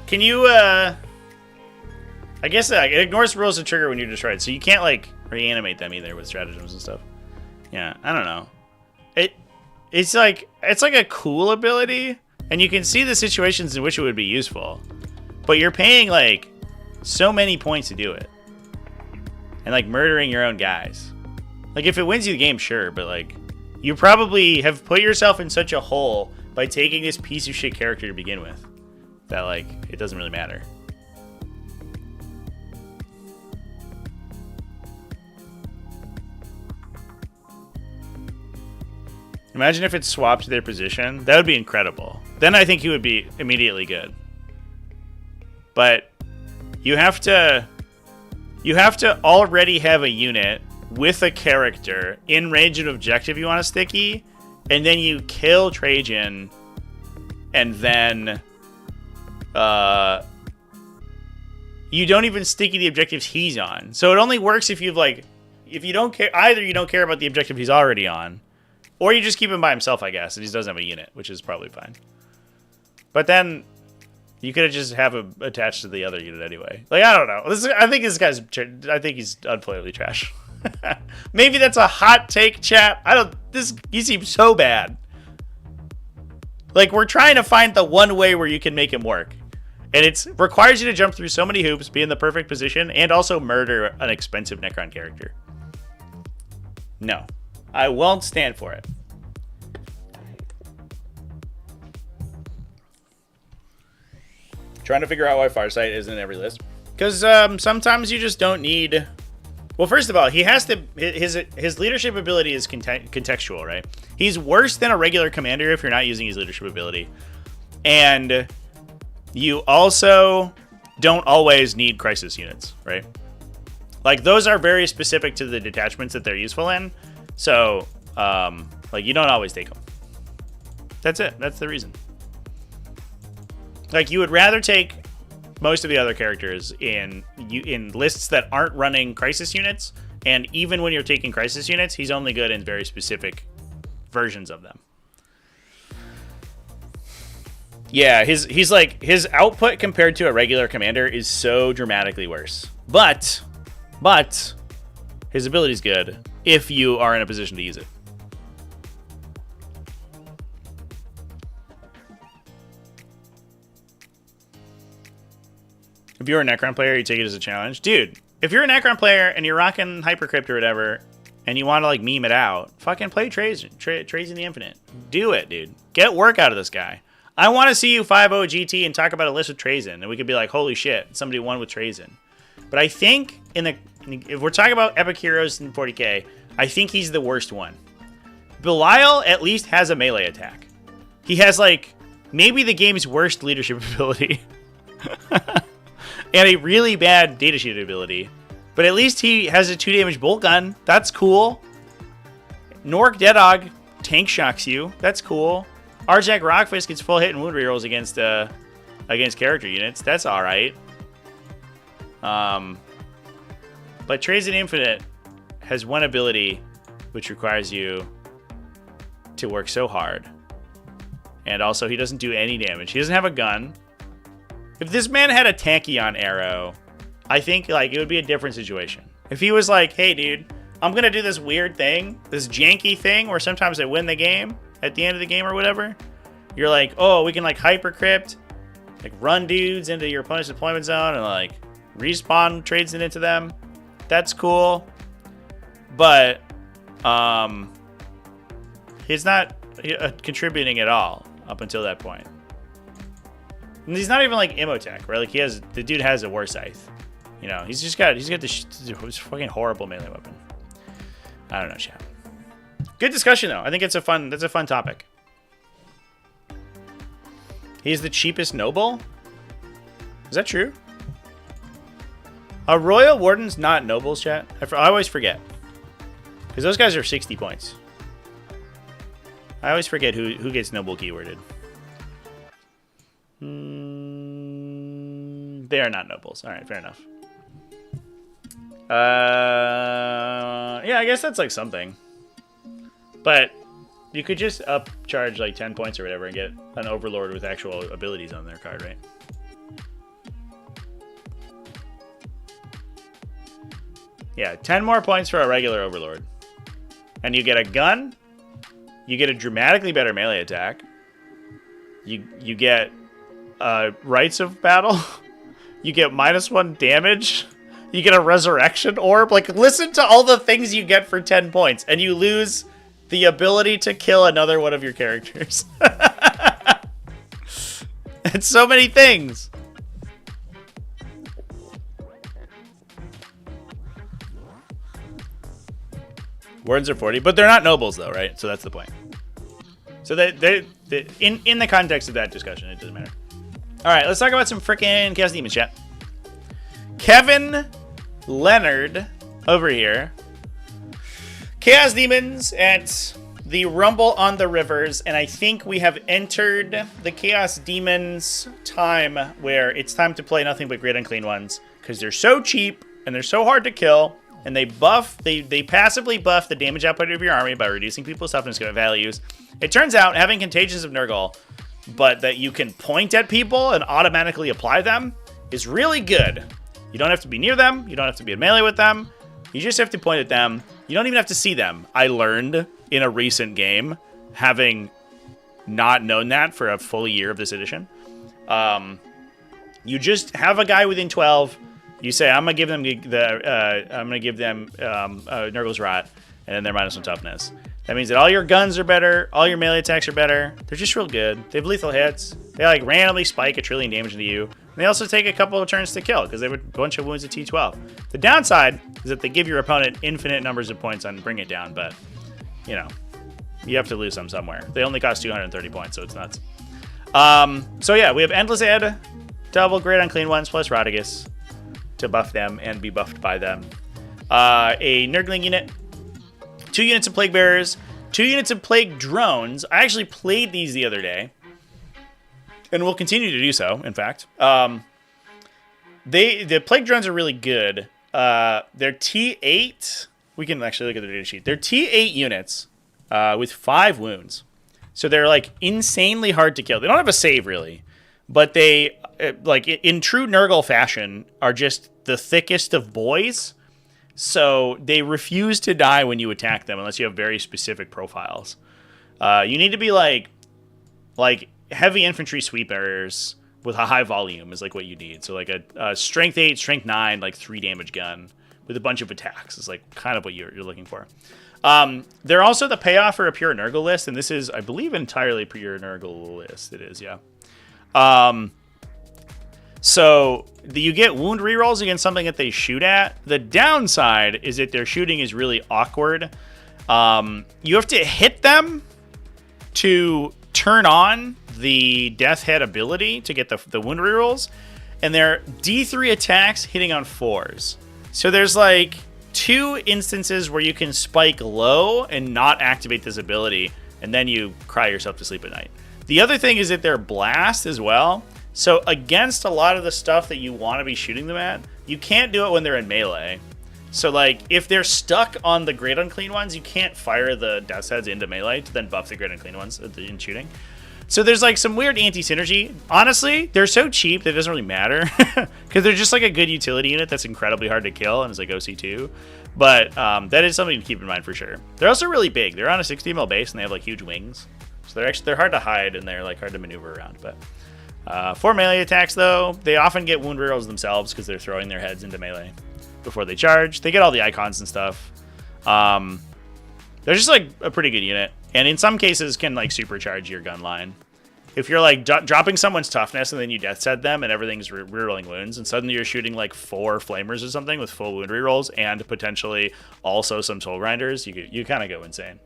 Can you I guess it ignores rules of trigger when you're destroyed, so you can't like reanimate them either with stratagems and stuff. Yeah, I don't know. It's like a cool ability, and you can see the situations in which it would be useful, but you're paying like so many points to do it, and like murdering your own guys. Like if it wins you the game, sure, but like you probably have put yourself in such a hole by taking this piece of shit character to begin with that like it doesn't really matter. Imagine if it swapped their position. That would be incredible. Then I think he would be immediately good. But you have to already have a unit with a character in range of objective you want to sticky, and then you kill Trajan, and then you don't even sticky the objectives he's on. So it only works if you don't care, either you don't care about the objective he's already on, or you just keep him by himself, I guess, and he doesn't have a unit, which is probably fine. But then you could just have him attached to the other unit anyway. Like, I don't know. I think he's unplayably trash. Maybe that's a hot take, chat. He seems so bad. Like, we're trying to find the one way where you can make him work. And it requires you to jump through so many hoops, be in the perfect position, and also murder an expensive Necron character. No. I won't stand for it. Trying to figure out why Farsight isn't in every list. Because sometimes you just don't need... Well, first of all, he has to... His leadership ability is contextual, right? He's worse than a regular commander if you're not using his leadership ability. And you also don't always need crisis units, right? Like, those are very specific to the detachments that they're useful in. So, like, you don't always take them. That's it. That's the reason. Like, you would rather take most of the other characters in lists that aren't running crisis units, and even when you're taking crisis units, he's only good in very specific versions of them. Yeah, his output compared to a regular commander is so dramatically worse. But his ability's good if you are in a position to use it. If you're a Necron player, you take it as a challenge. Dude, if you're a Necron player and you're rocking Hypercrypt or whatever, and you want to, like, meme it out, fucking play Trajan the Infinite. Do it, dude. Get work out of this guy. I want to see you 5-0 GT and talk about a list with Trajan, and we could be like, holy shit, somebody won with Trajan. But I think if we're talking about epic heroes in 40k, I think he's the worst one. Belial at least has a melee attack. He has, like, maybe the game's worst leadership ability. And a really bad datasheet ability. But at least he has a 2 damage bolt gun. That's cool. Nork Deadog tank shocks you. That's cool. Arjak Rockfist gets full hit and wound rerolls against character units. That's alright. But Trajan Infinite has one ability which requires you to work so hard. And also, he doesn't do any damage. He doesn't have a gun. If this man had a Tachyon arrow, I think, like, it would be a different situation. If he was like, hey, dude, I'm going to do this weird thing, this janky thing where sometimes I win the game at the end of the game or whatever. You're like, oh, we can, like, hypercrypt, like, run dudes into your opponent's deployment zone and, like, respawn trades it into them. That's cool. But he's not contributing at all up until that point. And he's not even like Imhotech, right? Like the dude has a war scythe. You know, he's got this fucking horrible melee weapon. I don't know, chat. Good discussion though. I think that's a fun topic. He's the cheapest noble? Is that true? A Royal Warden's not nobles, chat? I always forget. Because those guys are 60 points. I always forget who gets noble keyworded. They are not nobles. Alright, fair enough. Yeah, I guess that's like something. But you could just upcharge like 10 points or whatever and get an Overlord with actual abilities on their card, right? Yeah, 10 more points for a regular Overlord. And you get a gun. You get a dramatically better melee attack. You get Rites of Battle. You get -1 damage. You get a Resurrection Orb. Like, listen to all the things you get for 10 points. And you lose the ability to kill another one of your characters. It's so many things. Wardens are 40, but they're not nobles though, right? So that's the point. So they in the context of that discussion, it doesn't matter. All right, let's talk about some freaking Chaos Demons, chat. Kevin Leonard over here. Chaos Demons at the Rumble on the Rivers, and I think we have entered the Chaos Demons time where it's time to play nothing but Great Unclean Ones because they're so cheap and they're so hard to kill. And they passively buff the damage output of your army by reducing people's toughness values. It turns out having Contagions of Nurgle, but that you can point at people and automatically apply them, is really good. You don't have to be near them. You don't have to be in melee with them. You just have to point at them. You don't even have to see them. I learned in a recent game, having not known that for a full year of this edition. You just have a guy within 12. You say, I'm gonna give them Nurgle's Rot, and then they're -1 toughness. That means that all your guns are better, all your melee attacks are better. They're just real good. They have lethal hits. They like randomly spike 1 trillion damage into you. And they also take a couple of turns to kill because they have a bunch of wounds at T12. The downside is that they give your opponent infinite numbers of points on Bring It Down, but you know, you have to lose some somewhere. They only cost 230 points, so it's nuts. So yeah, we have Endless Ed, double Great Unclean Ones plus Rodigus to buff them and be buffed by them. A Nurgling unit, 2 units of Plague Bearers, 2 units of Plague Drones. I actually played these the other day, and will continue to do so, in fact. The Plague Drones are really good. They're T8. We can actually look at their data sheet. They're T8 units with 5 wounds. So they're like insanely hard to kill. They don't have a save, really. But they, like in true Nurgle fashion, are just the thickest of boys. So they refuse to die when you attack them unless you have very specific profiles. You need to be like heavy infantry sweepers with a high volume is like what you need. So like a strength 8, strength 9, like 3 damage gun with a bunch of attacks is like kind of what you're looking for. They're also the payoff for a pure Nurgle list, and this is, I believe, entirely pure Nurgle list. It is, yeah. So you get wound rerolls against something that they shoot at. The downside is that their shooting is really awkward. You have to hit them to turn on the Death Head ability to get the wound rerolls, and they're D3 attacks hitting on 4s. So there's like 2 instances where you can spike low and not activate this ability, and then you cry yourself to sleep at night. The other thing is that they're blast as well. So against a lot of the stuff that you want to be shooting them at, you can't do it when they're in melee. So like if they're stuck on the Great Unclean Ones, you can't fire the Death's Heads into melee to then buff the Great Unclean Ones in shooting. So there's like some weird anti-synergy. Honestly, they're so cheap that it doesn't really matter because they're just like a good utility unit that's incredibly hard to kill and is like OC2. But that is something to keep in mind for sure. They're also really big. They're on a 60 mil base and they have like huge wings. So they're hard to hide and they're like hard to maneuver around. But for melee attacks though, they often get wound rerolls themselves because they're throwing their heads into melee before they charge. They get all the icons and stuff. They're just like a pretty good unit. And in some cases can like supercharge your gun line. If you're like dropping someone's toughness and then you death set them and everything's rerolling wounds and suddenly you're shooting like 4 flamers or something with full wound rerolls and potentially also some soul grinders, you kind of go insane.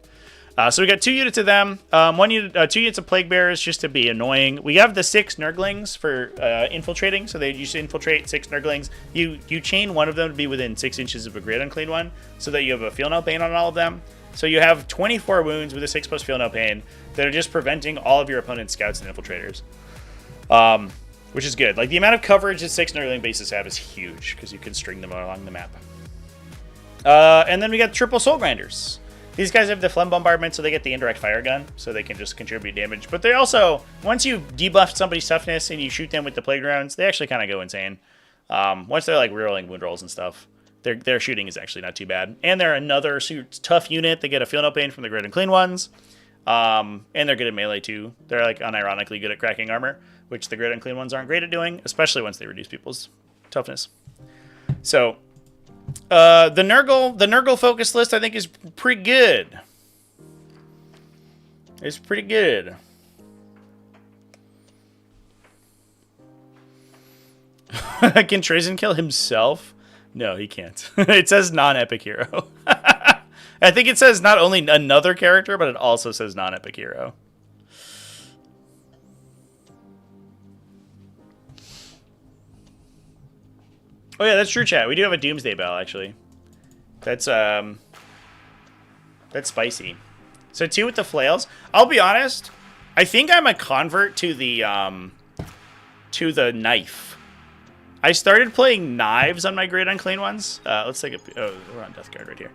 So we got 2 units of them, 2 units of Plague Bearers just to be annoying. We have the 6 Nurglings for infiltrating, so they used to infiltrate 6 Nurglings. You chain one of them to be within 6 inches of a Great Unclean One, so that you have a Feel No Pain on all of them. So you have 24 wounds with a 6+ Feel No Pain that are just preventing all of your opponent's scouts and infiltrators, which is good. Like the amount of coverage that 6 Nurgling bases have is huge because you can string them along the map. And then we got triple soul grinders. These guys have the phlegm bombardment, so they get the indirect fire gun, so they can just contribute damage. But they also, once you debuff somebody's toughness and you shoot them with the plague rounds, they actually kind of go insane. Once they're like rerolling wound rolls and stuff, their shooting is actually not too bad. And they're another tough unit. They get a feel no pain from the Great Unclean Ones. And they're good at melee too. They're like unironically good at cracking armor, which the Great Unclean Ones aren't great at doing, especially once they reduce people's toughness. So the Nurgle focus list I think is pretty good. It's pretty good. Can Trazen kill himself? No, he can't. It says non-epic hero. I think it says not only another character, but it also says non-epic hero. Oh yeah, that's true, chat. We do have a Doomsday Bell, actually. That's spicy. So 2 with the flails. I'll be honest. I think I'm a convert to the knife. I started playing knives on my Great Unclean Ones. Let's take a... Oh, we're on Death Guard right here.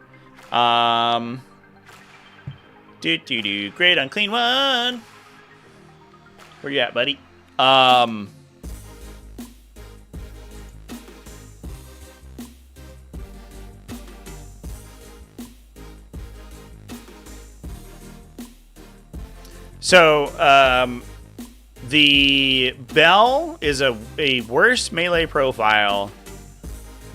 Great Unclean One. Where you at, buddy? So, the Bell is a worse melee profile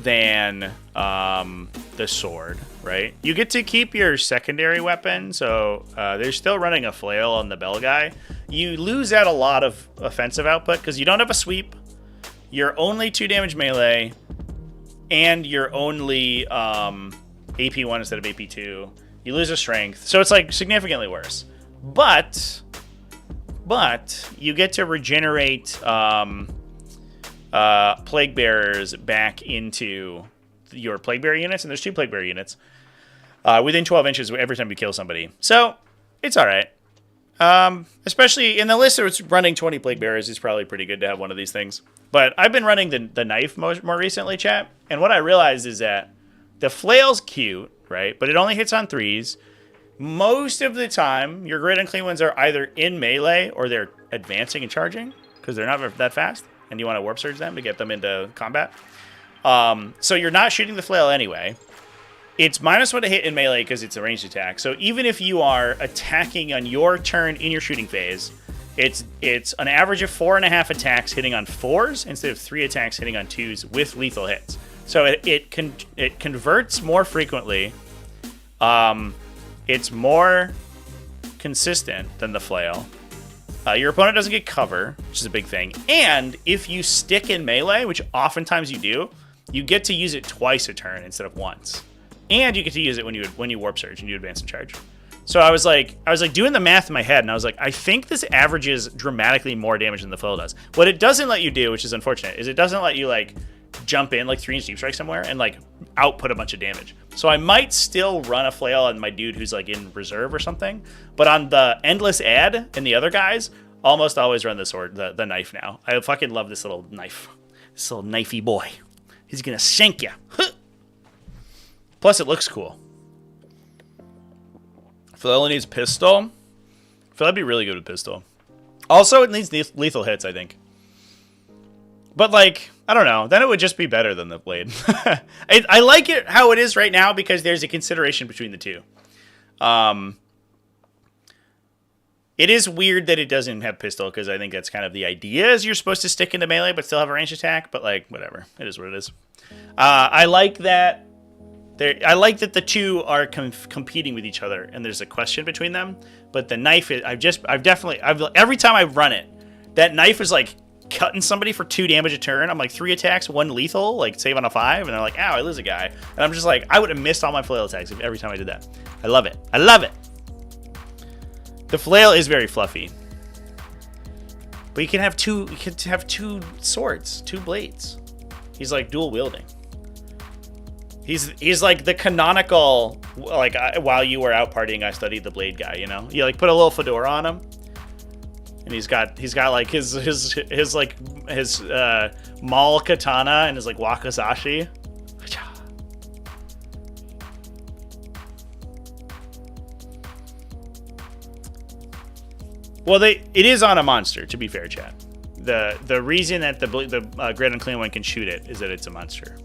than the sword, right? You get to keep your secondary weapon, so they're still running a flail on the Bell guy. You lose out a lot of offensive output because you don't have a sweep, you're only 2 damage melee, and you're only AP1 instead of AP2. You lose a strength, so it's like significantly worse. But you get to regenerate Plague Bearers back into your Plague Bearer units, and there's 2 Plague Bearer units within 12 inches every time you kill somebody. So it's all right. Especially in the list that's running 20 Plague Bearers, it's probably pretty good to have one of these things. But I've been running the knife more recently, chat, and what I realized is that the flail's cute, right? But it only hits on 3s. Most of the time, your Great Unclean Ones are either in melee or they're advancing and charging because they're not that fast, and you want to warp surge them to get them into combat. So you're not shooting the flail anyway. It's -1 to hit in melee because it's a ranged attack. So even if you are attacking on your turn in your shooting phase, it's an average of 4.5 attacks hitting on 4s instead of 3 attacks hitting on 2s with lethal hits. So it converts more frequently. It's more consistent than the flail. Your opponent doesn't get cover, which is a big thing. And if you stick in melee, which oftentimes you do, you get to use it twice a turn instead of once. And you get to use it when you warp surge and you advance and charge. So I was like doing the math in my head, and I was like, I think this averages dramatically more damage than the flail does. What it doesn't let you do, which is unfortunate, is it doesn't let you like jump in like 3-inch deep strike somewhere and like output a bunch of damage. So I might still run a flail on my dude who's like in reserve or something, but on the endless ad and the other guys, almost always run the sword, the knife now. I fucking love this little knife, this little knifey boy. He's gonna shank you. Plus, it looks cool. Flail only needs pistol. I feel that'd be really good with pistol. Also, it needs lethal hits, I think. But like, I don't know. Then it would just be better than the blade. I like it how it is right now because there's a consideration between the two. It is weird that it doesn't have pistol because I think that's kind of the idea is you're supposed to stick into melee but still have a ranged attack. But like, whatever. It is what it is. I like that. I like that the two are competing with each other and there's a question between them. But the knife, every time I run it, that knife is like cutting somebody for 2 damage a turn. I'm like 3 attacks, 1 lethal, like save on a 5, and they're like, ow, I lose a guy. And I'm just like, I would have missed all my flail attacks every time I did that. I love it. I love it. The flail is very fluffy. But you can have two swords, 2 blades. He's like dual wielding. He's like the canonical, like while you were out partying, I studied the blade guy, you know? You like put a little fedora on him. And he's got like his Maul katana and his like wakizashi. Well, it is on a monster, to be fair, chat. The reason that the Great Unclean One can shoot it is that it's a monster.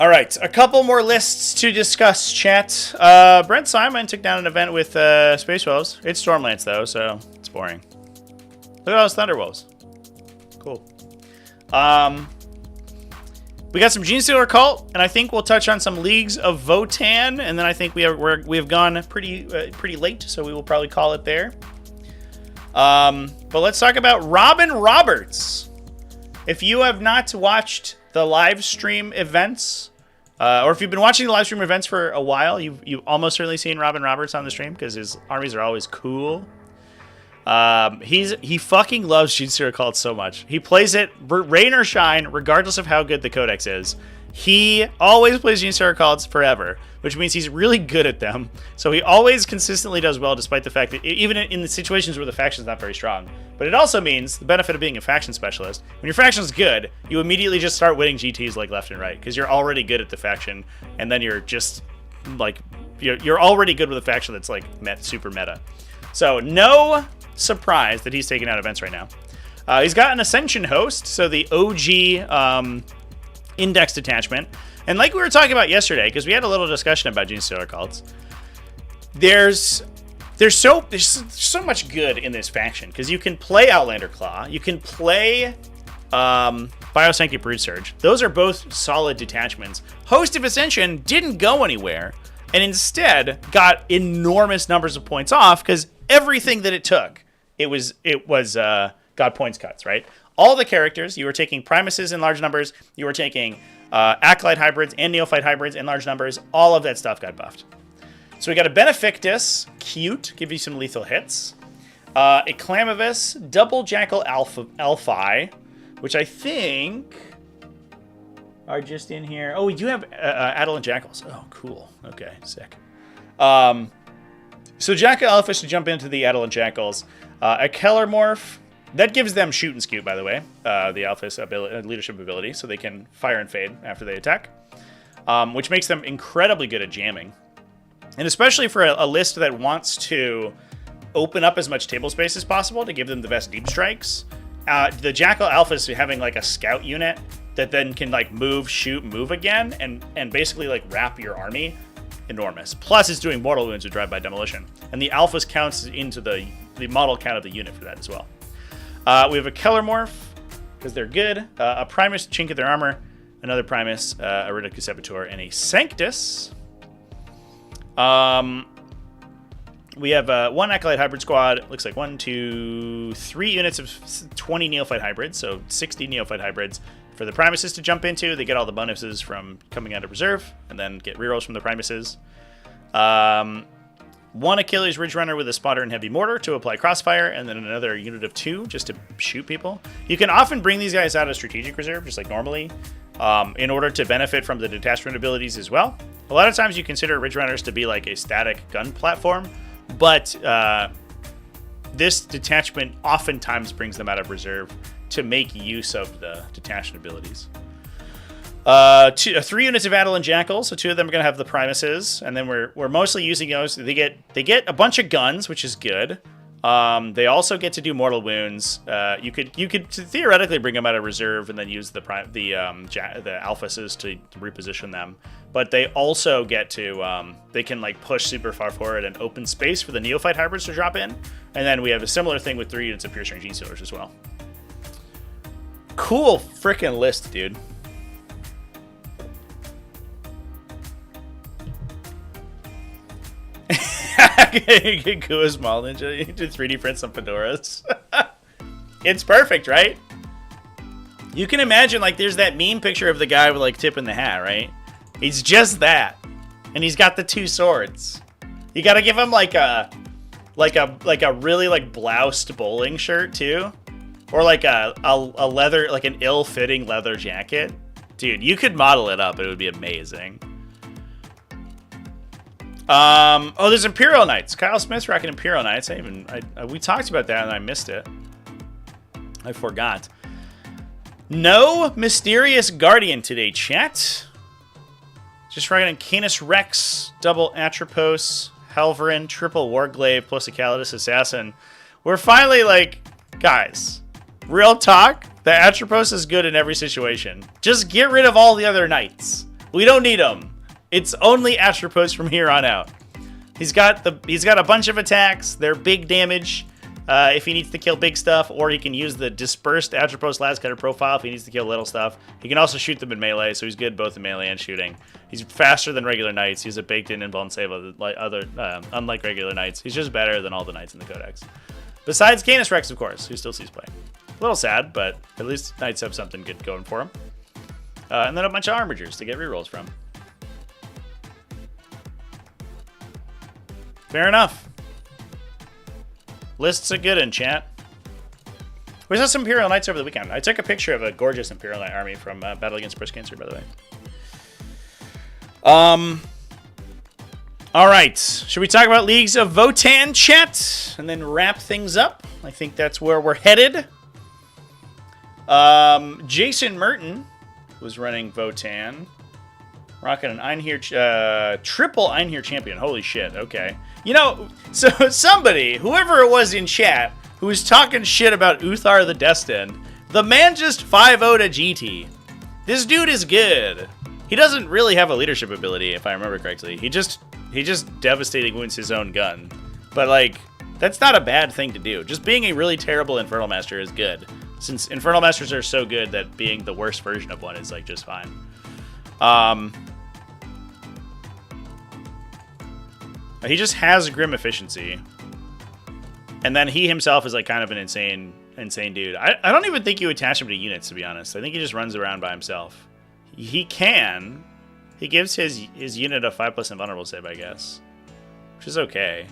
All right, a couple more lists to discuss, chat. Brent Simon took down an event with Space Wolves. It's Stormlance, though, so it's boring. Look at all those Thunderwolves. Cool. We got some Genestealer Cult, and I think we'll touch on some Leagues of Votann, and then I think we have gone pretty late, so we will probably call it there. But let's talk about Robin Roberts. If you have not watched the live stream events, or if you've been watching the live stream events for a while, you've almost certainly seen Robin Roberts on the stream because his armies are always cool. He fucking loves Genestealer Cult so much. He plays it rain or shine, regardless of how good the codex is. He always plays Genestealer Cults forever, which means he's really good at them. So he always consistently does well, despite the fact that even in the situations where the faction's not very strong. But it also means the benefit of being a faction specialist. When your faction's good, you immediately just start winning GTs like left and right because you're already good at the faction, and then you're just like you're already good with a faction that's like super meta. So no surprise that he's taking out events right now. He's got an Ascension host, so the OG index detachment. And like we were talking about yesterday, because we had a little discussion about Genestealer Cults, there's so much good in this faction, because you can play Outlander Claw, you can play Biosanctity Brood Surge. Those are both solid detachments. Host of Ascension didn't go anywhere, and instead got enormous numbers of points off, because everything that it took, it was got points cuts, right? All the characters, you were taking Primuses in large numbers, you were taking Acolyte hybrids and Neophyte hybrids in large numbers, all of that stuff got buffed. So we got a Benefactus, cute, give you some lethal hits. A Clamavis, double Jackal Alphi, which I think are just in here. Oh, we do have Adolescent Jackals. Oh, cool. Okay, sick. So Jackal Alphas to jump into the Adolescent Jackals. A Kellermorph. That gives them shoot and scoot, by the way, the Alpha's leadership ability, so they can fire and fade after they attack, which makes them incredibly good at jamming. And especially for a list that wants to open up as much table space as possible to give them the best deep strikes, the Jackal Alphas having like a scout unit that then can like move, shoot, move again, and basically like wrap your army, enormous. Plus it's doing mortal wounds with drive-by demolition. And the Alphas counts into the model count of the unit for that as well. We have a Kellermorph, because they're good, a Primus, Chink of their armor, another Primus, a Ridicus Saboteur, and a Sanctus. We have one Acolyte Hybrid Squad. Looks like 1, 2, 3 units of 20 Neophyte Hybrids, so 60 Neophyte Hybrids for the Primuses to jump into. They get all the bonuses from coming out of reserve, and then get rerolls from the Primuses. One Achilles Ridge Runner with a Spotter and Heavy Mortar to apply Crossfire, and then another unit of 2 just to shoot people. You can often bring these guys out of Strategic Reserve, just like normally, in order to benefit from the detachment abilities as well. A lot of times you consider Ridge Runners to be like a static gun platform, but this detachment oftentimes brings them out of reserve to make use of the detachment abilities. 3 units of Adolescent Jackals, so 2 of them are going to have the Primuses, and then we're mostly using those. They get a bunch of guns, which is good. They also get to do mortal wounds. You could theoretically bring them out of reserve and then use the Alphases to reposition them. But they also get to they can like push super far forward and open space for the Neophyte Hybrids to drop in. And then we have a similar thing with 3 units of Piercing Genestealers as well. Cool freaking list, dude. Cool small ninja. You can 3D print some fedoras. It's perfect, right? You can imagine like there's that meme picture of the guy with like tipping the hat, right? He's just that, and he's got the 2 swords. You gotta give him like a really like bloused bowling shirt too, or like a leather, like an ill-fitting leather jacket. Dude, you could model it up. It would be amazing. Oh, there's Imperial Knights. Kyle Smith's rocking Imperial Knights. We talked about that and I missed it. I forgot. No Mysterious Guardian today, chat. Just rocking Canis Rex, double Atropos, Helverin, triple Warglaive plus a Gladius Assassin. We're finally like, guys, real talk, the Atropos is good in every situation. Just get rid of all the other knights. We don't need them. It's only Atropos from here on out. He's got a bunch of attacks. They're big damage if he needs to kill big stuff, or he can use the dispersed Atropos Lascutter profile if he needs to kill little stuff. He can also shoot them in melee, so he's good both in melee and shooting. He's faster than regular knights. He's a baked-in invuln save unlike regular knights. He's just better than all the knights in the Codex. Besides Canis Rex, of course, who still sees play. A little sad, but at least knights have something good going for him. And then a bunch of armigers to get rerolls from. Fair enough. Lists are good in chat. We saw some Imperial Knights over the weekend. I took a picture of a gorgeous Imperial Knight army from Battle Against Breast Cancer, by the way. All right. Should we talk about Leagues of Votann, chat? And then wrap things up? I think that's where we're headed. Jason Merton was running Votann. Rocking an Einherjar, triple Einherjar champion. Holy shit, okay. You know, so somebody, whoever it was in chat, who was talking shit about Uthar the Destined, the man just 5-0'd a GT. This dude is good. He doesn't really have a leadership ability, if I remember correctly. He just devastating wounds his own gun. But, like, that's not a bad thing to do. Just being a really terrible Infernal Master is good. Since Infernal Masters are so good that being the worst version of one is, like, just fine. He just has Grim Efficiency. And then he himself is like kind of an insane dude. I don't even think you attach him to units, to be honest. I think he just runs around by himself. He gives his unit a 5+ invulnerable save, I guess. Which is okay.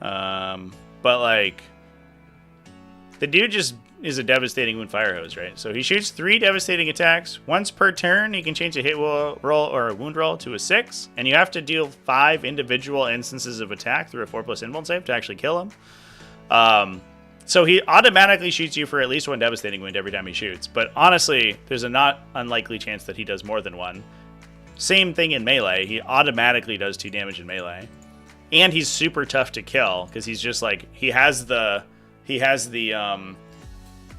But like, the dude just is a devastating wound fire hose, right? So he shoots 3 devastating attacks. Once per turn, he can change a hit roll or a wound roll to a 6, and you have to deal 5 individual instances of attack through a 4+ invuln save to actually kill him. So he automatically shoots you for at least 1 devastating wound every time he shoots. But honestly, there's a not unlikely chance that he does more than 1. Same thing in melee. He automatically does 2 damage in melee. And he's super tough to kill, because he's just like, he has the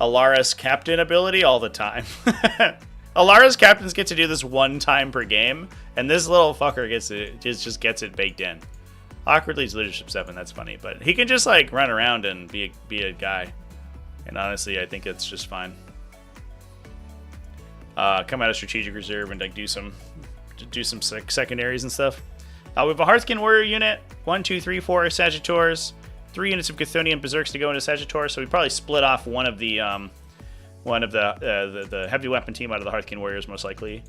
Alaris Captain ability all the time. Alaris Captains get to do this 1 time per game, and this little fucker just gets it baked in. Awkwardly, he's leadership 7, that's funny, but he can just like run around and be a guy. And honestly, I think it's just fine. Come out of strategic reserve and like do some secondaries and stuff. We have a Hearthkin Warrior unit, 1, 2, 3, 4 Sagitors. 3 units of Chthonian Berserks to go into Sagittor, so we probably split off one of the heavy weapon team out of the Hearthkin Warriors, most likely.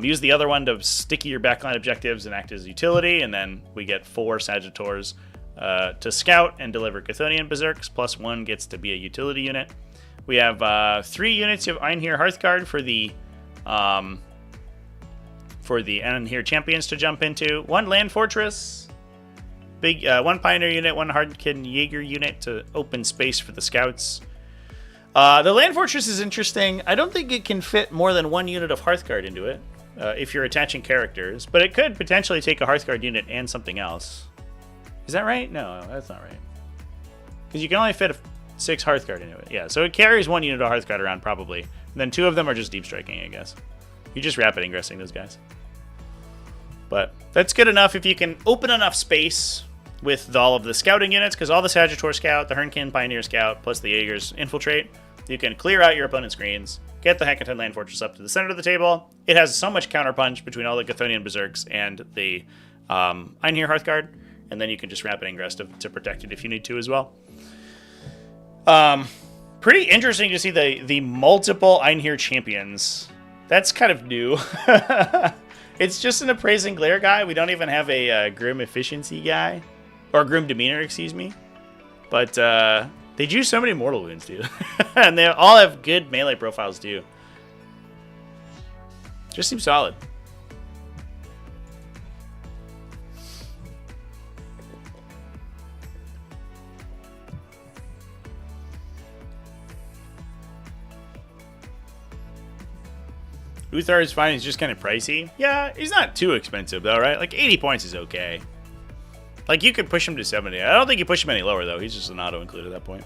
Use the other one to sticky your backline objectives and act as utility, and then we get 4 Sagittors to scout and deliver Chthonian Berserks, plus 1 gets to be a utility unit. We have 3 units of Einherjar Hearthguard for the Einherjar Champions to jump into. 1 Land Fortress. Big 1 Pioneer unit, 1 Hardkin Jaeger unit to open space for the scouts. The Land Fortress is interesting. I don't think it can fit more than 1 unit of Hearthguard into it if you're attaching characters, but it could potentially take a Hearthguard unit and something else. Is that right? No, that's not right. Because you can only fit 6 Hearthguard into it. Yeah, so it carries 1 unit of Hearthguard around probably. And then 2 of them are just deep striking, I guess. You're just rapid ingressing those guys. But that's good enough if you can open enough space with all of the scouting units, because all the Sagittor Scout, the Hernkin Pioneer Scout, plus the Jaegers infiltrate. You can clear out your opponent's screens, get the Hekaton Land Fortress up to the center of the table. It has so much counterpunch between all the Chthonian Berserks and the Einherjar Hearthguard, and then you can just rapid ingress to protect it if you need to as well. Pretty interesting to see the multiple Einherjar champions. That's kind of new. It's just an Appraising Glare guy. We don't even have a Grim Efficiency guy. Or Grim Demeanor, excuse me. But they do so many mortal wounds, dude. And they all have good melee profiles, too. Just seems solid. Uthar is fine. He's just kind of pricey. Yeah, he's not too expensive, though, right? Like, 80 points is okay. Like, you could push him to 70. I don't think you push him any lower, though. He's just an auto-include at that point.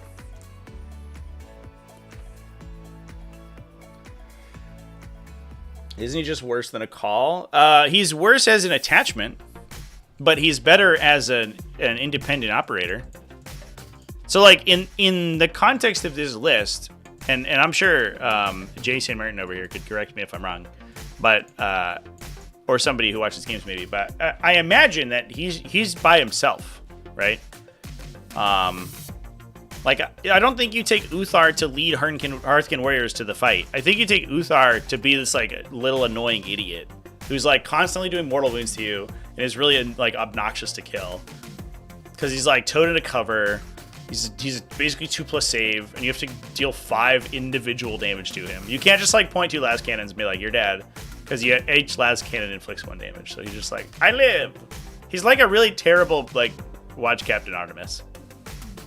Isn't he just worse than a call? He's worse as an attachment, but he's better as an independent operator. So, like, in the context of this list, and I'm sure Jason Martin over here could correct me if I'm wrong, but or somebody who watches games maybe, but I imagine that he's by himself, right? Like, I don't think you take Uthar to lead Hearthkin warriors to the fight. I think you take Uthar to be this, like, little annoying idiot who's, like, constantly doing mortal wounds to you and is really, like, obnoxious to kill. Because he's, like, toted to cover. He's basically 2+ save, and you have to deal 5 individual damage to him. You can't just, like, point 2 last cannons and be like, you're dead. Because each last cannon inflicts 1 damage. So he's just like, I live! He's like a really terrible, like, Watch Captain Artemis.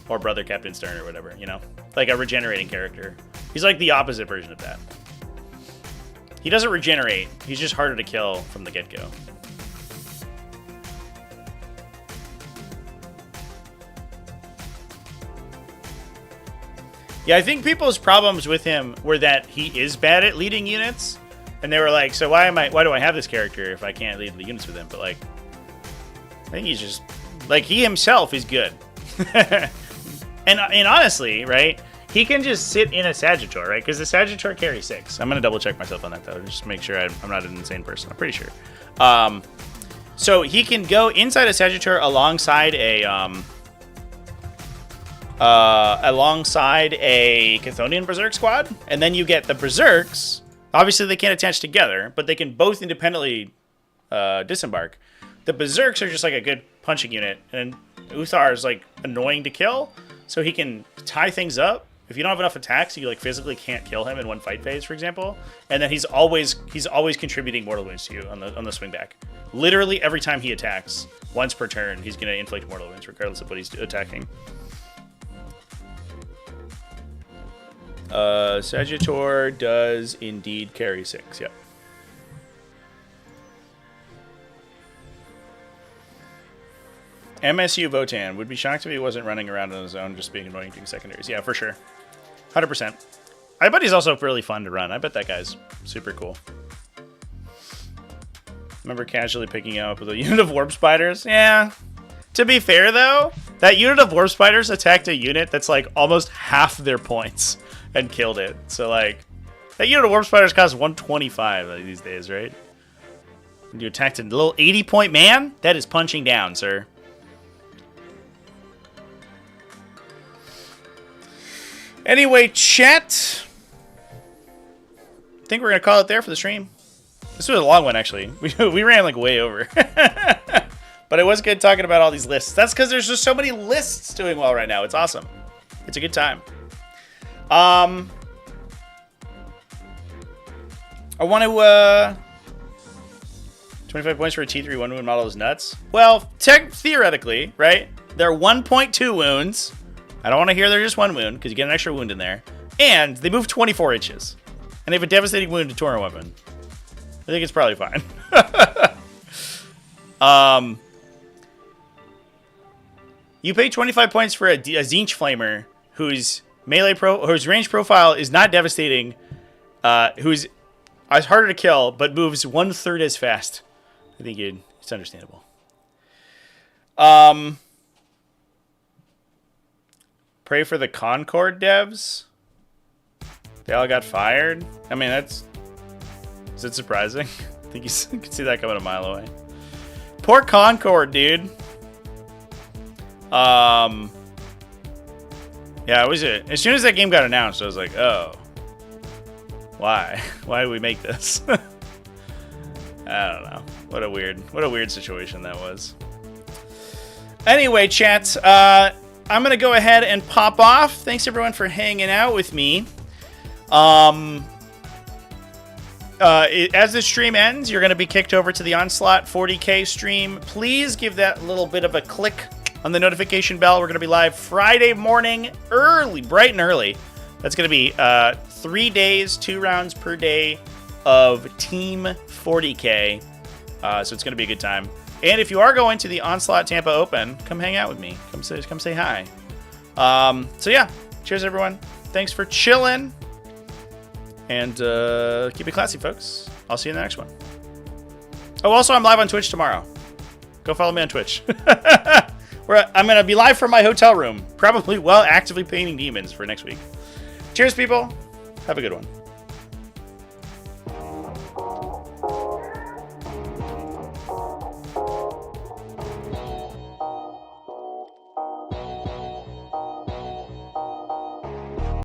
Or Brother Captain Stern or whatever, you know? Like a regenerating character. He's like the opposite version of that. He doesn't regenerate. He's just harder to kill from the get-go. Yeah, I think people's problems with him were that he is bad at leading units. And they were like, so why do I have this character if I can't lead the units with him? But, like, I think he's just, like, he himself is good. And honestly, right, he can just sit in a Sagittor, right? Because the Sagittor carries 6. I'm going to double check myself on that, though, just to make sure I'm not an insane person. I'm pretty sure. So he can go inside a Sagittor alongside a Chthonian Berserk squad, and then you get the Berserks. Obviously, they can't attach together, but they can both independently disembark. The Berserks are just like a good punching unit, and Uthar is like annoying to kill, so he can tie things up. If you don't have enough attacks, you like physically can't kill him in one fight phase, for example. And then he's always contributing mortal wounds to you on the swing back. Literally every time he attacks, once per turn, he's going to inflict mortal wounds, regardless of what he's attacking. Sagittor does indeed carry 6. Yep. MSU Votann. Would be shocked if he wasn't running around on his own, just being annoying doing secondaries. Yeah, for sure. 100%. I bet he's also really fun to run. I bet that guy's super cool. Remember casually picking him up with a unit of warp spiders? Yeah. To be fair, though, that unit of warp spiders attacked a unit that's like almost half their points and killed it. So, like, that unit of warp spiders costs 125 these days, right? And you attacked a little 80-point man? That is punching down, sir. Anyway, chat. I think we're going to call it there for the stream. This was a long one, actually. We ran, like, way over. But it was good talking about all these lists. That's because there's just so many lists doing well right now. It's awesome. It's a good time. I want to... 25 points for a T3 1-wound model is nuts. Well, theoretically, right? They're 1.2 wounds. I don't want to hear they're just 1 wound, because you get an extra wound in there. And they move 24 inches. And they have a devastating wound to Torrent weapon. I think it's probably fine. You pay 25 points for a Tzeentch Flamer whose range profile is not devastating, who's harder to kill, but moves 1/3 as fast. I think it's understandable. Pray for the Concord devs. They all got fired. I mean, is it surprising? I think you can see that coming a mile away. Poor Concord, dude. Yeah, it was it. As soon as that game got announced, I was like, oh. Why? Why did we make this? I don't know. What a weird situation that was. Anyway, chat, I'm going to go ahead and pop off. Thanks, everyone, for hanging out with me. As the stream ends, you're going to be kicked over to the Onslaught 40K stream. Please give that little bit of a click on the notification bell. We're going to be live Friday morning, bright and early. That's going to be 3 days, 2 rounds per day of Team 40K. So it's going to be a good time. And if you are going to the Onslaught Tampa Open, come hang out with me. Come say hi. So yeah, cheers everyone. Thanks for chilling. And keep it classy, folks. I'll see you in the next one. Oh, also, I'm live on Twitch tomorrow. Go follow me on Twitch. I'm going to be live from my hotel room. Probably, actively painting demons for next week. Cheers, people. Have a good one.